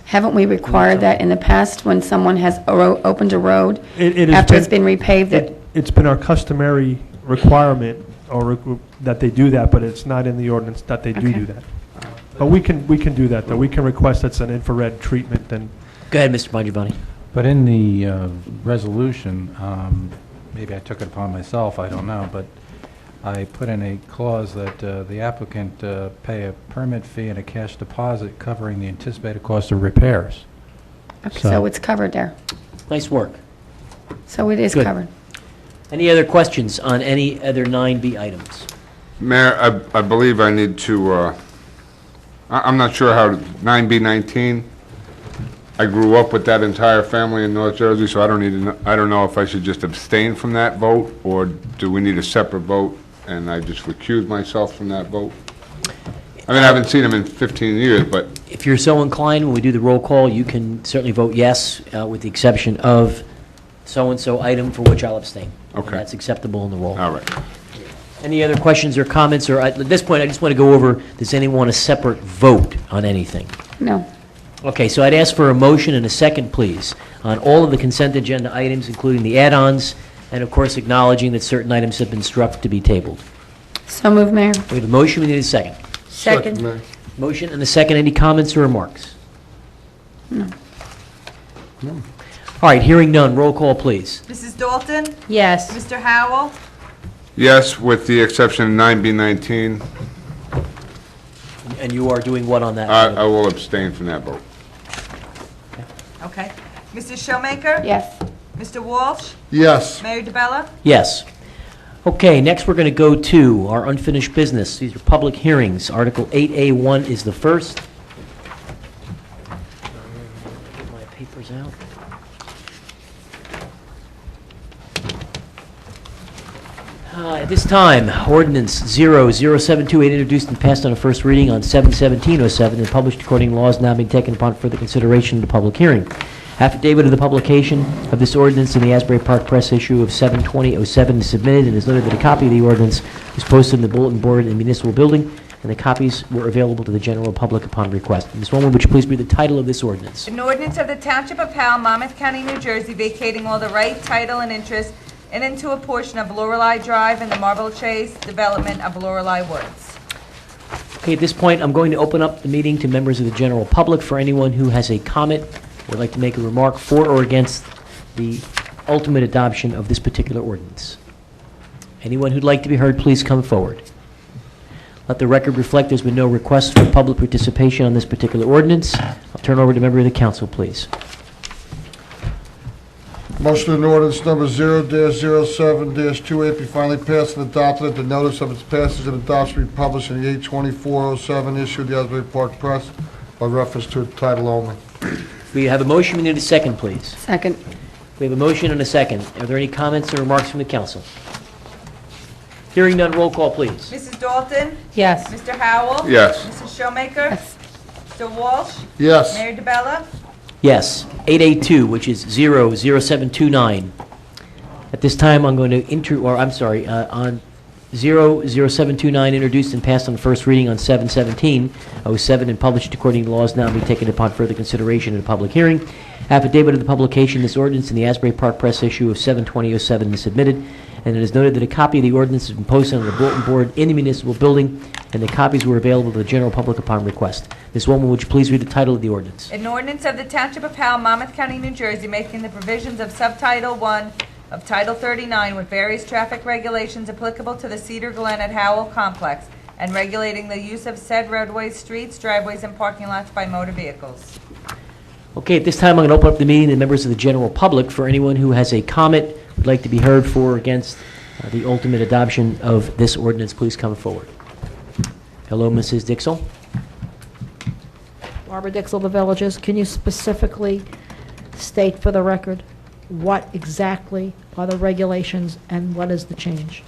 Haven't we required that in the past when someone has opened a road It has after been- it's been repaved, that it's been our customary requirement that they do that, but it's not in the ordinance that they do Okay. do that. But we can do that, though. We can request that's an infrared treatment, and Go ahead, Mr. Bongiovanni. But in the resolution, maybe I took it upon myself, I don't know, but I put in a clause that the applicant pay a permit fee and a cash deposit covering the anticipated cost of repairs. Okay, so it's covered there. Nice work. So it is Good. covered. Any other questions on any other 9B items? Mayor, I believe I need to, I'm not sure how, 9B19, I grew up with that entire family in North Jersey, so I don't know if I should just abstain from that vote, or do we need a separate vote, and I just recuse myself from that vote? I mean, I haven't seen him in 15 years, but If you're so inclined, when we do the roll call, you can certainly vote yes, with the exception of so-and-so item for which I'll abstain. Okay. And that's acceptable in the roll. all right. Any other questions or comments, or at this point, I just want to go over, does anyone want a separate vote on anything? No. Okay, so I'd ask for a motion and a second, please, on all of the consent agenda items, including the add-ons, and of course acknowledging that certain items have been struck to be tabled. So moved, Mayor. We have a motion, we need a second. Second. Mayor. Motion and a second, any comments or remarks? No. All right, hearing none, roll call, please. Mrs. Dalton? Yes. Mr. Howell? Yes, with the exception of 9B19, And you are doing what on that? I will abstain from that vote. Okay. Mrs. Showmaker? Yes. Mr. Walsh? Yes. Mayor DeBella? Yes. Okay, next we're going to go to our unfinished business. These are public hearings. Article 8A1 is the first. Get my papers out. At this time, ordinance 00728 introduced and passed on a first reading on 7/17/07 and published according to laws now being taken upon further consideration in the public hearing. Affidavit of the publication of this ordinance in the Asbury Park Press issue of 7/20/07 is submitted, and is noted that a copy of the ordinance was posted in the bulletin board in the municipal building, and the copies were available to the general public upon request. Ms. Woman, would you please read the title of this ordinance? An ordinance of the Township of Howell, Monmouth County, New Jersey, vacating all the right, title, and interest in and into a portion of Lorelei Drive and the Marble Chase development of Lorelei Woods. Okay, at this point, I'm going to open up the meeting to members of the general public for anyone who has a comment or would like to make a remark for or against the ultimate adoption of this particular ordinance. Anyone who'd like to be heard, please come forward. Let the record reflect there's been no request for public participation on this particular ordinance. I'll turn over to a member of the council, please. Motion in ordinance number 0-07-28 be finally passed and adopted, that the notice of its passage and adoption be published in the 8/24/07 issue of the Asbury Park Press by reference to its title only. We have a motion, we need a second, please. Second. We have a motion and a second. Are there any comments or remarks from the council? Hearing none, roll call, please. Mrs. Dalton? Yes. Mr. Howell? Yes. Mrs. Showmaker? Yes. Mr. Walsh? Yes. Mayor DeBella? Yes. 8A2, which is 00729. At this time, I'm going to on 00729, introduced and passed on first reading on 7/17/07 and published according to laws now being taken upon further consideration in a public hearing. Affidavit of the publication of this ordinance in the Asbury Park Press issue of 7/20/07 is submitted, and it is noted that a copy of the ordinance has been posted on the bulletin board in the municipal building, and the copies were available to the general public upon request. Ms. Woman, would you please read the title of the ordinance? An ordinance of the Township of Howell, Monmouth County, New Jersey, making the provisions of Subtitle 1 of Title 39 with various traffic regulations applicable to the Cedar Glen at Howell Complex, and regulating the use of said roadways, streets, driveways, and parking lots by motor vehicles. Okay, at this time, I'm going to open up the meeting to members of the general public. For anyone who has a comment, would like to be heard for or against the ultimate adoption of this ordinance, please come forward. Hello, Mrs. Dixell. Barbara Dixell, The Villages, can you specifically state for the record what exactly are the regulations and what is the change?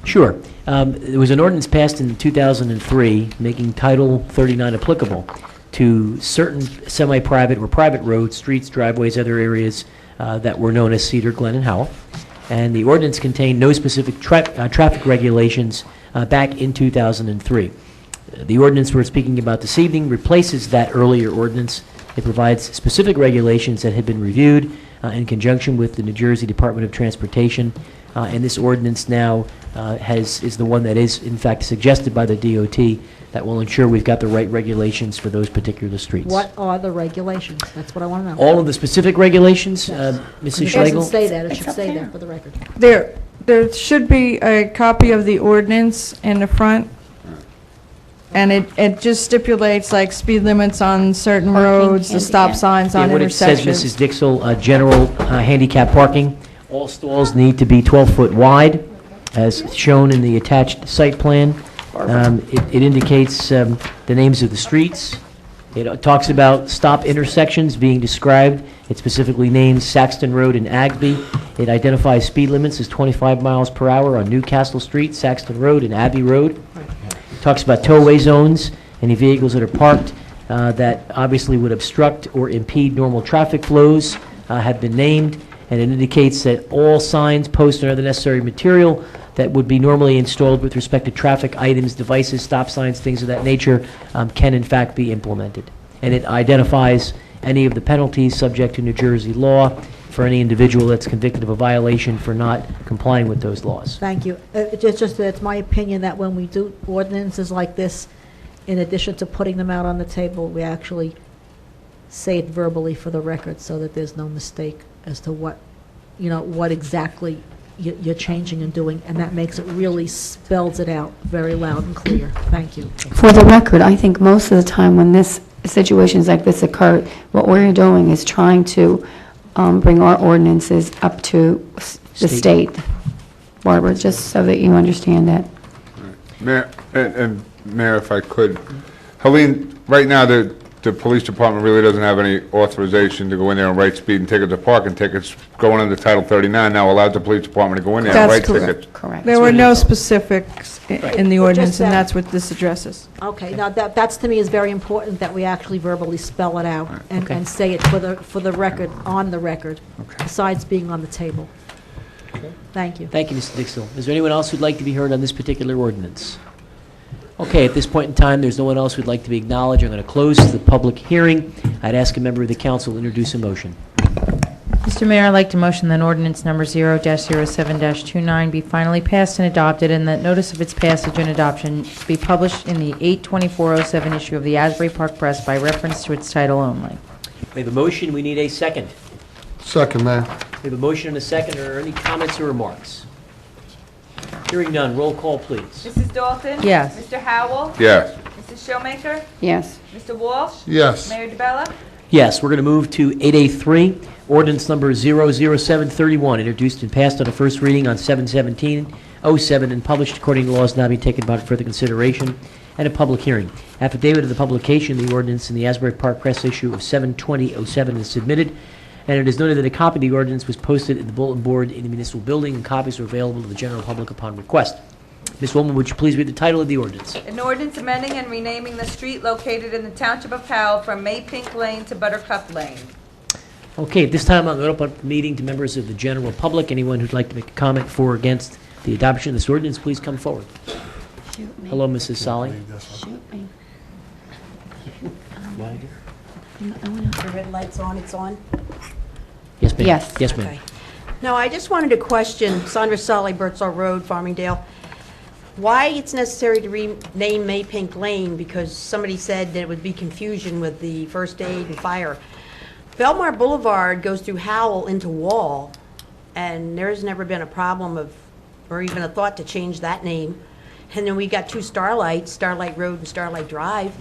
Sure. There was an ordinance passed in 2003 making Title 39 applicable to certain semi-private or private roads, streets, driveways, other areas that were known as Cedar Glen and Howell. And the ordinance contained no specific traffic regulations back in 2003. The ordinance we're speaking about this evening replaces that earlier ordinance. It provides specific regulations that had been reviewed in conjunction with the New Jersey Department of Transportation. And this ordinance now is the one that is, in fact, suggested by the DOT that will ensure we've got the right regulations for those particular streets. What are the regulations? That's what I want to know. All of the specific regulations, Mrs. It doesn't Schlegel? say that, it should say that for the record. There should be a copy of the ordinance in the front, and it just stipulates like speed limits on certain roads, the stop signs on Yeah, what it says, intersections. Mrs. Dixell, general handicap parking, all stalls need to be 12-foot wide, as shown in the attached site plan. It indicates the names of the streets. It talks about stop intersections being described. It specifically names Saxton Road and Agby. It identifies speed limits as 25 miles per hour on Newcastle Street, Saxton Road, and Abbey Road. It talks about tow-away zones, any vehicles that are parked that obviously would obstruct or impede normal traffic flows have been named, and it indicates that all signs, posts, and other necessary material that would be normally installed with respect to traffic items, devices, stop signs, things of that nature, can in fact be implemented. And it identifies any of the penalties subject to New Jersey law for any individual that's convicted of a violation for not complying with those laws. Thank you. It's just that it's my opinion that when we do ordinances like this, in addition to putting them out on the table, we actually say it verbally for the record so that there's no mistake as to what exactly you're changing and doing, and that makes it really spells it out very loud and clear. Thank you. For the record, I think most of the time when situations like this occur, what we're doing is trying to bring our ordinances up to the state. Barbara, just so that you understand that. Mayor, and Mayor, if I could, Helene, right now, the police department really doesn't have any authorization to go in there and write speeding tickets or parking tickets. Going under Title 39 now allows the police department to go in there and write tickets. Correct. There were no specifics in the ordinance, and that's what this addresses. Okay, now that's to me is very important that we actually verbally spell it out and say it for the record, on the record, besides being on the table. Thank you. Thank you, Mr. Dixell. Is there anyone else who'd like to be heard on this particular ordinance? Okay, at this point in time, there's no one else who'd like to be acknowledged. I'm going to close the public hearing. I'd ask a member of the council to introduce a motion. Mr. Mayor, I'd like to motion that ordinance number 0-07-29 be finally passed and adopted, and that notice of its passage and adoption be published in the 8/24/07 issue of the Asbury Park Press by reference to its title only. We have a motion. We need a second. Second, Mayor. We have a motion and a second. Are there any comments or remarks? Hearing none. Roll call, please. Mrs. Dalton? Yes. Mr. Howell? Yes. Mrs. Showmaker? Yes. Mr. Walsh? Yes. Mayor DeBella? Yes, we're going to move to 8A3, ordinance number 00731, introduced and passed on a first reading on 7/17/07 and published according to laws now being taken about further consideration and a public hearing. Affidavit of the publication of the ordinance in the Asbury Park Press issue of 7/20/07 is submitted, and it is noted that a copy of the ordinance was posted in the bulletin board in the municipal building, and copies are available to the general public upon request. Ms. Woolman, would you please read the title of the ordinance? An ordinance amending and renaming the street located in the Township of Howell from Maypink Lane to Buttercup Lane. Okay, at this time, I'm going to open up the meeting to members of the general public. Anyone who'd like to make a comment for or against the adoption of this ordinance, please come forward. Shoot me. Hello, Mrs. Solly. Shoot me. The red light's on, it's on? Yes, ma'am. Yes. Yes, ma'am. Okay. No, I just wanted to question Sandra Solly, Birdsall Road, Farmingdale, why it's necessary to rename Maypink Lane, because somebody said that it would be confusion with the first aid and fire. Belmar Boulevard goes through Howell into Wall, and there's never been a problem of, or even a thought to change that name. And then we got two Starlights, Starlight Road and Starlight Drive.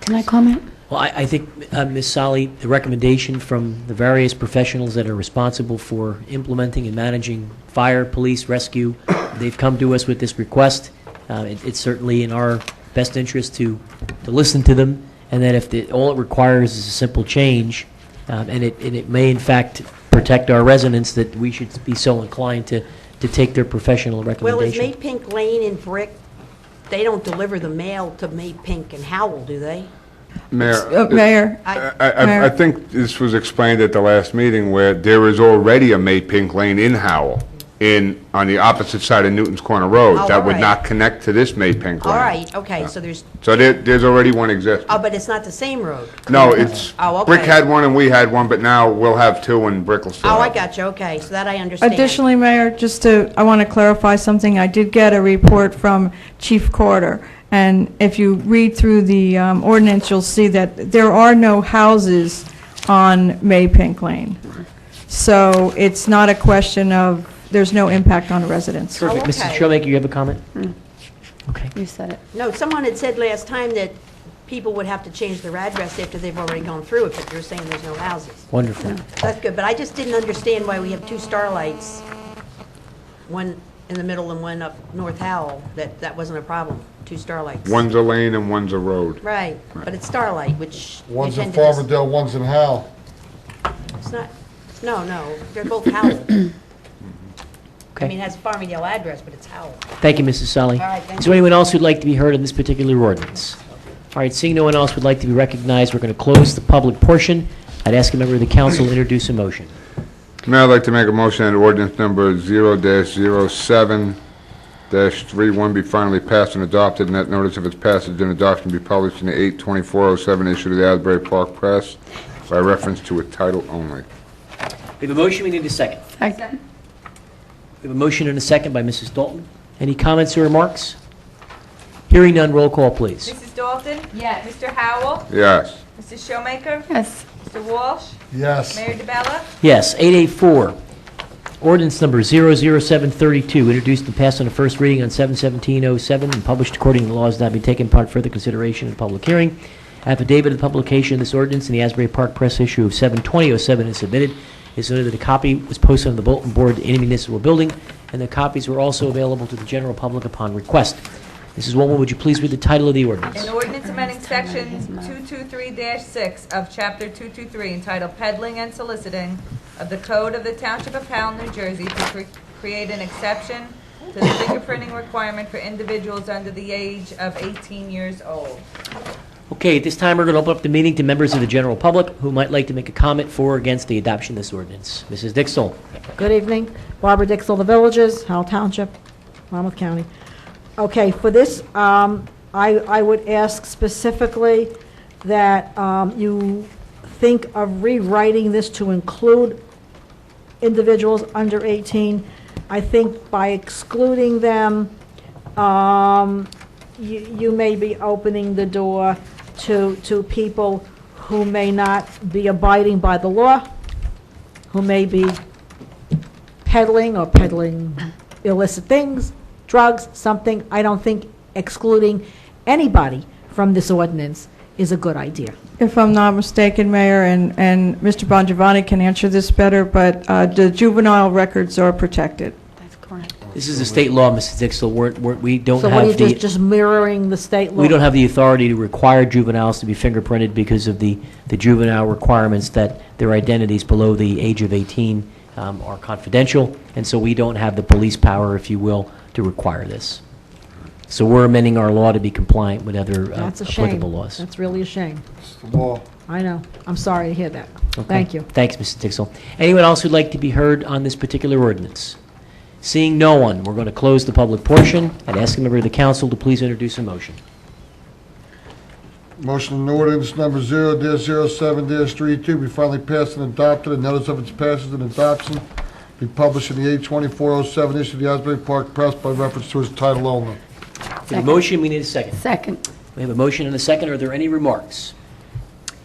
Can I comment? Well, I think, Ms. Solly, the recommendation from the various professionals that are responsible for implementing and managing fire, police, rescue, they've come to us with this request. It's certainly in our best interest to listen to them, and that if all it requires is a simple change, and it may in fact protect our residents, that we should be so inclined to take their professional recommendation. Well, is Maypink Lane in Brick, they don't deliver the mail to Maypink and Howell, do they? Mayor, Mayor. I think this was explained at the last meeting where there is already a Maypink Lane in Howell, on the opposite side of Newton's Corner Road. Oh, That would all right. not connect to this Maypink All line. right, okay, so there's, So there's already one existing. oh, but it's not the same road? No, it's, Oh, okay. Brick had one and we had one, but now we'll have two and Brick will still Oh, I have one. got you, okay, so that I understand. Additionally, Mayor, I want to clarify something. I did get a report from Chief Carter, and if you read through the ordinance, you'll see that there are no houses on Maypink Lane. So it's not a question of, there's no impact on residents. Perfect. Oh, Mrs. okay. Shoemaker, you have a comment? Okay. You said it. No, someone had said last time that people would have to change their address after they've already gone through it, but you're saying there's no houses. Wonderful. That's good, but I just didn't understand why we have two starlights, one in the middle and one up North Howell, that wasn't a problem, two starlights. One's a lane and one's a road. Right, but it's starlight, which. they One's in tend to just- Farmingdale, one's in Howell. It's not, no, they're both Howell. I Okay. mean, it has Farmingdale address, but it's Howell. Thank you, Mrs. Sully. All right, thank Is there anyone else who'd like to be heard on this particular ordinance? All right, seeing no one else would like to be recognized, we're going to close the public portion. I'd ask a member of the council to introduce a motion. Mayor, I'd like to make a motion that ordinance number 0-07-31 be finally passed and adopted, and that notice of its passage and adoption be published in the 8/2407 issue of the Asbury Park Press by reference to a title only. We have a motion, we need a second. Second. We have a motion and a second by Mrs. Dalton. Any comments or remarks? Hearing none, roll call, please. Mrs. Dalton? Yes. Mr. Howell? Yes. Mrs. Shoemaker? Yes. Mr. Walsh? Yes. Mayor DeBella? Yes, 884, ordinance number 00732, introduced and passed on the first reading on 7/17/07 and published according to the laws now be taken part further consideration in public hearing. Affidavit of publication of this ordinance in the Asbury Park Press issue of 7/20/07 is submitted. It's noted that a copy was posted on the bulletin board in the municipal building, and the copies were also available to the general public upon request. Mrs. Woolman, would you please read the title of the ordinance? An ordinance amending section 223-6 of chapter 223 entitled Peddling and Soliciting of the Code of the Township of Howell, New Jersey to create an exception to the fingerprinting requirement for individuals under the age of 18 years old. Okay, at this time, we're going to open up the meeting to members of the general public who might like to make a comment for or against the adoption of this ordinance. Mrs. Dixell. Good evening. Barbara Dixell, The Villages, Howell Township, Monmouth County. Okay, for this, I would ask specifically that you think of rewriting this to include individuals under 18. I think by excluding them, you may be opening the door to people who may not be abiding by the law, who may be peddling illicit things, drugs, something. I don't think excluding anybody from this ordinance is a good idea. If I'm not mistaken, Mayor, and Mr. Bongiovanni can answer this better, but the juvenile records are protected. That's correct. This is a state law, Mrs. Dixell. We don't So what are have you the... just mirroring the state law? We don't have the authority to require juveniles to be fingerprinted because of the juvenile requirements that their identities below the age of 18 are confidential, and so we don't have the police power, if you will, to require this. So we're amending our law to be compliant with other That's a shame. applicable laws. That's really a shame. It's the law. I know. I'm sorry to hear that. Okay. Thank you. Thanks, Mrs. Dixell. Anyone else who'd like to be heard on this particular ordinance? Seeing no one, we're going to close the public portion. I'd ask a member of the council to please introduce a motion. Motion in ordinance number 0-07-32 be finally passed and adopted, and notice of its passage and adoption be published in the 8/24/07 issue of the Asbury Park Press by reference to its title only. For the motion, we need a second. Second. We have a motion and a second. Are there any remarks?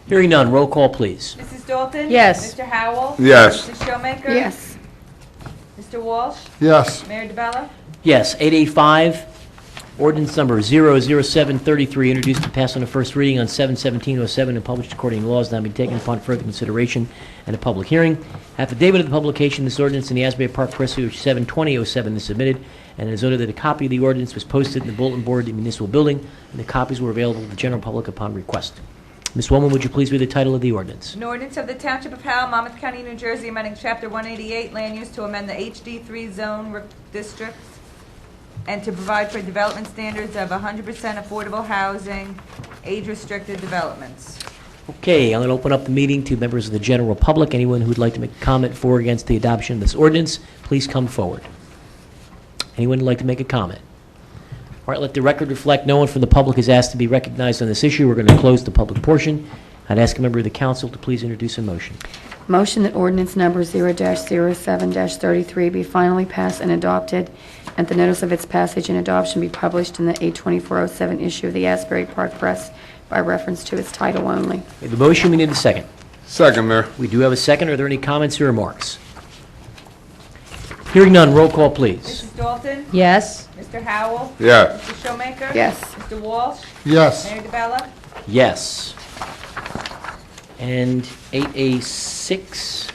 Hearing none, roll call, please. Mrs. Dalton? Yes. Mr. Howell? Yes. Mrs. Shoemaker? Yes. Mr. Walsh? Yes. Mayor DeBella? Yes, 885, ordinance number 00733, introduced and passed on the first reading on 7/17/07 and published according to laws now being taken upon further consideration and a public hearing. Affidavit of the publication of this ordinance in the Asbury Park Press issue 7/20/07 is submitted, and it is noted that a copy of the ordinance was posted in the bulletin board in the municipal building, and the copies were available to the general public upon request. Ms. Woolman, would you please read the title of the ordinance? An ordinance of the Township of Howell, Monmouth County, New Jersey, amending Chapter 188, Land Use to amend the HD3 zone districts and to provide for development standards of 100% affordable housing, age-restricted developments. Okay, I'm going to open up the meeting to members of the general public. Anyone who would like to make a comment for or against the adoption of this ordinance, please come forward. Anyone would like to make a comment? All right, let the record reflect no one from the public is asked to be recognized on this issue. We're going to close the public portion. I'd ask a member of the council to please introduce a motion. Motion that ordinance number 0-07-33 be finally passed and adopted, and the notice of its passage and adoption be published in the 8/2407 issue of the Asbury Park Press by reference to its title only. We have a motion, we need a second. Second, Mayor. We do have a second. Are there any comments or remarks? Hearing none, roll call, please. Mrs. Dalton? Yes. Mr. Howell? Yes. Mr. Shoemaker? Yes. Mr. Walsh? Yes. Mayor DeBella? Yes. And 8A6,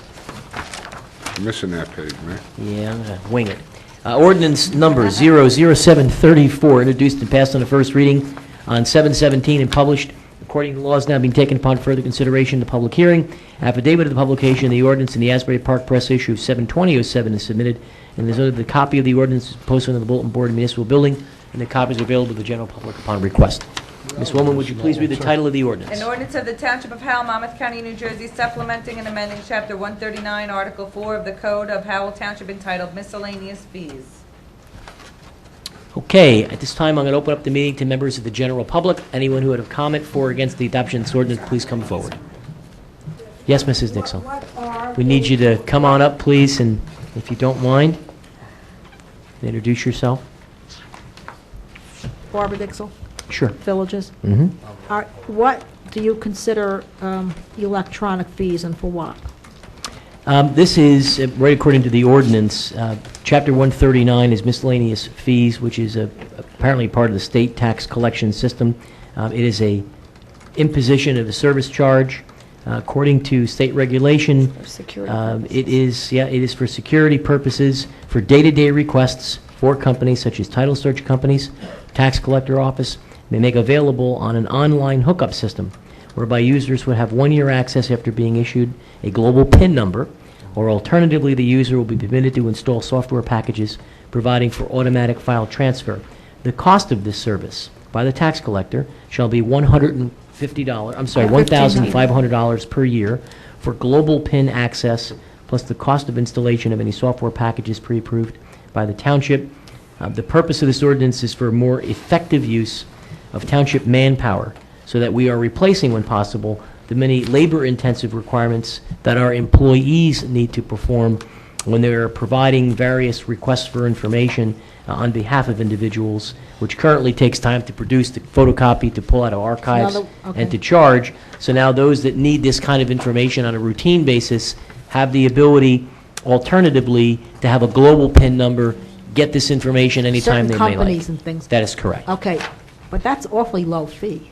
I'm missing that page, Mayor. yeah, I'm going to wing it. Ordinance number 00734, introduced and passed on the first reading on 7/17 and published according to laws now being taken upon further consideration in the public hearing. Affidavit of the publication of the ordinance in the Asbury Park Press issue of 7/2007 is submitted, and there's the copy of the ordinance is posted on the bulletin board in the municipal building, and the copies are available to the general public upon request. Ms. Woolman, would you please read the title of the ordinance? An ordinance of the Township of Howell, Monmouth County, New Jersey, supplementing and amending Chapter 139, Article 4 of the Code of Howell Township entitled Miscellaneous Fees. Okay, at this time, I'm going to open up the meeting to members of the general public. Anyone who would have comment for or against the adoption of this ordinance, please come forward. Yes, Mrs. Dixell. We need you to come on up, please, and if you don't mind, introduce yourself. Barbara Dixell, Sure. Villages. Mm-hmm. What do you consider electronic fees and for what? This is, right according to the ordinance, Chapter 139 is miscellaneous fees, which is apparently part of the state tax collection system. It is a imposition of a service charge. According to state regulation, it is for security purposes, for day-to-day requests for companies such as title search companies, tax collector office. They make available on an online hookup system, whereby users would have 1-year access after being issued a global PIN number, or alternatively, the user will be permitted to install software packages providing for automatic file transfer. The cost of this service by the tax collector shall be $1,500 per year for global PIN access, plus the cost of installation of any software packages pre-approved by the township. The purpose of this ordinance is for more effective use of township manpower, so that we are replacing, when possible, the many labor-intensive requirements that our employees need to perform when they're providing various requests for information on behalf of individuals, which currently takes time to produce, to photocopy, to pull out of archives, and to charge. So now those that need this kind of information on a routine basis have the ability, alternatively, to have a global PIN number, get this information anytime they may like. Certain companies and things. That is correct. Okay, but that's awfully low fee.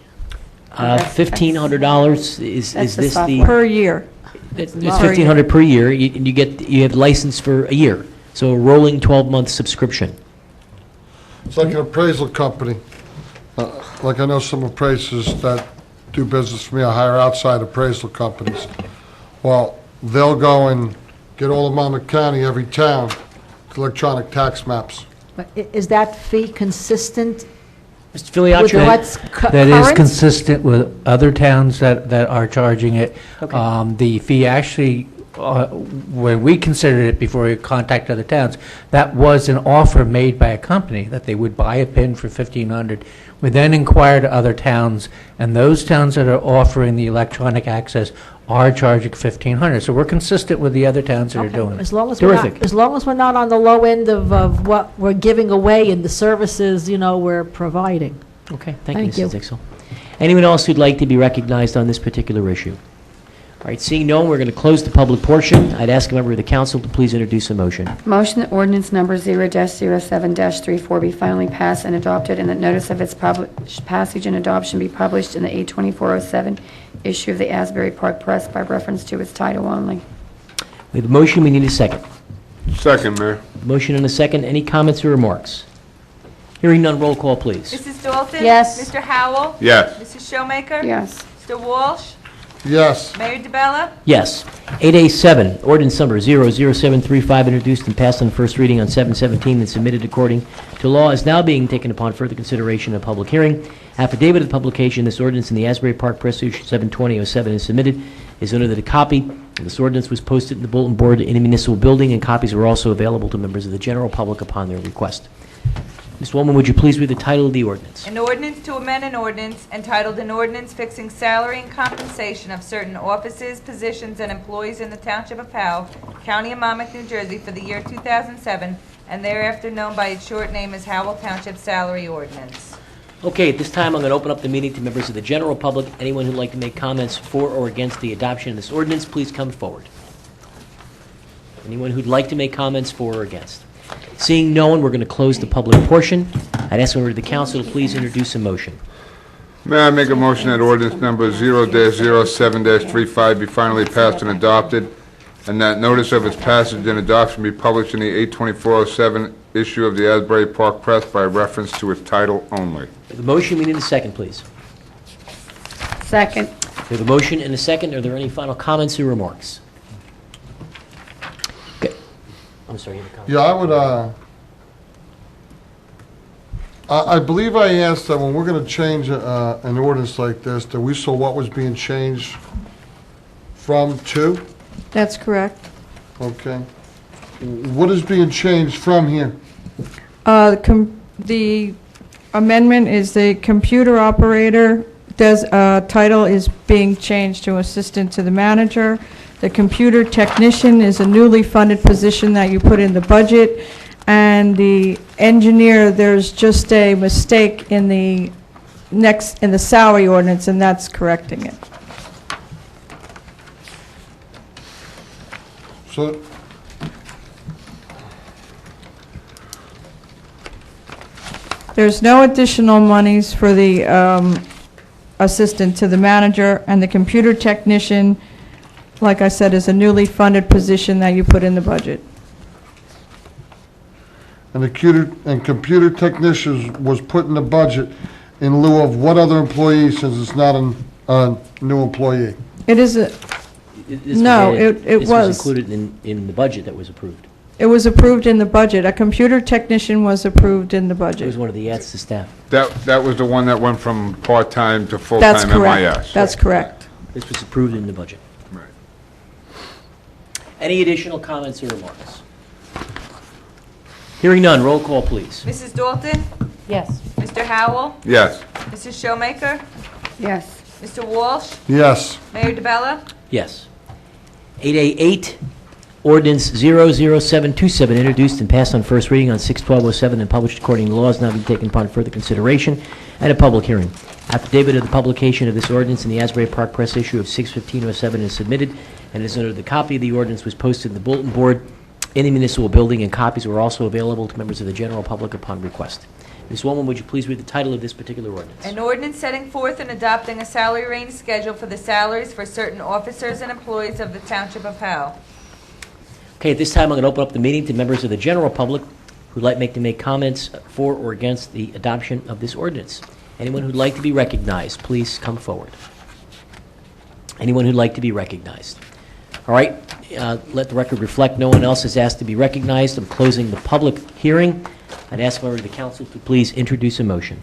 $1,500 is That's the this the? software. Per year. It's $1,500 per year. You have license for a year, so a rolling 12-month subscription. It's like an appraisal company. Like I know some appraisers that do business for me, I hire outside appraisal companies. Well, they'll go and get all of Monmouth County, every town, electronic tax maps. But is that fee consistent Mr. Filiaccio? with what's That is current? consistent with other towns that are charging it. Okay. The fee actually, when we considered it before we contacted other towns, that was an offer made by a company that they would buy a PIN for $1,500. We then inquired other towns, and those towns that are offering the electronic access are charging $1,500. So we're consistent with the other towns that are Okay, doing it. As long as we're not, Terrific. as long as we're not on the low end of what we're giving away in the services, we're providing. Okay, thank you, Thank you. Mrs. Dixell. Anyone else who'd like to be recognized on this particular issue? All right, seeing no one, we're going to close the public portion. I'd ask a member of the council to please introduce a motion. Motion that ordinance number 0-07-34 be finally passed and adopted, and that notice of its passage and adoption be published in the 8/2407 issue of the Asbury Park Press by reference to its title only. We have a motion, we need a second. Second, Mayor. Motion and a second. Any comments or remarks? Hearing none, roll call, please. Mrs. Dalton? Yes. Mr. Howell? Yes. Mrs. Shoemaker? Yes. Mr. Walsh? Yes. Mayor DeBella? Yes. 8A7, ordinance number 00735, introduced and passed on first reading on 7/17 and submitted according to law, is now being taken upon further consideration of public hearing. Affidavit of publication of this ordinance in the Asbury Park Press issue 7/2007 is submitted, is noted that a copy of this ordinance was posted in the bulletin board in a municipal building, and copies were also available to members of the general public upon their request. Ms. Wallman, would you please read the title of the ordinance? An ordinance to amend an ordinance entitled an ordinance fixing salary and compensation of certain offices, positions, and employees in the Township of Howell, County of Monmouth, New Jersey for the year 2007, and thereafter known by its short name as Howell Township Salary Ordinance. Okay, at this time, I'm going to open up the meeting to members of the general public. Anyone who'd like to make comments for or against the adoption of this ordinance, please come forward. Anyone who'd like to make comments for or against? Seeing no one, we're going to close the public portion. I'd ask member of the council to please introduce a motion. May I make a motion that ordinance number 0-07-35 be finally passed and adopted, and that notice of its passage and adoption be published in the 8/24/07 issue of the Asbury Park Press by reference to its title only. The motion, we need a second, please. Second. We have a motion and a second. Are there any final comments or remarks? Okay. I'm sorry, you have a comment? Yeah, I would, I believe I asked that when we're going to change an ordinance like this, that we saw what was being changed from to? That's correct. Okay. What is being changed from here? The amendment is the computer operator, title is being changed to assistant to the manager. The computer technician is a newly funded position that you put in the budget. And the engineer, there's just a mistake in the salary ordinance, and that's correcting it. So, There's no additional monies for the assistant to the manager, and the computer technician, like I said, is a newly funded position that you put in the budget. and the computer technicians was put in the budget in lieu of what other employee, since it's not a new employee? It is a, no, it This was was. included in the budget that was approved. It was approved in the budget. A computer technician was approved in the It was budget. one of the adds to staff. That was the one that went from part-time to That's full-time correct. MIS. That's correct. This was approved in the budget. Right. Any additional comments or remarks? Hearing none, roll call, please. Mrs. Dalton? Yes. Mr. Howell? Yes. Mrs. Showmaker? Yes. Mr. Walsh? Yes. Mayor DeBella? Yes. 8A8, ordinance 00727, introduced and passed on first reading on 6/12/07 and published according to laws, now be taken upon further consideration and a public hearing. Affidavit of the publication of this ordinance in the Asbury Park Press issue of 6/15/07 is submitted, and is noted the copy of the ordinance was posted in the bulletin board in the municipal building, and copies were also available to members of the general public upon request. Ms. Woolman, would you please read the title of this particular ordinance? An ordinance setting forth and adopting a salary range schedule for the salaries for certain officers and employees of the Township of Howell. Okay, at this time, I'm going to open up the meeting to members of the general public who'd like to make comments for or against the adoption of this ordinance. Anyone who'd like to be recognized, please come forward. Anyone who'd like to be recognized? All right, let the record reflect no one else is asked to be recognized. I'm closing the public hearing. I'd ask members of the council to please introduce a motion.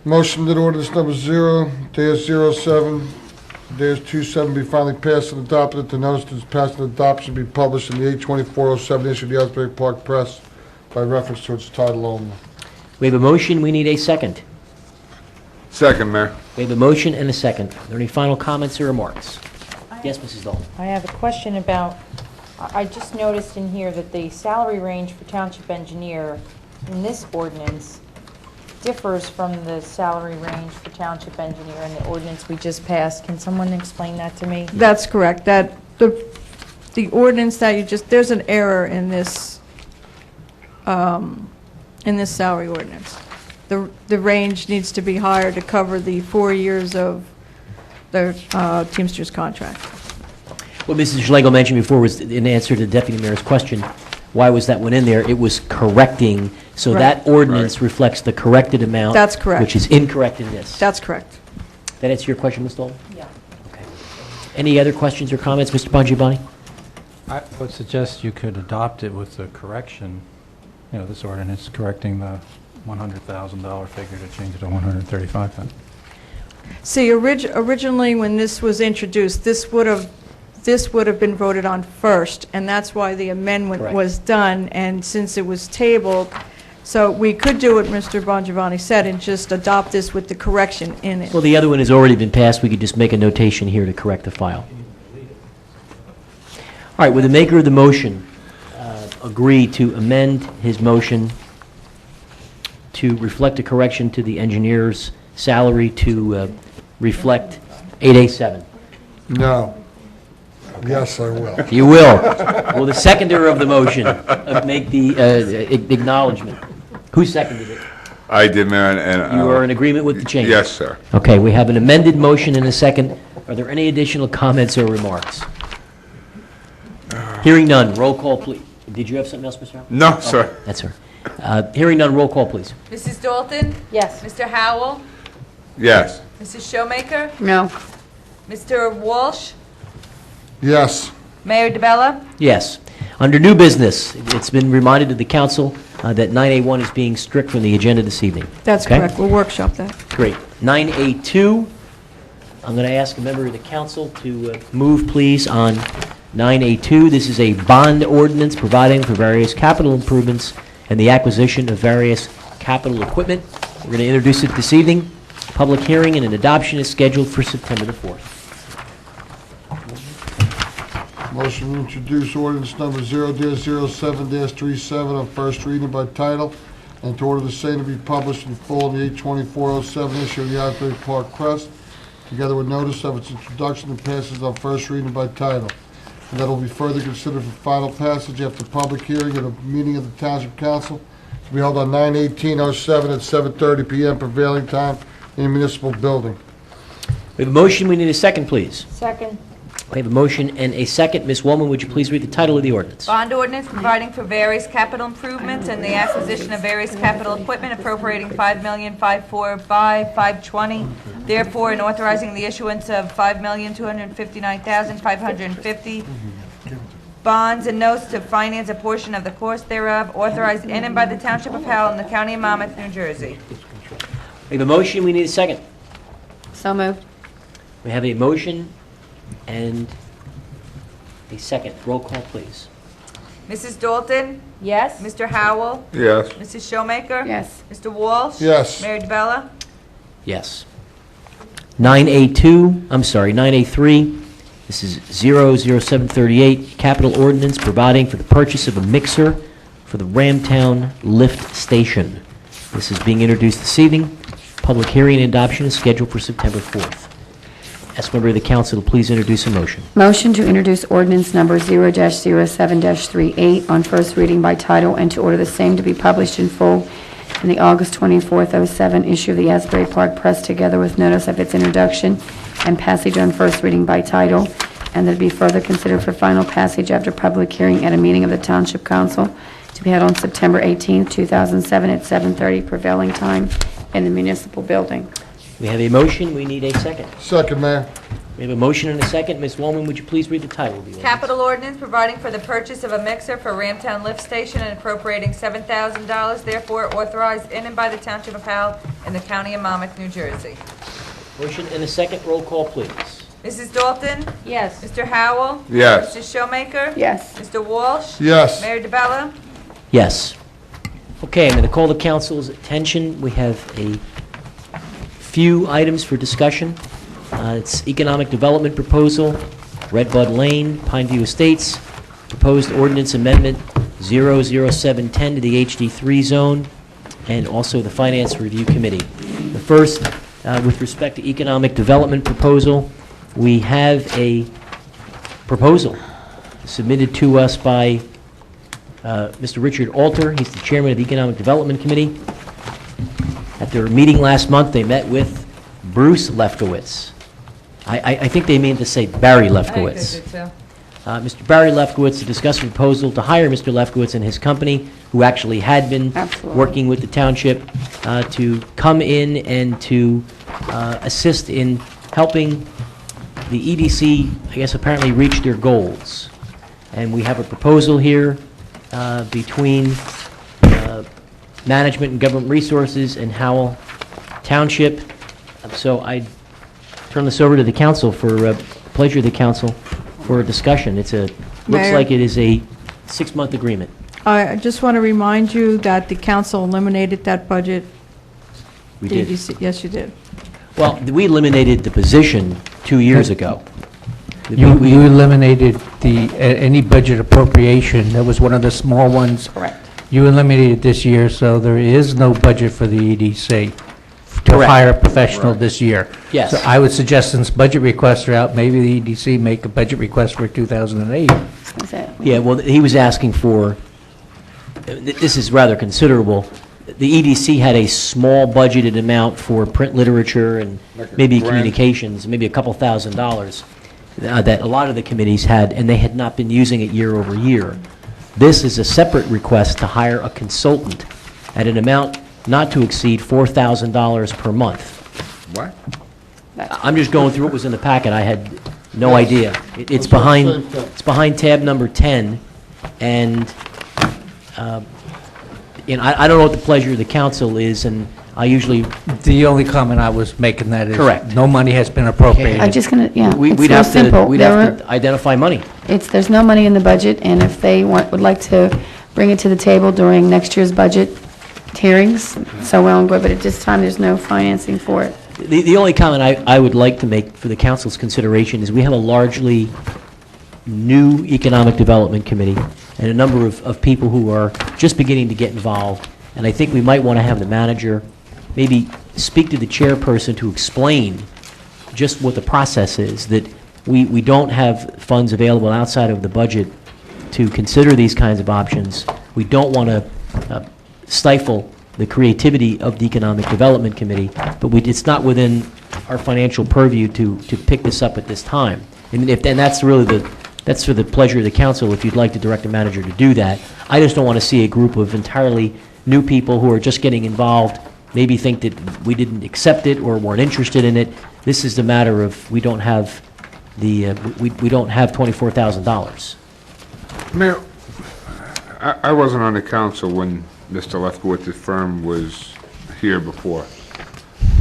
Motion that ordinance number 0-07-27 be finally passed and adopted, that the notice of its passed and adoption be published in the 8/24/07 issue of the Asbury Park Press by reference to its title only. We have a motion, we need a second. Second, Mayor. We have a motion and a second. Are there any final comments or remarks? Yes, Mrs. Dalton. I have a question about, I just noticed in here that the salary range for township engineer in this ordinance differs from the salary range for township engineer in the ordinance we just passed. Can someone explain that to me? That's correct. That, the ordinance that you just, there's an error in this salary ordinance. The range needs to be higher to cover the 4 years of the Teamsters contract. What Mrs. Schlegel mentioned before was in answer to the Deputy Mayor's question, why was that one in there? It was correcting, so Right. that ordinance reflects the corrected amount. That's correct. Which is incorrect in this. That's correct. That answer your question, Ms. Dalton? Yeah. Okay. Any other questions or comments, Mr. Bongiovanni? I would suggest you could adopt it with the correction, this ordinance correcting the $100,000 figure to change it to $135,000. See, originally, when this was introduced, this would have been voted on first, and that's why the amendment Correct. was done, and since it was tabled, so we could do what Mr. Bongiovanni said and just adopt this with the correction in it. Well, the other one has already been passed. We could just make a notation here to correct the file. All right, would the maker of the motion agree to amend his motion to reflect a correction to the engineer's salary to reflect 8A7? No. Yes, I will. You will. Will the seconder of the motion make the acknowledgement? Who seconded it? I did, Mayor, and... You are in agreement with the change? Yes, sir. Okay, we have an amended motion and a second. Are there any additional comments or remarks? Hearing none, roll call, please. Did you have something else, Mr. Howell? No, sir. That's her. Hearing none, roll call, please. Mrs. Dalton? Yes. Mr. Howell? Yes. Mrs. Showmaker? No. Mr. Walsh? Yes. Mayor DeBella? Yes. Under new business, it's been reminded to the council that 9A1 is being strict from the agenda this evening. That's Okay? correct, we'll workshop that. Great. 9A2, I'm going to ask a member of the council to move, please, on 9A2. This is a bond ordinance providing for various capital improvements and the acquisition of various capital equipment. We're going to introduce it this evening. Public hearing and an adoption is scheduled for September the 4th. Motion to introduce ordinance number 0-07-37 on first reading by title, and to order the same to be published in full in the 8/24/07 issue of the Asbury Park Press, together with notice of its introduction and passes on first reading by title. And that will be further considered for final passage after public hearing at a meeting of the Township Council to be held on 9/18/07 at 7:30 p.m. prevailing time in the municipal building. We have a motion. We need a second, please. Second. We have a motion and a second. Ms. Woolman, would you please read the title of the ordinance? Bond ordinance providing for various capital improvements and the acquisition of various capital equipment appropriating $5,545,520, therefore, and authorizing the issuance of $5,259,550 bonds and notes to finance a portion of the cost thereof, authorized in and by the Township of Howell in the County of Monmouth, New Jersey. We have a motion. We need a second. So moved. We have a motion and a second. Roll call, please. Mrs. Dalton? Yes. Mr. Howell? Yes. Mrs. Showmaker? Yes. Mr. Walsh? Yes. Mayor DeBella? Yes. 9A3, this is 00738, capital ordinance providing for the purchase of a mixer for the Ramtown Lift Station. This is being introduced this evening. Public hearing and adoption is scheduled for September 4th. Ask member of the council to please introduce a motion. Motion to introduce ordinance number 0-07-38 on first reading by title and to order the same to be published in full in the August 24th, 07 issue of the Asbury Park Press, together with notice of its introduction and passage on first reading by title, and that it be further considered for final passage after public hearing at a meeting of the Township Council to be held on September 18th, 2007 at 7:30 prevailing time in the municipal building. We have a motion. We need a second. Second, Mayor. We have a motion and a second. Ms. Woolman, would you please read the title of the ordinance? Capital ordinance providing for the purchase of a mixer for Ramtown Lift Station and appropriating $7,000, therefore authorized in and by the Township of Howell in the County of Monmouth, New Jersey. Motion and a second. Roll call, please. Mrs. Dalton? Yes. Mr. Howell? Yes. Mrs. Showmaker? Yes. Mr. Walsh? Yes. Mayor DeBella? Yes. Okay, I'm going to call the council's attention. We have a few items for discussion. It's economic development proposal, Redbud Lane, Pineview Estates, proposed ordinance amendment 00710 to the HD3 zone, and also the Finance Review Committee. The first, with respect to economic development proposal, we have a proposal submitted to us by Mr. Richard Alter. He's the chairman of the Economic Development Committee. At their meeting last month, they met with Bruce Lefkowitz. I think they mean to say Barry Lefkowitz. Mr. Barry Lefkowitz to discuss a proposal to hire Mr. Lefkowitz and his company, who actually had been working with the township, to come in and to assist in helping the EDC, I guess, apparently reach their goals. And we have a proposal here between Management and Government Resources and Howell Township. So I'd turn this over to the council for, pleasure of the council for a discussion. Looks Mayor? like it is a 6-month agreement. I just want to remind you that the council eliminated that budget. We did. Yes, you did. Well, we eliminated the position 2 years ago. You eliminated any budget appropriation. That was one of the small ones. Correct. You eliminated this year, so there is no budget for the EDC to Correct. hire a professional this year. Yes. So I would suggest, since budget requests are out, maybe the EDC make a budget request for 2008. Yeah, well, he was asking for, this is rather considerable. The EDC had a small budgeted amount for print literature and maybe communications, maybe a couple $1,000s that a lot of the committees had, and they had not been using it year over year. This is a separate request to hire a consultant at an amount not to exceed $4,000 per month. What? I'm just going through what was in the packet. I had no idea. It's behind tab number 10, and I don't know what the pleasure of the council is, and I usually... The only comment I was making that is... Correct. No money has been appropriated. I'm just going to, yeah, We'd it's real have simple. We'd have to identify money. There's no money in the budget, and if they would like to bring it to the table during next year's budget hearings, so well and good, but at this time, there's no financing for it. The only comment I would like to make for the council's consideration is we have a largely new economic development committee and a number of people who are just beginning to get involved, and I think we might want to have the manager maybe speak to the chairperson to explain just what the process is, that we don't have funds available outside of the budget to consider these kinds of options. We don't want to stifle the creativity of the Economic Development Committee, but it's not within our financial purview to pick this up at this time. And that's really that's for the pleasure of the council if you'd like to direct the manager to do that. I just don't want to see a group of entirely new people who are just getting involved, maybe think that we didn't accept it or weren't interested in it. This is the matter of we don't have we don't have $24,000. Mayor, I wasn't on the council when Mr. Lefkowitz's firm was here before.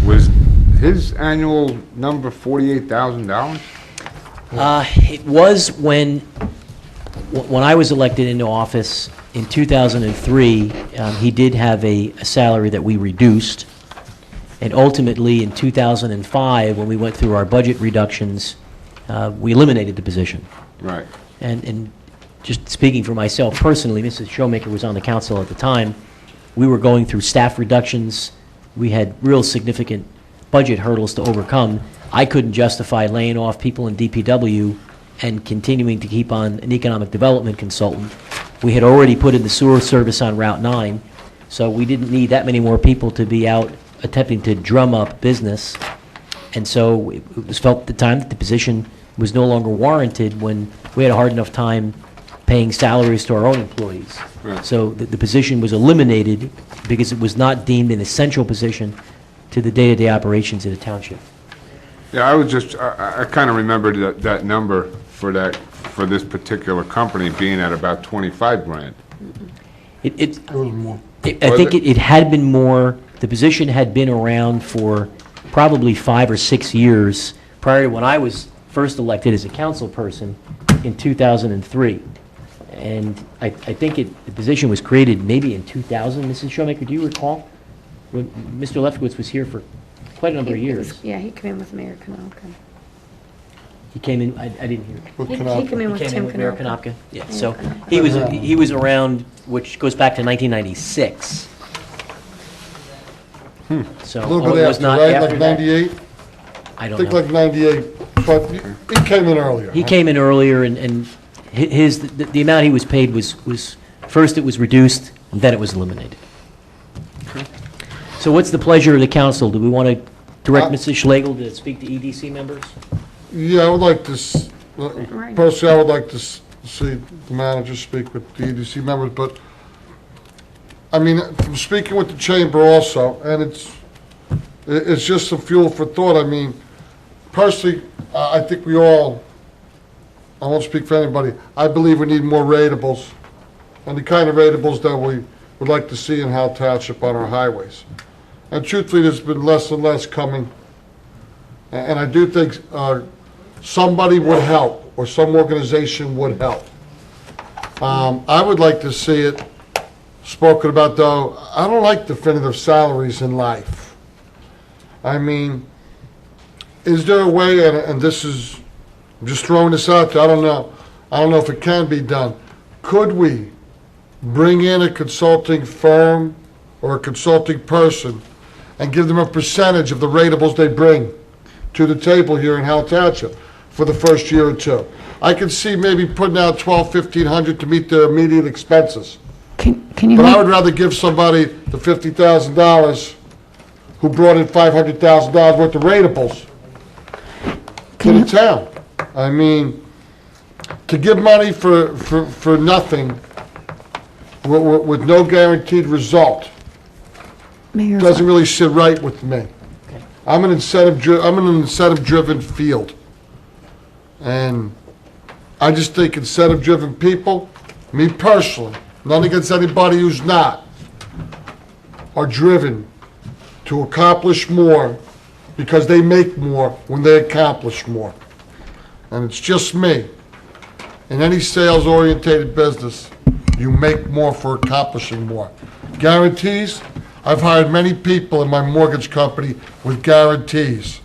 Was his annual number $48,000? It was when I was elected into office in 2003. He did have a salary that we reduced, and ultimately in 2005, when we went through our budget reductions, we eliminated the position. Right. And just speaking for myself personally, Mrs. Showmaker was on the council at the time. We were going through staff reductions. We had real significant budget hurdles to overcome. I couldn't justify laying off people in DPW and continuing to keep on an economic development consultant. We had already put in the sewer service on Route 9, so we didn't need that many more people to be out attempting to drum up business. And so it was felt at the time that the position was no longer warranted when we had a hard enough time paying salaries to our own employees. Right. So the position was eliminated because it was not deemed an essential position to the day-to-day operations of the township. Yeah, I was just, I kind of remembered that number for this particular company being at about 25 grand. I think it had been more, the position had been around for probably 5 or 6 years prior to when I was first elected as a council person in 2003. And I think the position was created maybe in 2000. Mrs. Showmaker, do you recall? When Mr. Lefkowitz was here for quite a number of years. Yeah, he came in with Mayor Kanalka. He came in, I didn't hear. He came in with Tim Mayor Kanalka. Kanopka. Yeah, Mayor so Kanopka. he was around, which goes back to 1996. So A little it bit was after, not right, after like that. 98? I don't think know. like 98, but he came in earlier. He came in earlier, and the amount he was paid was, first it was reduced, and then it was eliminated. So what's the pleasure of the council? Do we want to direct Mrs. Schlegel to speak to EDC members? Yeah, I would like to, Right. personally, I would like to see the manager speak with the EDC members, but, I mean, from speaking with the chamber also, and it's just some fuel for thought. I mean, personally, I think we all, I won't speak for anybody, I believe we need more ratables, and the kind of ratables that we would like to see in Howell Township on our highways. And truthfully, there's been less and less coming And I do think somebody would help, or some organization would help. I would like to see it spoken about, though. I don't like definitive salaries in life. I mean, is there a way, and this is, I'm just throwing this out there, I don't know if it can be done. Could we bring in a consulting firm or a consulting person and give them a percentage of the ratables they bring to the table here in Howell Township for the first year or two? I could see maybe putting out $1,200-1,500 to meet their immediate expenses. Can you But I make- would rather give somebody the $50,000 who brought in $500,000 worth of ratables to the town. I mean, to give money for nothing with no guaranteed result Mayor, doesn't really sit right with me. I'm an incentive-driven field. And I just think incentive-driven people, me personally, nothing against anybody who's not, are driven to accomplish more because they make more when they accomplish more. And it's just me. In any sales-oriented business, you make more for accomplishing more. Guarantees? I've hired many people in my mortgage company with guarantees.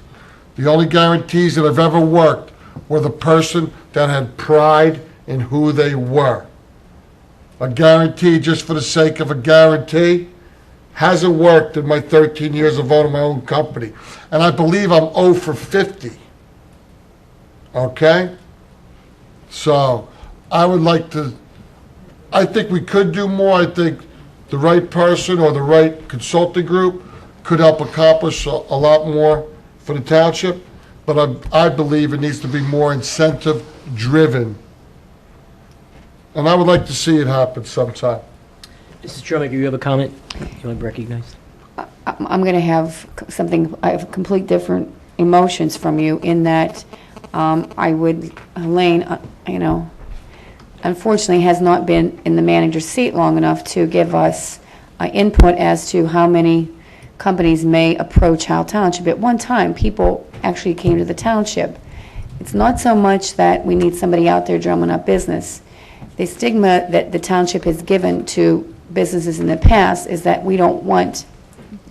The only guarantees that I've ever worked were the person that had pride in who they were. A guarantee just for the sake of a guarantee hasn't worked in my 13 years of owning my own company. And I believe I'm 0 for 50. Okay? So I would like to, I think we could do more. I think the right person or the right consulting group could help accomplish a lot more for the township. But I believe it needs to be more incentive-driven. And I would like to see it happen sometime. Mrs. Trumaker, you have a comment you want to be recognized? I'm going to have something, I have complete different emotions from you in that I would, Elaine, unfortunately has not been in the manager's seat long enough to give us input as to how many companies may approach Howell Township. At one time, people actually came to the township. It's not so much that we need somebody out there drumming up business. The stigma that the township has given to businesses in the past is that we don't want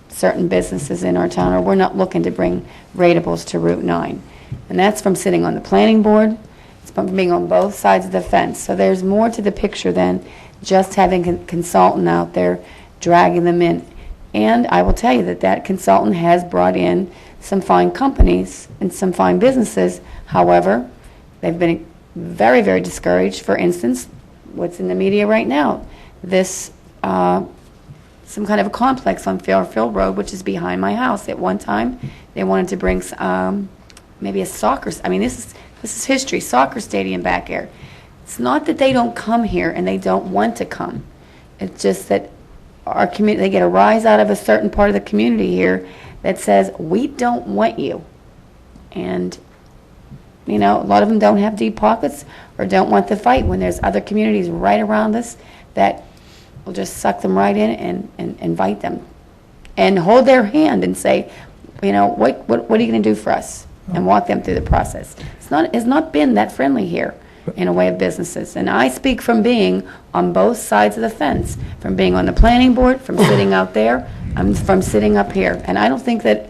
certain businesses in our town, or we're not looking to bring ratables to Route 9. And that's from sitting on the planning board, it's from being on both sides of the fence. So there's more to the picture than just having a consultant out there dragging them in. And I will tell you that that consultant has brought in some fine companies and some fine businesses. However, they've been very, very discouraged. For instance, what's in the media right now, this some kind of a complex on Fairfield Road, which is behind my house. At one time, they wanted to bring maybe a soccer. I mean, this is history. Soccer stadium back here. It's not that they don't come here and they don't want to come. It's just that our community, they get a rise out of a certain part of the community here that says we don't want you, and a lot of them don't have deep pockets or don't want to fight when there's other communities right around us that will just suck them right in and invite them and hold their hand and say, what are you going to do for us? And walk them through the process. It's not been that friendly here in a way of businesses. And I speak from being on both sides of the fence, from being on the planning board, from sitting out there, from sitting up here. And I don't think that,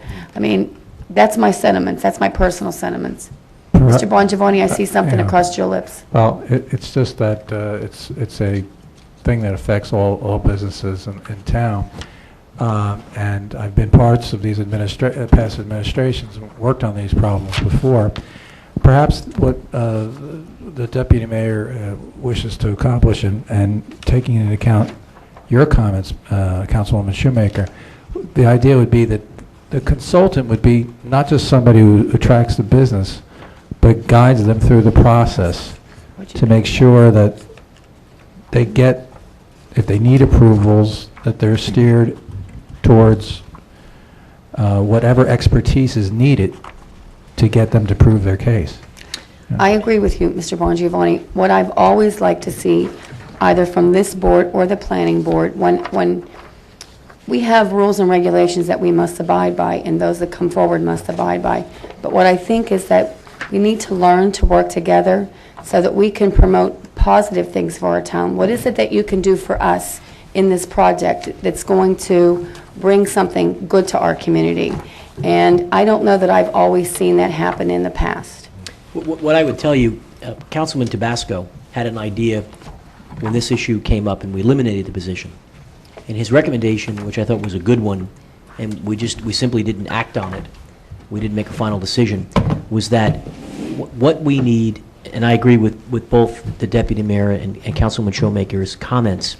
that's my sentiments, that's my personal sentiments. Mr. Bongiovanni, I see something across your lips. Well, it's just that it's a thing that affects all businesses in town. And I've been parts of these past administrations and worked on these problems before. Perhaps what the deputy mayor wishes to accomplish, and taking into account your comments, Councilwoman Shoemaker, the idea would be that the consultant would be not just somebody who attracts the business, but guides them through the process to make sure that they get, if they need approvals, that they're steered towards whatever expertise is needed to get them to prove their case. I agree with you, Mr. Bongiovanni. What I've always liked to see, either from this board or the planning board, when we have rules and regulations that we must abide by, and those that come forward must abide by. But what I think is that we need to learn to work together so that we can promote positive things for our town. What is it that you can do for us in this project that's going to bring something good to our community? And I don't know that I've always seen that happen in the past. What I would tell you, Councilman Tabasco had an idea when this issue came up and we eliminated the position. And his recommendation, which I thought was a good one, and we simply didn't act on it, we didn't make a final decision, was that what we need, and I agree with both the Deputy Mayor and Councilman Showmaker's comments,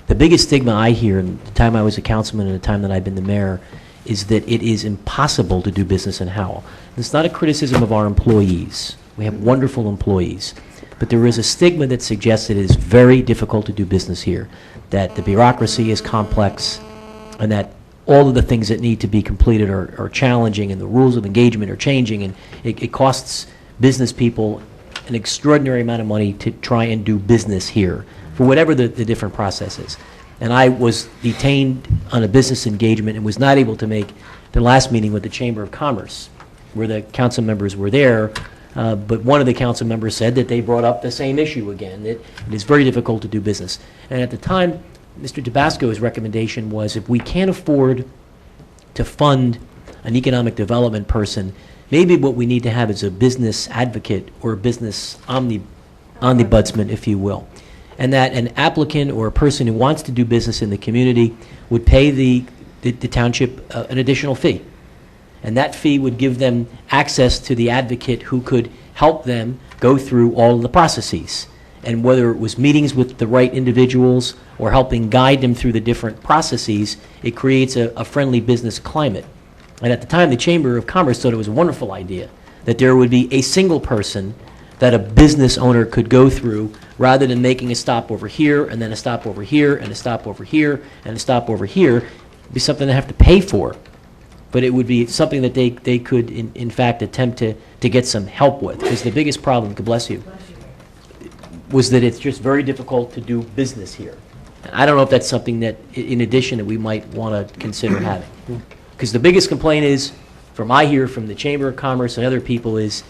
the biggest stigma I hear in the time I was a councilman and the time that I've been the mayor is that it is impossible to do business in Howell. And it's not a criticism of our employees. We have wonderful employees. But there is a stigma that suggests that it is very difficult to do business here, that the bureaucracy is complex, and that all of the things that need to be completed are challenging, and the rules of engagement are changing, and it costs business people an extraordinary amount of money to try and do business here, for whatever the different process is. And I was detained on a business engagement and was not able to make the last meeting with the Chamber of Commerce, where the council members were there, but one of the council members said that they brought up the same issue again, that it is very difficult to do business. And at the time, Mr. Tabasco's recommendation was if we can't afford to fund an economic development person, maybe what we need to have is a business advocate or a business omnibudsman, if you will. And that an applicant or a person who wants to do business in the community would pay the township an additional fee. And that fee would give them access to the advocate who could help them go through all of the processes. And whether it was meetings with the right individuals or helping guide them through the different processes, it creates a friendly business climate. And at the time, the Chamber of Commerce thought it was a wonderful idea, that there would be a single person that a business owner could go through rather than making a stop over here and then a stop over here and a stop over here and a stop over here. It'd be something they have to pay for. But it would be something that they could, in fact, attempt to get some help with. Because the biggest problem, God bless you, was that it's just very difficult to do business here. And I don't know if that's something that, in addition, that we might want to consider having. Because the biggest complaint is, from I hear from the Chamber of Commerce and other people, is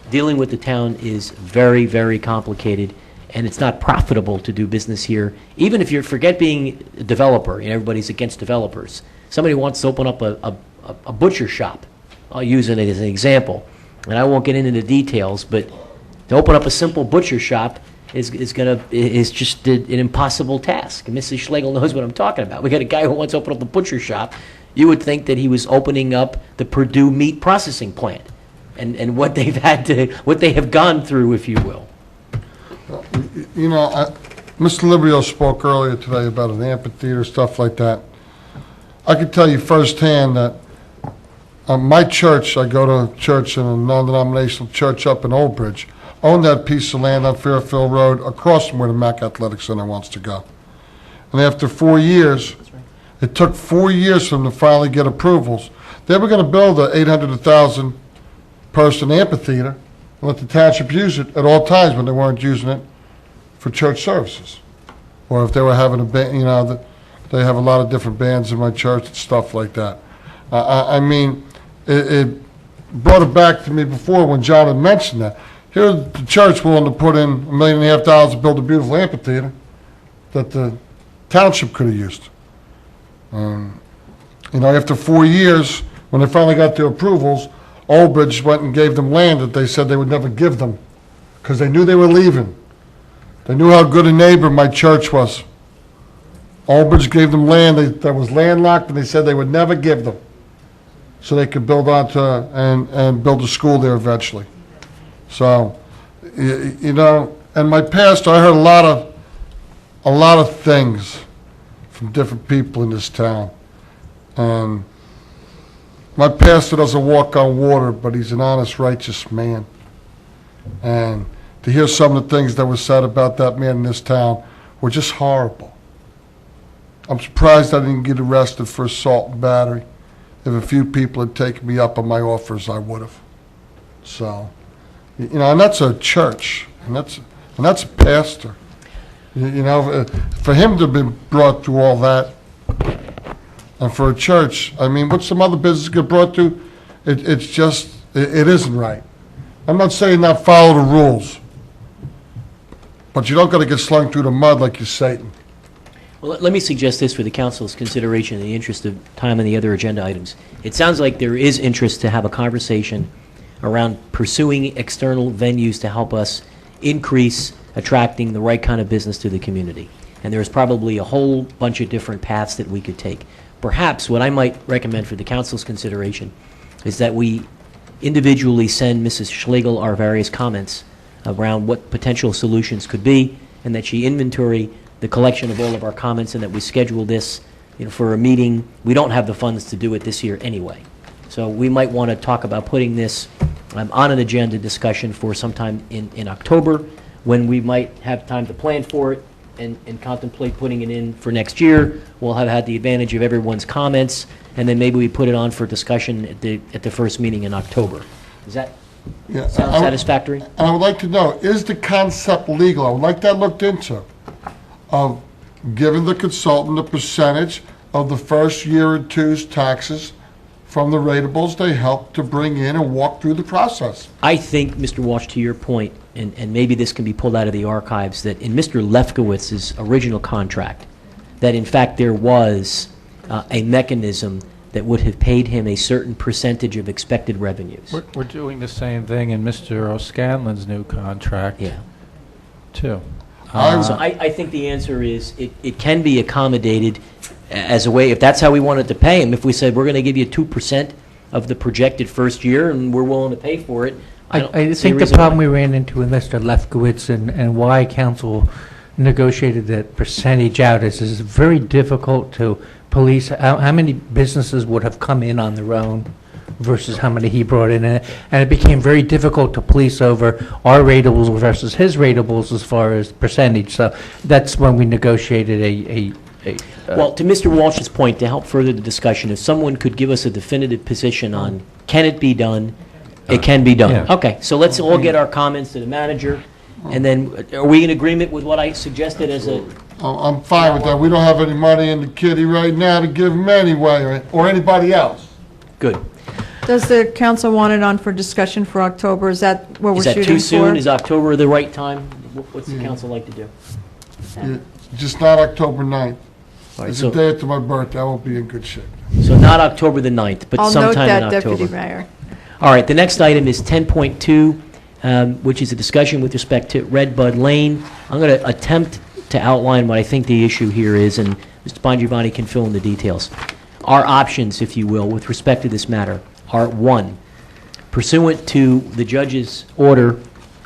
dealing with the town is very, very complicated, and it's not profitable to do business here. Even if you forget being a developer, everybody's against developers. Somebody wants to open up a butcher shop. I'll use it as an example, and I won't get into the details, but to open up a simple butcher shop is just an impossible task. And Mrs. Schlegel knows what I'm talking about. We got a guy who wants to open up a butcher shop. You would think that he was opening up the Purdue meat processing plant, and what they've had to, what they have gone through, if you will. You know, Mr. Librio spoke earlier today about an amphitheater, stuff like that. I can tell you firsthand that my church, I go to church in a non-denominational church up in Old Bridge, owned that piece of land on Fairfield Road across from where the Mac Athletic Center wants to go. And after 4 years, it took 4 years for them to finally get approvals. They were going to build a 800 to 1,000 person amphitheater and let the township use it at all times when they weren't using it for church services. Or if they were having a band, they have a lot of different bands in my church and stuff like that. I mean, it brought it back to me before when John had mentioned that. Here's the church willing to put in $1.5 million to build a beautiful amphitheater that the township could have used. After 4 years, when they finally got their approvals, Old Bridge went and gave them land that they said they would never give them because they knew they were leaving. They knew how good a neighbor my church was. Old Bridge gave them land that was landlocked, and they said they would never give them, so they could build onto and build a school there eventually. So, and my pastor, I heard a lot of things from different people in this town, and my pastor doesn't walk on water, but he's an honest, righteous man. And to hear some of the things that were said about that man in this town were just horrible. I'm surprised I didn't get arrested for assault and battery. If a few people had taken me up on my offers, I would have. So, and that's a church, and that's a pastor. For him to have been brought through all that, And for a church, I mean, what some other business get brought to, it's just, it isn't right. I'm not saying not follow the rules, but you don't gotta get slung through the mud like you're Satan. Well, let me suggest this for the council's consideration in the interest of time and the other agenda items. It sounds like there is interest to have a conversation around pursuing external venues to help us increase attracting the right kind of business to the community. And there's probably a whole bunch of different paths that we could take. Perhaps what I might recommend for the council's consideration is that we individually send Mrs. Schlegel our various comments around what potential solutions could be, and that she inventory the collection of all of our comments, and that we schedule this, for a meeting. We don't have the funds to do it this year anyway. So we might want to talk about putting this on an agenda discussion for sometime in October, when we might have time to plan for it and contemplate putting it in for next year. We'll have had the advantage of everyone's comments, and then maybe we put it on for discussion at the first meeting in October. Does that sound satisfactory? And I would like to know, is the concept legal? I would like that looked into, of giving the consultant a percentage of the first year or two's taxes from the ratables they help to bring in and walk through the process. I think, Mr. Walsh, to your point, and maybe this can be pulled out of the archives, that in Mr. Lefkowitz's original contract, that in fact there was a mechanism that would have paid him a certain percentage of expected revenues. We're doing the same thing in Mr. O'Scanlan's new contract, too. So I think the answer is it can be accommodated as a way, if that's how we wanted to pay him. If we said, we're going to give you 2% of the projected first year, and we're willing to pay for it. I think the problem we ran into with Mr. Lefkowitz and why council negotiated that percentage out is it's very difficult to police. How many businesses would have come in on their own versus how many he brought in? And it became very difficult to police over our ratables versus his ratables as far as percentage. So that's when we negotiated well, to Mr. Walsh's point, to help further the discussion, if someone could give us a definitive position on, can it be done? It can be done. Yeah. Okay, so let's all get our comments to the manager, and then, are we in agreement with what I suggested as a... I'm fine with that. We don't have any money in the kitty right now to give them anyway, or anybody else. Good. Does the council want it on for discussion for October? Is that what we're Is shooting that for? too soon? Is October the right time? What's the council like to do? Yeah, just not October 9th. All right, It's so- the day after my birthday. I won't be in good shape. So not October the 9th, but I'll note sometime in that, October. Deputy Mayor. All right, the next item is 10.2, which is a discussion with respect to Red Bud Lane. I'm going to attempt to outline what I think the issue here is, and Mr. Bongiovanni can fill in the details. Our options, if you will, with respect to this matter are, one, pursuant to the judge's order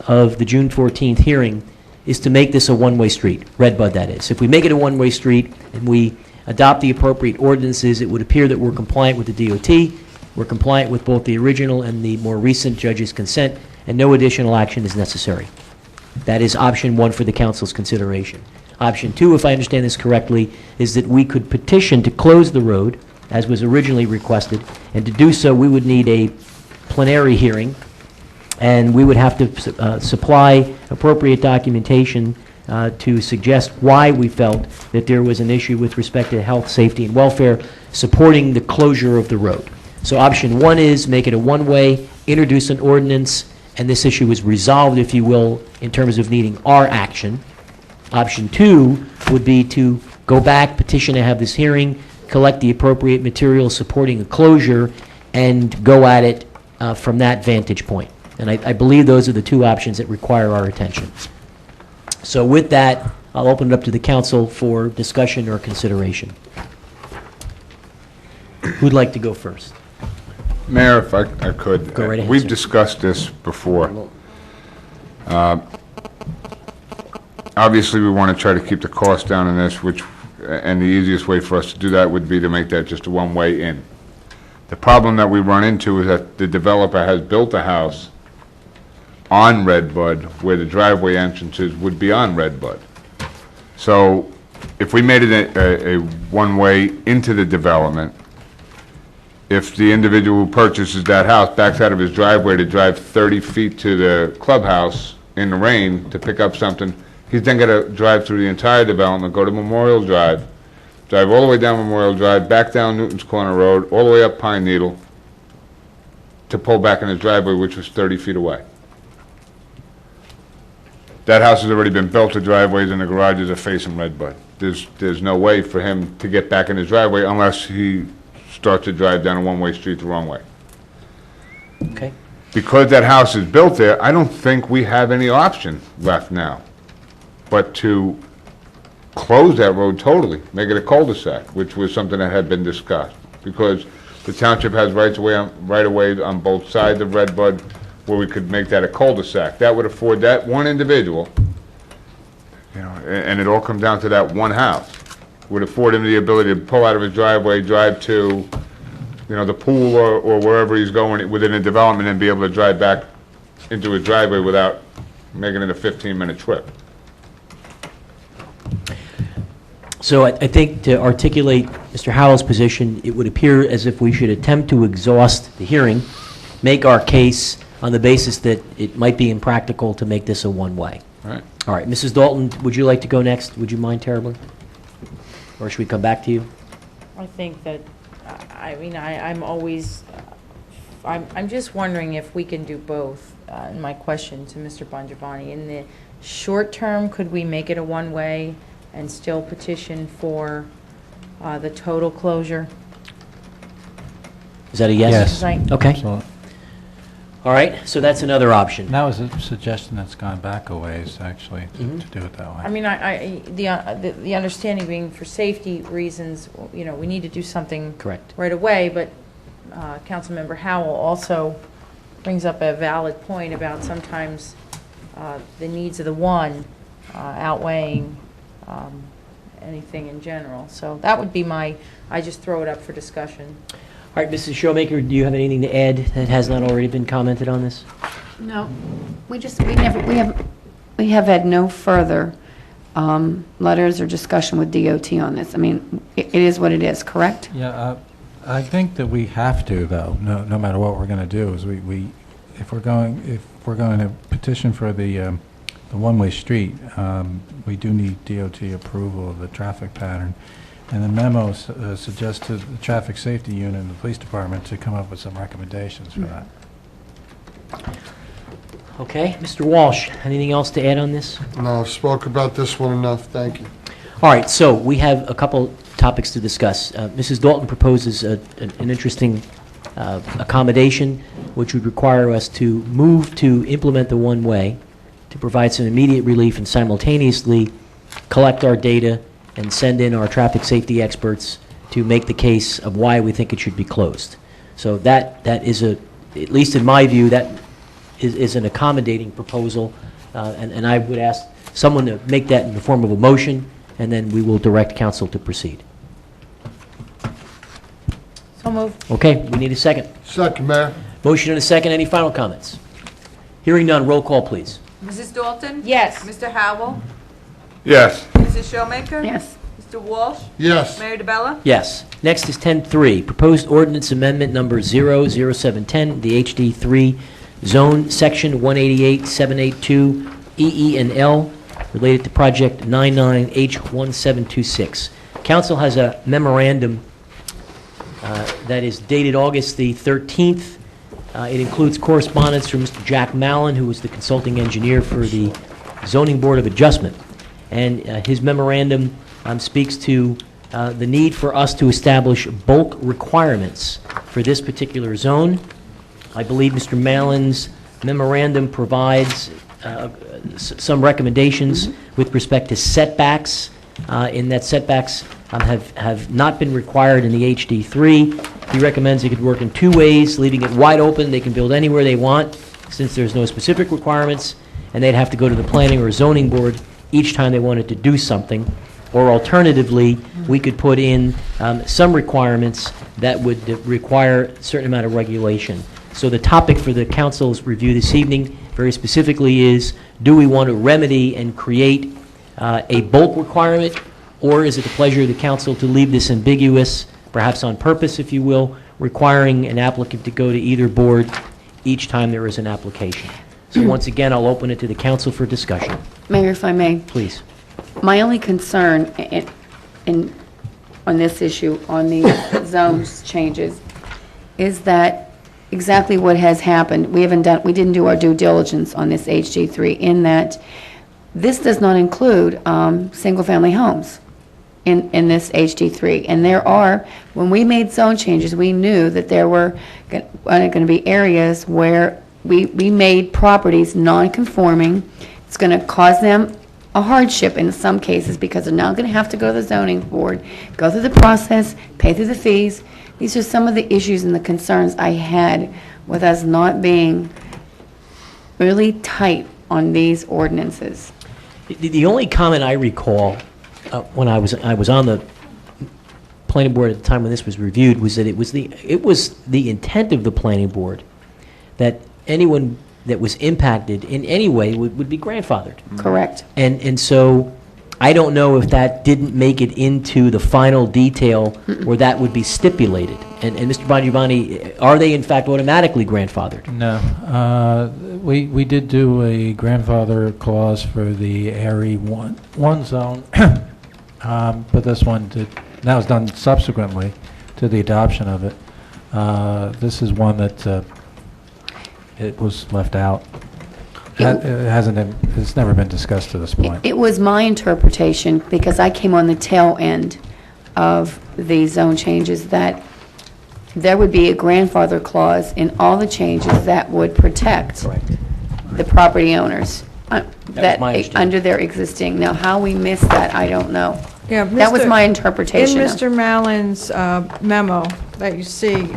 of the June 14th hearing, is to make this a one-way street, Red Bud that is. If we make it a one-way street and we adopt the appropriate ordinances, it would appear that we're compliant with the DOT, we're compliant with both the original and the more recent judge's consent, and no additional action is necessary. That is option one for the council's consideration. Option two, if I understand this correctly, is that we could petition to close the road, as was originally requested, and to do so, we would need a plenary hearing, and we would have to supply appropriate documentation to suggest why we felt that there was an issue with respect to health, safety, and welfare supporting the closure of the road. So option one is make it a one-way, introduce an ordinance, and this issue is resolved, if you will, in terms of needing our action. Option two would be to go back, petition to have this hearing, collect the appropriate materials supporting the closure, and go at it from that vantage point. And I believe those are the two options that require our attention. So with that, I'll open it up to the council for discussion or consideration. Who'd like to go first? Mayor, if I could. Go right ahead, We've sir. discussed this before. Obviously, we want to try to keep the cost down in this, and the easiest way for us to do that would be to make that just a one-way in. The problem that we run into is that the developer has built a house on Red Bud, where the driveway entrances would be on Red Bud. So if we made it a one-way into the development, if the individual who purchases that house backs out of his driveway to drive 30 feet to the clubhouse in the rain to pick up something, he's then got to drive through the entire development, go to Memorial Drive, drive all the way down Memorial Drive, back down Newton's Corner Road, all the way up Pine Needle, to pull back in his driveway, which was 30 feet away. That house has already been built, the driveways and the garages are facing Redbud. There's no way for him to get back in his driveway unless he starts to drive down a one-way street the wrong way. Okay. Because that house is built there, I don't think we have any option left now but to close that road totally, make it a cul-de-sac, which was something that had been discussed. Because the township has right of way on both sides of Redbud where we could make that a cul-de-sac. That would afford that one individual, you know, and it all comes down to that one house, would afford him the ability to pull out of his driveway, drive to, you know, the pool or wherever he's going within a development and be able to drive back into his driveway without making it a 15-minute trip. So I think to articulate Mr. Howell's position, it would appear as if we should attempt to exhaust the hearing, make our case on the basis that it might be impractical to make this a one-way. Right. All right, Mrs. Dalton, would you like to go next? Would you mind terribly? Or should we come back to you? I think that, I mean, I'm always, I'm just wondering if we can do both. And my question to Mr. Bongiovanni, in the short term, could we make it a one-way and still petition for the total closure? Is that a yes? Yes. Right. Okay. So All right, so that's another option. that was a suggestion that's gone back a ways, actually, to do it that way. I mean, the understanding being for safety reasons, you know, we need to do something Correct. right away, but Councilmember Howell also brings up a valid point about sometimes the needs of the one outweighing anything in general. So that would be I just throw it up for discussion. All right, Mrs. Showmaker, do you have anything to add that has not already been commented on this? No, we have had no further letters or discussion with DOT on this. I mean, it is what it is, correct? Yeah, I think that we have to, though, no matter what we're going to do, is if we're going to petition for the one-way street, we do need DOT approval of the traffic pattern. And the memo suggests to the traffic safety unit in the police department to come up with some recommendations for that. Okay, Mr. Walsh, anything else to add on this? No, spoke about this one enough, thank you. All right, so we have a couple topics to discuss. Mrs. Dalton proposes an interesting accommodation, which would require us to move to implement the one-way, to provide some immediate relief and simultaneously collect our data and send in our traffic safety experts to make the case of why we think it should be closed. So that is at least in my view, that is an accommodating proposal, and I would ask someone to make that in the form of a motion, and then we will direct council to proceed. So moved. Okay, we need a second. Second, Mayor. Motion and a second. Any final comments? Hearing none, roll call, please. Mrs. Dalton? Yes. Mr. Howell? Yes. Mrs. Showmaker? Yes. Mr. Walsh? Yes. Mayor DeBella? Yes. Next is 10.3, proposed ordinance amendment number 00710, the HD3 zone, section 188-782, EE and L, related to project 99H1726. Council has a memorandum that is dated August the 13th. It includes correspondence from Mr. Jack Mallon, who was the consulting engineer for the Zoning Board of Adjustment. And his memorandum speaks to the need for us to establish bulk requirements for this particular zone. I believe Mr. Mallon's memorandum provides some recommendations with respect to setbacks, in that setbacks have not been required in the HD3. He recommends it could work in two ways, leaving it wide open. They can build anywhere they want, since there's no specific requirements, and they'd have to go to the planning or zoning board each time they wanted to do something. Or alternatively, we could put in some requirements that would require a certain amount of regulation. So the topic for the council's review this evening, very specifically, is do we want to remedy and create a bulk requirement, or is it the pleasure of the council to leave this ambiguous, perhaps on purpose, if you will, requiring an applicant to go to either board each time there is an application? So once again, I'll open it to the council for discussion. Mayor, if I may. Please. My only concern, and on this issue, on the zones changes, is that exactly what has happened. We didn't do our due diligence on this HD3 in that this does not include single-family homes in this HD3. And there are, when we made zone changes, we knew that there were going to be areas where we made properties non-conforming. It's going to cause them a hardship in some cases because they're now going to have to go to the zoning board, go through the process, pay through the fees. These are some of the issues and the concerns I had with us not being really tight on these ordinances. The only comment I recall when I was on the planning board at the time when this was reviewed was that it was the intent of the planning board that anyone that was impacted in any way would be grandfathered. Correct. And so I don't know if that didn't make it into the final detail where that would be stipulated. And Mr. Bongiovanni, are they in fact automatically grandfathered? No. We did do a grandfather clause for the Area 1 zone, but this one that was done subsequently to the adoption of it. This is one that it was left out. It's never been discussed to this point. It was my interpretation, because I came on the tail end of the zone changes, that there would be a grandfather clause in all the changes that would protect the property owners under their existing. Now, how we missed that, I don't know. Yeah, That was my interpretation. In Mr. Mallon's memo that you see,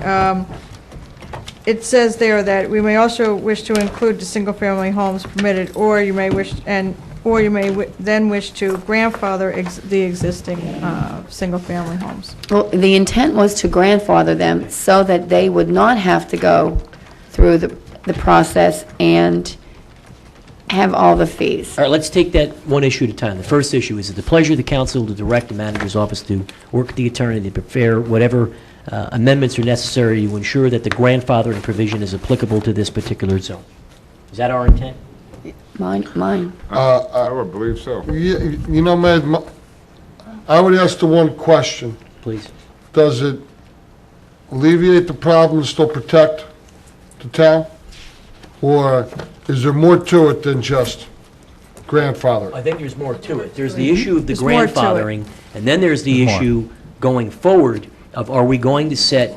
it says there that we may also wish to include the single-family homes permitted, or you may wish, then wish to grandfather the existing single-family homes. Well, the intent was to grandfather them so that they would not have to go through the process and have all the fees. All right, let's take that one issue at a time. The first issue is at the pleasure of the council to direct the manager's office to work with the attorney to prepare whatever amendments are necessary to ensure that the grandfathering provision is applicable to this particular zone. Is that our intent? Mine. I would believe so. You know, Mayor, I would ask the one question. Please. Does it alleviate the problem and still protect the town? Or is there more to it than just grandfather? I think there's more to it. There's the issue of the There's more to it. grandfathering, and then there's the issue going forward of are we going to set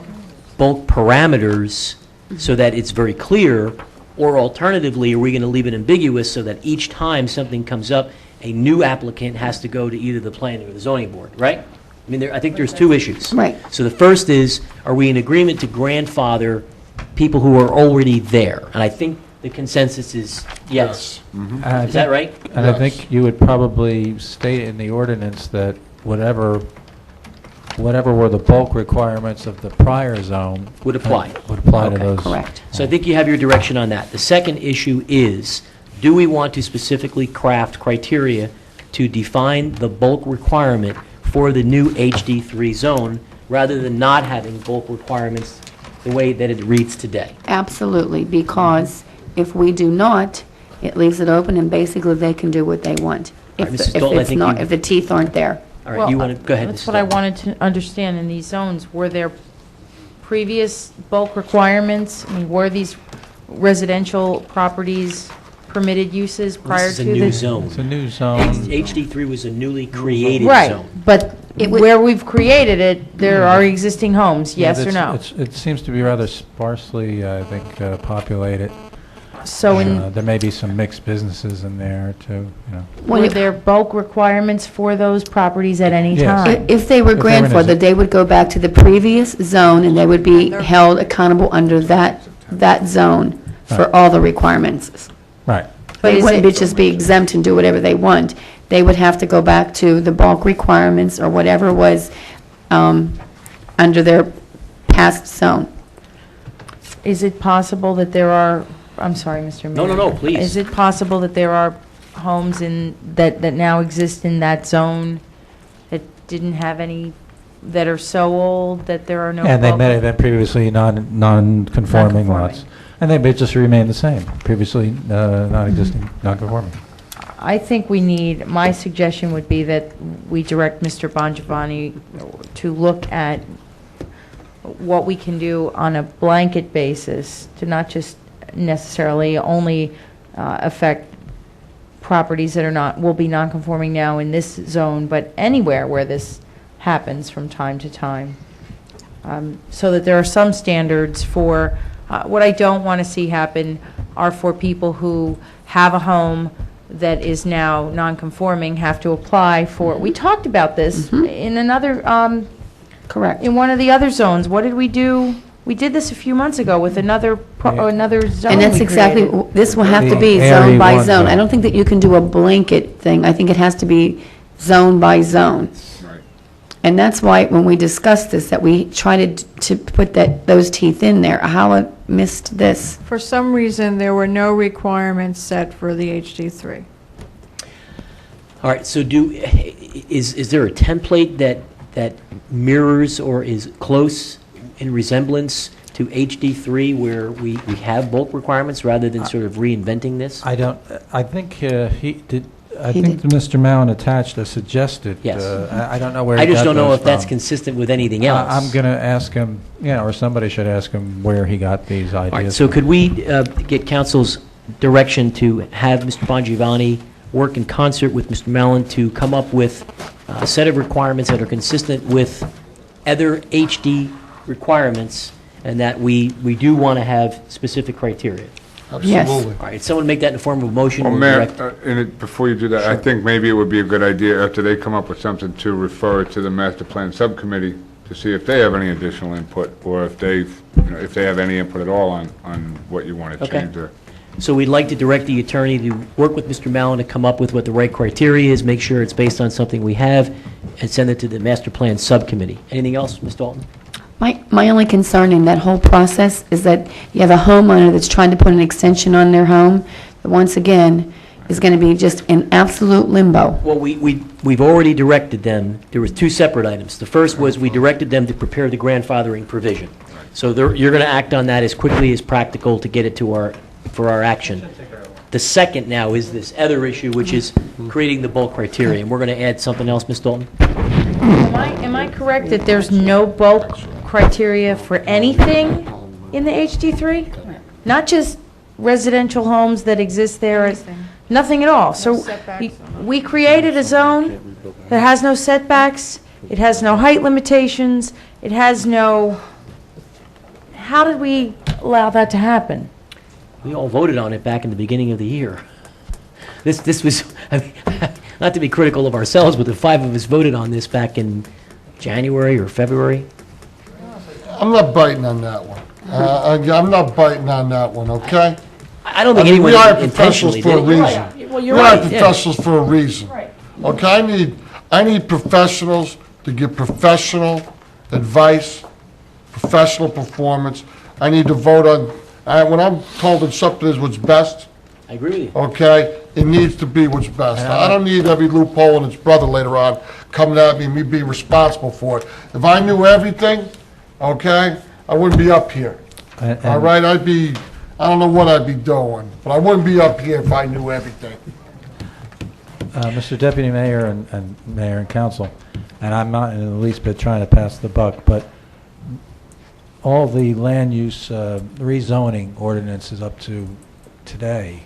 bulk parameters so that it's very clear, or alternatively, are we going to leave it ambiguous so that each time something comes up, a new applicant has to go to either the planning or the zoning board, right? I mean, I think there's two issues. Right. So the first is, are we in agreement to grandfather people who are already there? And I think the consensus is yes. Is that right? And I think you would probably state in the ordinance that whatever were the bulk requirements of the prior zone Would apply. Would apply to Okay. those. Correct. So I think you have your direction on that. The second issue is, do we want to specifically craft criteria to define the bulk requirement for the new HD3 zone, rather than not having bulk requirements the way that it reads today? Absolutely, because if we do not, it leaves it open, and basically they can do what they want. All right, Mrs. Dalton, I think you- If the teeth aren't there. All right, you want to, go ahead, That's Mrs. what I Dalton. wanted to understand in these zones. Were there previous bulk requirements? I mean, were these residential properties permitted uses prior This to is a new this? zone. It's a new zone. HD3 was a newly created Right, zone. but where we've created it, there are existing homes, yes or no? It seems to be rather sparsely, I think, populated. So in, There may be some mixed businesses in there, too, you know. were there bulk requirements for those properties at any Yes. time? If they were If they were in a grandfathered, they would go back to the previous zone, and they would be held accountable under that zone for Right. all the requirements. Right. But They is wouldn't it- just be exempt and do whatever they want. They would have to go back to the bulk requirements or whatever was under their past zone. Is it possible that there are, I'm sorry, Mr. Mayor. No, please. Is it possible that there are homes that now exist in that zone that didn't have any, that are so old that there are no? And they bulk- may have been previously non-conforming lots. And they may just remain the same, previously non-existing, non-conforming. I think we need, my suggestion would be that we direct Mr. Bongiovanni to look at what we can do on a blanket basis, to not just necessarily only affect properties that are not, will be non-conforming now in this zone, but anywhere where this happens from time to time. So that there are some standards for, what I don't want to see happen are for people who have a home that is now non-conforming, have to apply for, we talked about this in another, Correct. in one of the other zones. What did we do? We did this a few months ago with another zone. And that's we exactly, created. this will have to be The zone by area zone. one I don't think that you can do a blanket thing. I think it has to be zone by zone. Right. And that's why, when we discussed this, that we tried to put those teeth in there. Howard missed this. For some reason, there were no requirements set for the HD3. All right, so is there a template that mirrors or is close in resemblance to HD3 where we have bulk requirements rather than sort of reinventing this? I don't, I think he did, I He think did. Mr. Mallon attached a suggested. Yes. I don't know where he I just got don't know those if that's from. consistent with anything else. I'm going to ask him, or somebody should ask him where he got these ideas. All right, so could we get council's direction to have Mr. Bongiovanni work in concert with Mr. Mallon to come up with a set of requirements that are consistent with other HD requirements, and that we do want to have specific criteria? Absolutely. All right, someone make that in the form of a motion. Well, or Mayor, direct- before you do that, I think maybe it would be a good idea, after they come up with something, to refer it to the master plan subcommittee to see if they have any additional input, or if if they have any input at all on what you want to Okay. change there. So we'd like to direct the attorney to work with Mr. Mallon to come up with what the right criteria is, make sure it's based on something we have, and send it to the master plan subcommittee. Anything else, Ms. Dalton? My only concern in that whole process is that you have a homeowner that's trying to put an extension on their home, that once again, is going to be just in absolute limbo. Well, we've already directed them, there was two separate items. The first was we directed them to prepare the grandfathering provision. So you're going to act on that as quickly as practical to get it to for our action. The second now is this other issue, which is creating the bulk criteria, and we're going to add something else, Ms. Dalton? Am I correct that there's no bulk criteria for anything in the HD3? Not just residential homes that exist there, nothing at all. So we created a zone that has no setbacks, it has no height limitations, it has no, how did we allow that to happen? We all voted on it back in the beginning of the year. This was, I mean, not to be critical of ourselves, but the five of us voted on this back in January or February. I'm not biting on that one. I'm not biting on that one, okay? I don't think mean, anyone we are intentionally professionals did. for a You're reason. right. Well, We you're are right, yeah. professionals for a reason. Okay, I need professionals to give professional advice, professional performance. I need to vote on, when I'm told that something is what's best, I agree with you. okay, it needs to be what's best. I don't need every loophole and its brother later on coming at me and me being responsible for it. If I knew everything, okay, I wouldn't be up here. All right, I don't know what I'd be doing, but I wouldn't be up here if I knew everything. Mr. Deputy Mayor and Mayor and Council, and I'm not in the least bit trying to pass the buck, but all the land use rezoning ordinances up to today,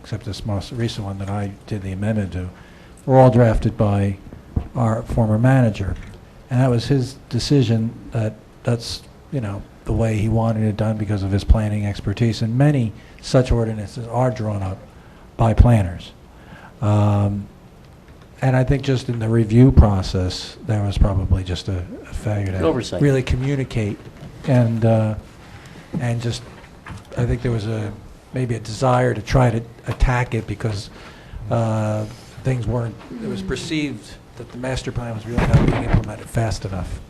except this most recent one that I did the amendment to, were all drafted by our former manager. And that was his decision that's, the way he wanted it done because of his planning expertise. And many such ordinances are drawn up by planners. And I think just in the review process, there was probably just a failure to Oversight. really communicate. And just, I think there was maybe a desire to try to attack it because things weren't, it was perceived that the master plan was really not being implemented fast enough.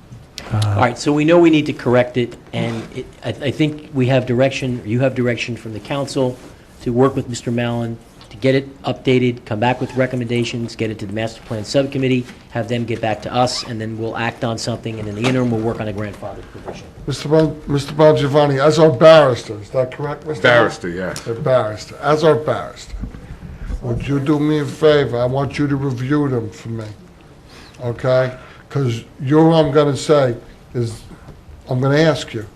All right, so we know we need to correct it, and I think we have direction, or you have direction from the council to work with Mr. Mallon to get it updated, come back with recommendations, get it to the master plan subcommittee, have them get back to us, and then we'll act on something, and in the interim, we'll work on a grandfather provision. Mr. Bongiovanni, as our barrister, is that correct, Mr. Barrister, yeah. Barrister, as our barrister, would you do me a favor? I want you to review them for me, okay? Because I'm going to say is, I'm going to ask you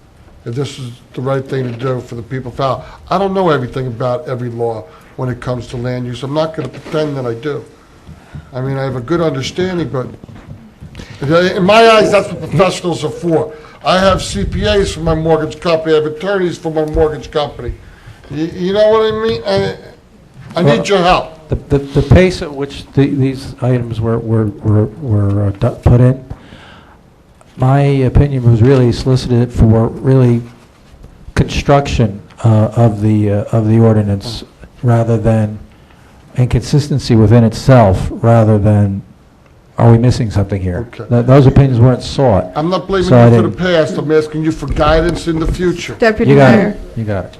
if this is the right thing to do for the people of Howell. I don't know everything about every law when it comes to land use. I'm not going to pretend that I do. I mean, I have a good understanding, but in my eyes, that's what professionals are for. I have CPAs for my mortgage company. I have attorneys for my mortgage company. You know what I mean? I need your help. The pace at which these items were put in, my opinion was really solicited for really construction of the ordinance rather than inconsistency within itself, rather than are we missing something here? Okay. Those opinions weren't sought. I'm not blaming So I you for the didn't- past. I'm asking you for guidance in the future. Deputy You got Mayor. it. You got it.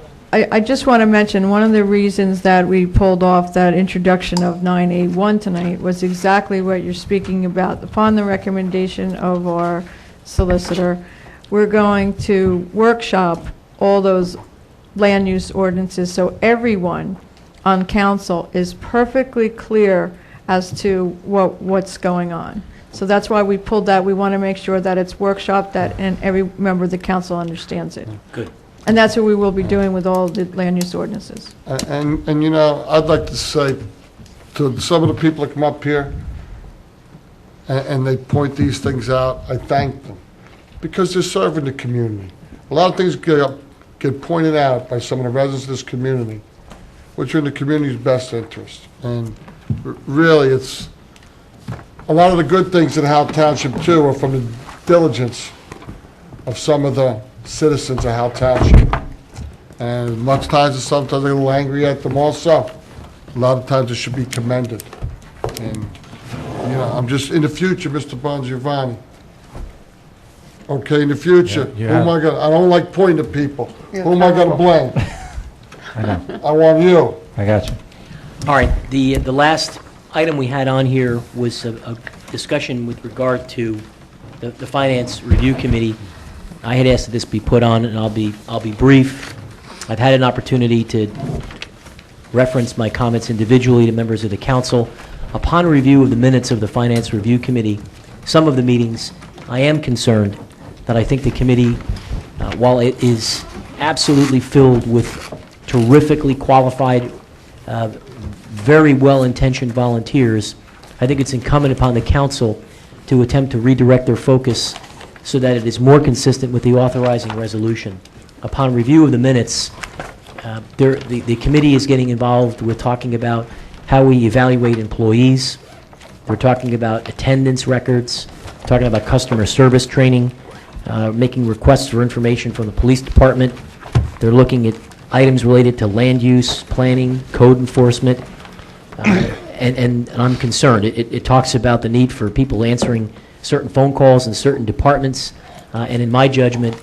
I just want to mention, one of the reasons that we pulled off that introduction of 9A1 tonight was exactly what you're speaking about. Upon the recommendation of our solicitor, we're going to workshop all those land use ordinances so everyone on council is perfectly clear as to what's going on. So that's why we pulled that. We want to make sure that it's workshopped, that and every member of the council understands it. Good. And that's what we will be doing with all the land use ordinances. And you know, I'd like to say to some of the people that come up here and they point these things out, I thank them because they're serving the community. A lot of things get pointed out by some of the residents of this community, which are in the community's best interest. And really, it's a lot of the good things in Howell Township too are from the diligence of some of the citizens of Howell Township. And much times, sometimes I get a little angry at them also. A lot of times it should be commended. And, you know, I'm just, in the future, Mr. Bongiovanni, okay, in the future, Yeah, who am I gonna, I don't like pointing at people. Who am I gonna blame? I know. I want you. I got you. All right, the last item we had on here was a discussion with regard to the Finance Review Committee. I had asked that this be put on, and I'll be brief. I've had an opportunity to reference my comments individually to members of the council. Upon review of the minutes of the Finance Review Committee, some of the meetings, I am concerned that I think the committee, while it is absolutely filled with terrifically qualified, very well-intentioned volunteers, I think it's incumbent upon the council to attempt to redirect their focus so that it is more consistent with the authorizing resolution. Upon review of the minutes, the committee is getting involved with talking about how we evaluate employees. They're talking about attendance records, talking about customer service training, making requests for information from the police department. They're looking at items related to land use, planning, code enforcement, and I'm concerned. It talks about the need for people answering certain phone calls in certain departments, and in my judgment,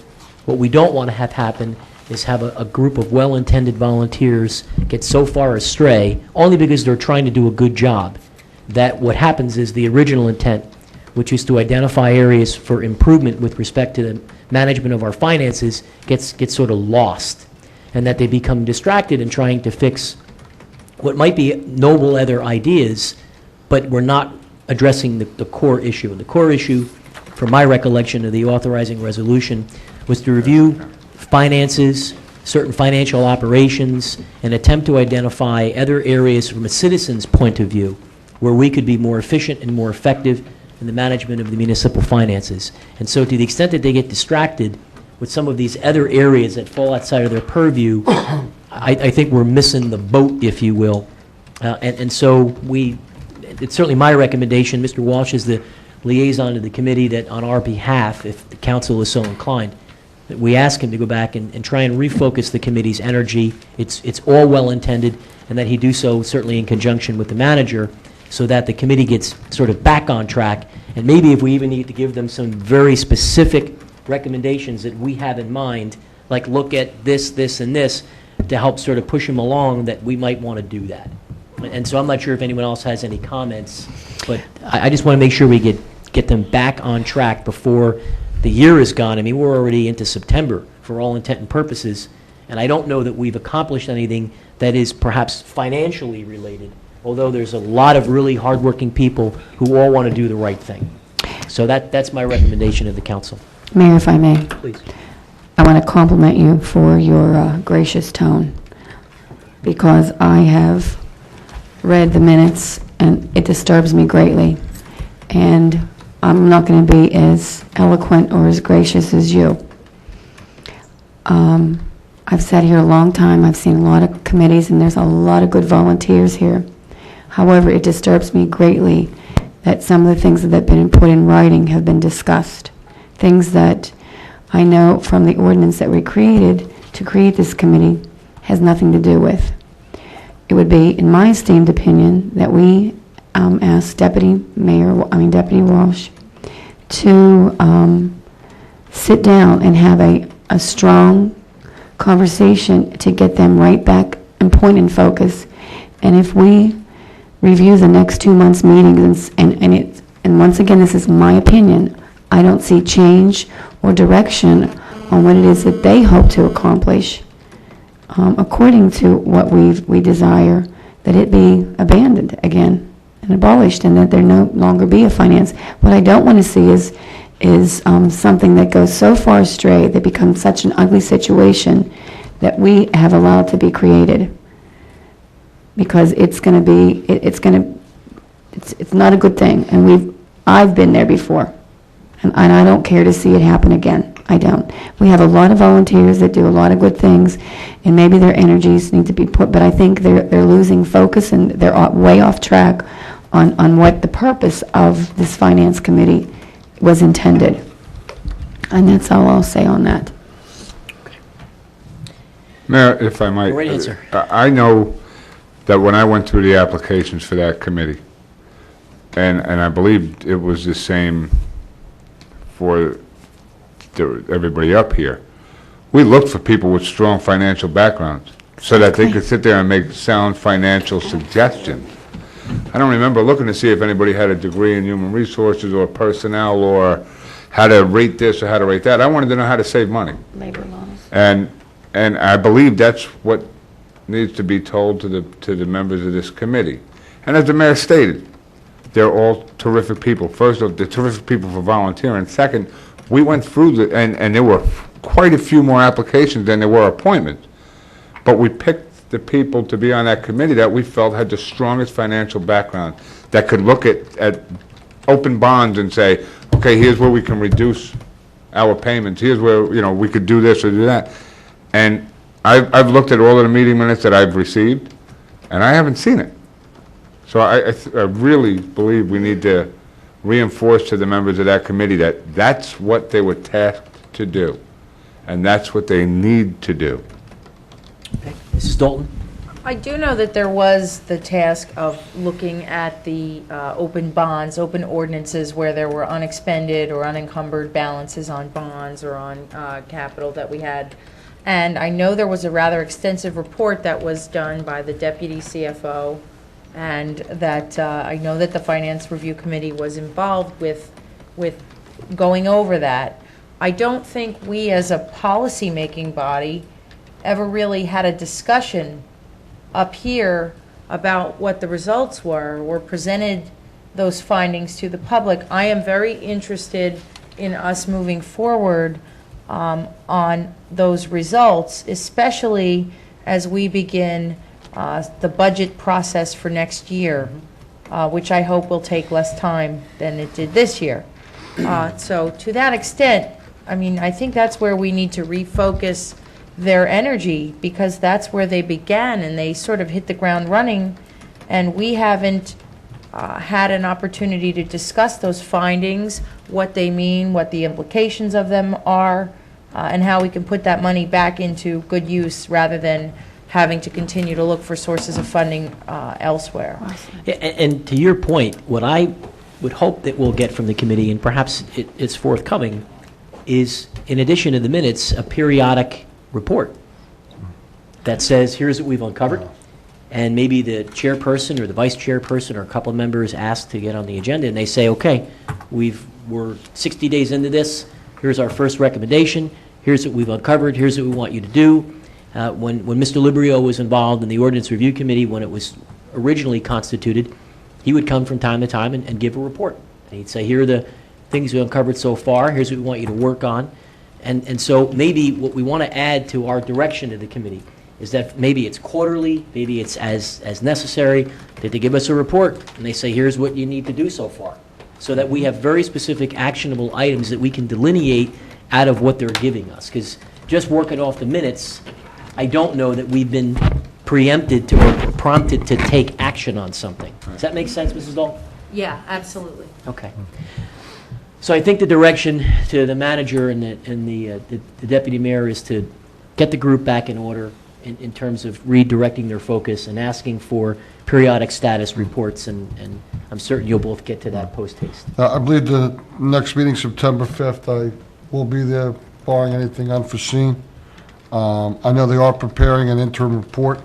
what we don't want to have happen is have a group of well-intended volunteers get so far astray, only because they're trying to do a good job, that what happens is the original intent, which is to identify areas for improvement with respect to the management of our finances, gets sort of lost, and that they become distracted in trying to fix what might be noble other ideas, but we're not addressing the core issue. And the core issue, from my recollection of the authorizing resolution, was to review finances, certain financial operations, and attempt to identify other areas from a citizen's point of view where we could be more efficient and more effective in the management of the municipal finances. And so to the extent that they get distracted with some of these other areas that fall outside of their purview, I think we're missing the boat, if you will. And so it's certainly my recommendation, Mr. Walsh is the liaison to the committee, that on our behalf, if the council is so inclined, that we ask him to go back and try and refocus the committee's energy. It's all well-intended, and that he do so certainly in conjunction with the manager, so that the committee gets sort of back on track. And maybe if we even need to give them some very specific recommendations that we have in mind, like look at this, this, and this, to help sort of push them along, that we might want to do that. And so I'm not sure if anyone else has any comments, but I just want to make sure we get them back on track before the year is gone. I mean, we're already into September for all intent and purposes, and I don't know that we've accomplished anything that is perhaps financially related although there's a lot of really hardworking people who all want to do the right thing. So that's my recommendation to the council. Mayor, if I may. Please. I want to compliment you for your gracious tone, because I have read the minutes, and it disturbs me greatly. And I'm not going to be as eloquent or as gracious as you. I've sat here a long time. I've seen a lot of committees, and there's a lot of good volunteers here. However, it disturbs me greatly that some of the things that have been put in writing have been discussed. Things that I know from the ordinance that we created to create this committee has nothing to do with. It would be, in my esteemed opinion, that we ask Deputy Walsh to sit down and have a strong conversation to get them right back and point in focus. And if we review the next 2 months' meetings, and once again, this is my opinion, I don't see change or direction on what it is that they hope to accomplish, according to what we desire, that it be abandoned again and abolished, and that there no longer be a finance. What I don't want to see is something that goes so far astray that becomes such an ugly situation that we have allowed to be created, because it's going to be it's not a good thing, and I've been there before, and I don't care to see it happen again. I don't. We have a lot of volunteers that do a lot of good things, and maybe their energies need to be put, but I think they're losing focus, and they're way off track on what the purpose of this finance committee was intended. And that's all I'll say on that. Mayor, if I might. Go right ahead, sir. I know that when I went through the applications for that committee, and I believe it was the same for everybody up here, we looked for people with strong financial backgrounds so that they could sit there and make sound financial suggestions. I don't remember looking to see if anybody had a degree in human resources or personnel or how to rate this or how to rate that. I wanted to know how to save money. Labor laws. And I believe that's what needs to be told to the members of this committee. And as the mayor stated, they're all terrific people. First of all, they're terrific people for volunteering. Second, we went through and there were quite a few more applications than there were appointments. But we picked the people to be on that committee that we felt had the strongest financial background, that could look at open bonds and say, okay, here's where we can reduce our payments. Here's where, we could do this or do that. And I've looked at all of the meeting minutes that I've received, and I haven't seen it. So I really believe we need to reinforce to the members of that committee that that's what they were tasked to do, and that's what they need to do. Okay. Mrs. Dalton? I do know that there was the task of looking at the open bonds, open ordinances where there were unexpended or unencumbered balances on bonds or on capital that we had. And I know there was a rather extensive report that was done by the Deputy CFO, and that I know that the Finance Review Committee was involved with going over that. I don't think we as a policy-making body ever really had a discussion up here about what the results were or presented those findings to the public. I am very interested in us moving forward on those results, especially as we begin the budget process for next year, which I hope will take less time than it did this year. So to that extent, I think that's where we need to refocus their energy, because that's where they began and they sort of hit the ground running, and we haven't had an opportunity to discuss those findings, what they mean, what the implications of them are, and how we can put that money back into good use rather than having to continue to look for sources of funding elsewhere. Yeah, and to your point, what I would hope that we'll get from the committee, and perhaps it's forthcoming, is, in addition to the minutes, a periodic report that says, here's what we've uncovered, and maybe the chairperson or the vice chairperson or a couple of members asked to get on the agenda, and they say, okay, we're 60 days into this, here's our first recommendation, here's what we've uncovered, here's what we want you to do. When Mr. Librio was involved in the Ordinance Review Committee, when it was originally constituted, he would come from time to time and give a report. And he'd say, here are the things we uncovered so far, here's what we want you to work on. And so maybe what we want to add to our direction to the committee is that maybe it's quarterly, maybe it's as necessary, that they give us a report and they say, here's what you need to do so far. So that we have very specific actionable items that we can delineate out of what they're giving us. Because just working off the minutes, I don't know that we've been preempted to or prompted to take action on something. Does that make sense, Mrs. Dahl? Yeah, absolutely. Okay. So I think the direction to the manager and the deputy mayor is to get the group back in order in terms of redirecting their focus and asking for periodic status reports, and I'm certain you'll both get to that post-haste. I believe the next meeting, September 5th, I will be there barring anything unforeseen. I know they are preparing an interim report.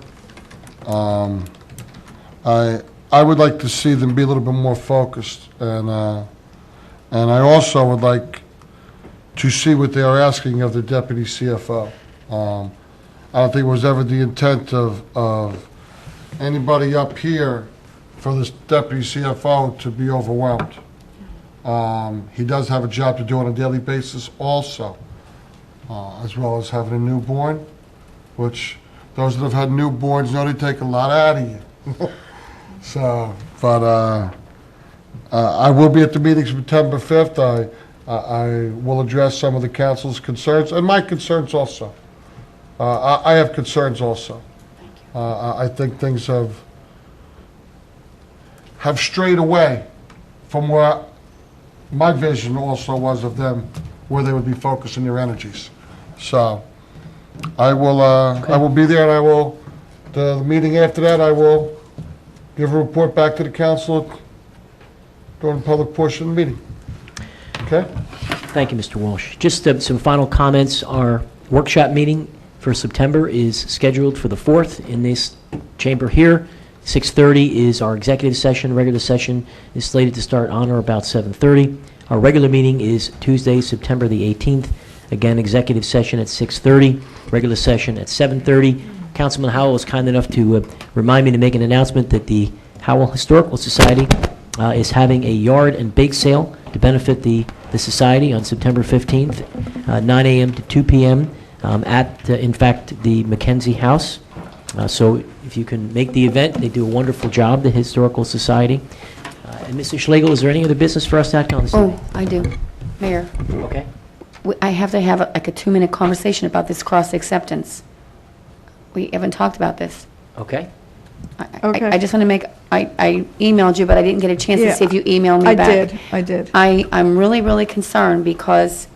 I would like to see them be a little bit more focused, and I also would like to see what they are asking of the deputy CFO. I don't think it was ever the intent of anybody up here for this deputy CFO to be overwhelmed. He does have a job to do on a daily basis also, as well as having a newborn, which those that have had newborns know they take a lot out of you. So, but I will be at the meeting September 5th. I will address some of the council's concerns and my concerns also. I have concerns also. I think things have strayed away from where my vision also was of them, where they would be focusing their energies. So I will be there, and I will, the meeting after that, I will give a report back to the council during the public portion of the meeting. Okay? Thank you, Mr. Walsh. Just some final comments. Our workshop meeting for September is scheduled for the 4th in this chamber here. 6:30 is our executive session. Regular session is slated to start on or about 7:30. Our regular meeting is Tuesday, September the 18th. Again, executive session at 6:30, regular session at 7:30. Councilman Howell was kind enough to remind me to make an announcement that the Howell Historical Society is having a yard and bake sale to benefit the society on September 15th, 9 a.m. to 2 p.m. At, in fact, the Mackenzie House. So if you can make the event, they do a wonderful job, the Historical Society. And Mrs. Schlegel, is there any other business for us to act on this evening? Oh, I do. Mayor, Okay. I have to have like a 2-minute conversation about this cross-acceptance. We haven't talked about this. Okay. Okay. I just want to make, I emailed you, but I didn't get a chance to Yeah, see if you emailed me back. I did. I'm really, really concerned because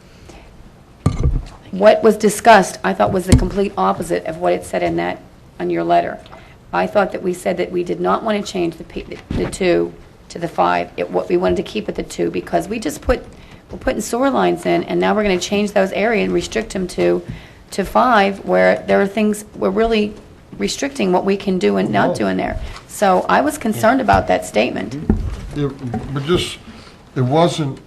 what was discussed, I thought was the complete opposite of what it said in that, on your letter. I thought that we said that we did not want to change the 2 to the 5. We wanted to keep it the 2 because we're putting sewer lines in, and now we're going to change those areas and restrict them to 5, where there are things, we're really restricting what we can do and not do in there. So I was concerned about that statement. But just, it wasn't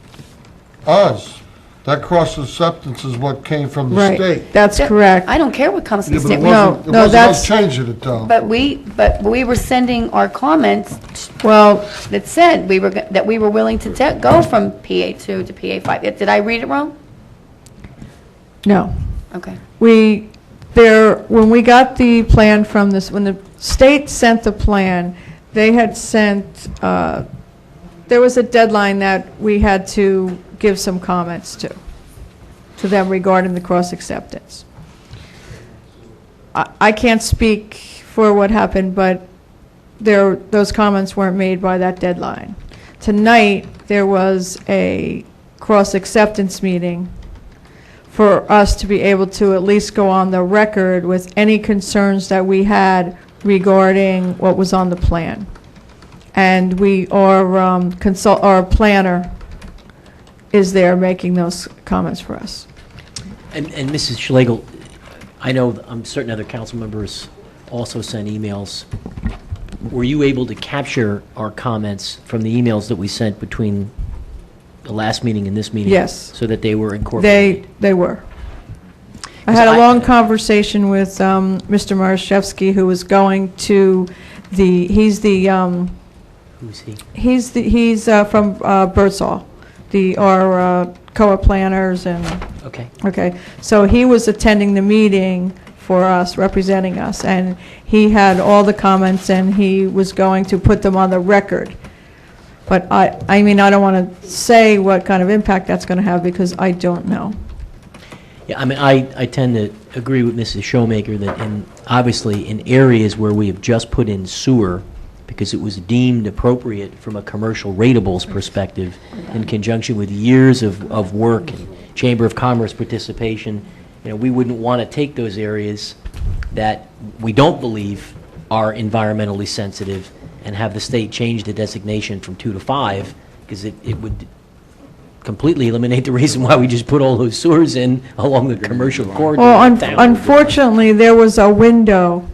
us. That cross-acceptance is what came from the state. Right, that's correct. I don't care what comes from the Yeah, but state. it wasn't us changing it, though. But we were sending our comments, Well, that said that we were willing to go from PA2 to PA5. Did I read it wrong? no. Okay. When we got the plan from this, when the state sent the plan, they had sent, there was a deadline that we had to give some comments to them regarding the cross-acceptance. I can't speak for what happened, but those comments weren't made by that deadline. Tonight, there was a cross-acceptance meeting for us to be able to at least go on the record with any concerns that we had regarding what was on the plan. And our planner is there making those comments for us. And Mrs. Schlegel, I know I'm certain other council members also sent emails. Were you able to capture our comments from the emails that we sent between the last meeting and this meeting? Yes. So that they were incorporated? They were. I had a long conversation with Mr. Marszewski, who was going to he's the, Who's he? he's from Birdsall, our COA planners and, Okay. okay. So he was attending the meeting for us, representing us, and he had all the comments, and he was going to put them on the record. But I mean, I don't want to say what kind of impact that's going to have, because I don't know. Yeah, I mean, I tend to agree with Mrs. Showmaker that obviously in areas where we have just put in sewer, because it was deemed appropriate from a commercial ratables perspective, in conjunction with years of work and Chamber of Commerce participation, we wouldn't want to take those areas that we don't believe are environmentally sensitive and have the state change the designation from 2 to 5, because it would completely eliminate the reason why we just put all those sewers in along the commercial corridor. Well, of town. unfortunately, there was a window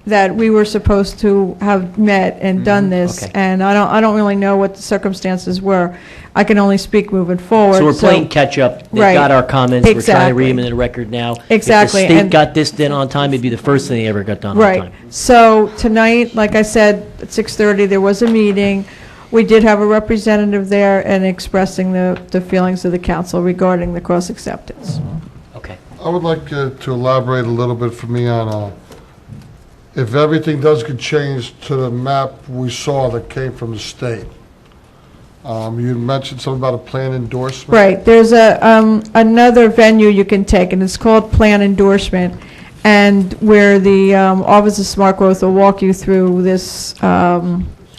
that we were supposed to have met and done this, okay. and I don't really know what the circumstances were. I can only speak moving forward. So we're playing catch-up. They've Right. got our comments. We're trying to read them Exactly. into the record now. Exactly, If the state and- got this done on time, it'd be the first thing they ever got done on Right. time. So tonight, like I said, at 6:30, there was a meeting. We did have a representative there and expressing the feelings of the council regarding the cross-acceptance. Okay. I would like to elaborate a little bit for me on, if everything does get changed to the map we saw that came from the state. You mentioned something about a plan endorsement. Right, there's another venue you can take, and it's called Plan Endorsement, and where the Office of Smart Growth will walk you through this,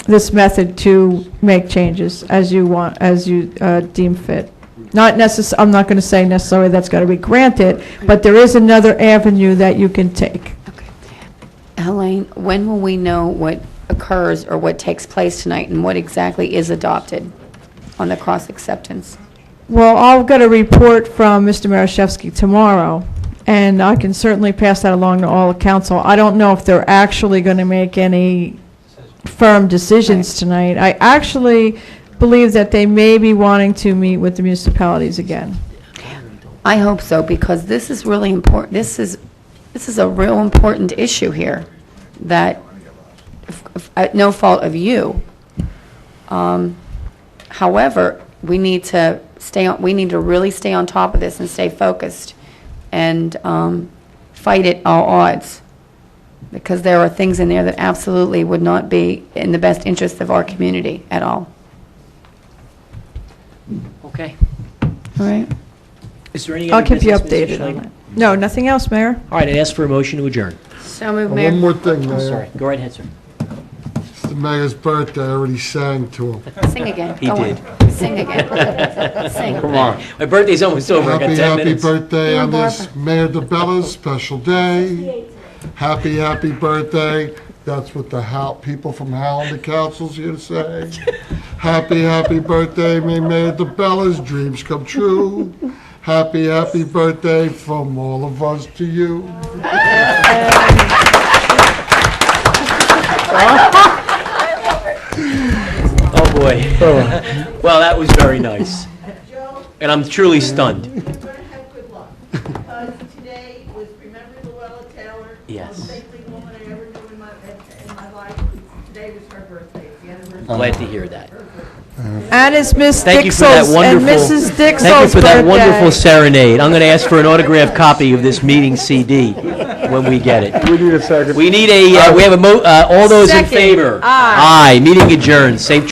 this method to make changes as you want, as you deem fit. I'm not going to say necessarily that's got to be granted, but there is another avenue that you can take. Helene, when will we know what occurs or what takes place tonight and what exactly is adopted on the cross-acceptance? Well, I'll get a report from Mr. Marashevsky tomorrow, and I can certainly pass that along to all the council. I don't know if they're actually going to make any firm decisions tonight. I actually believe that they may be wanting to meet with the municipalities again. I hope so, because this is really important. This is a real important issue here, that, at no fault of you. However, we need to really stay on top of this and stay focused and fight at all odds, because there are things in there that absolutely would not be in the best interest of our community at all. Okay. All right? Is there any I'll other keep you business, Mrs. updated on Schneider? that. No, nothing else, Mayor? All right, I'd ask for a motion to adjourn. So moved, One Mayor. more thing, I'm Mayor. sorry. Go right ahead, sir. It's the mayor's birthday, I already sang to him. Sing again. He Go on. did. Sing again. Sing. Come on. My birthday's almost over. I got 10 Happy minutes. birthday You on and this Barbara. Mayor DeBella's special day. Happy birthday. That's what the people from Howell and the council's here to say. Happy birthday, may Mayor DeBella's dreams come true. Happy birthday from all of us to you. Oh, boy. Well, that was very nice. And I'm truly stunned. You're going to have good luck, because today was Remember Luella Taylor. Yes. The most saintly woman I ever knew in my life. Today was her birthday, it's the anniversary. Glad to hear that. And it's Miss Thank you for that Dixell's, and wonderful, Mrs. Dixell's thank you for that birthday. wonderful serenade. I'm going to ask for an autographed copy of this meeting CD when we get it. We need a second. We need we have all those in Second. favor? Aye. Aye, meeting adjourned. Safe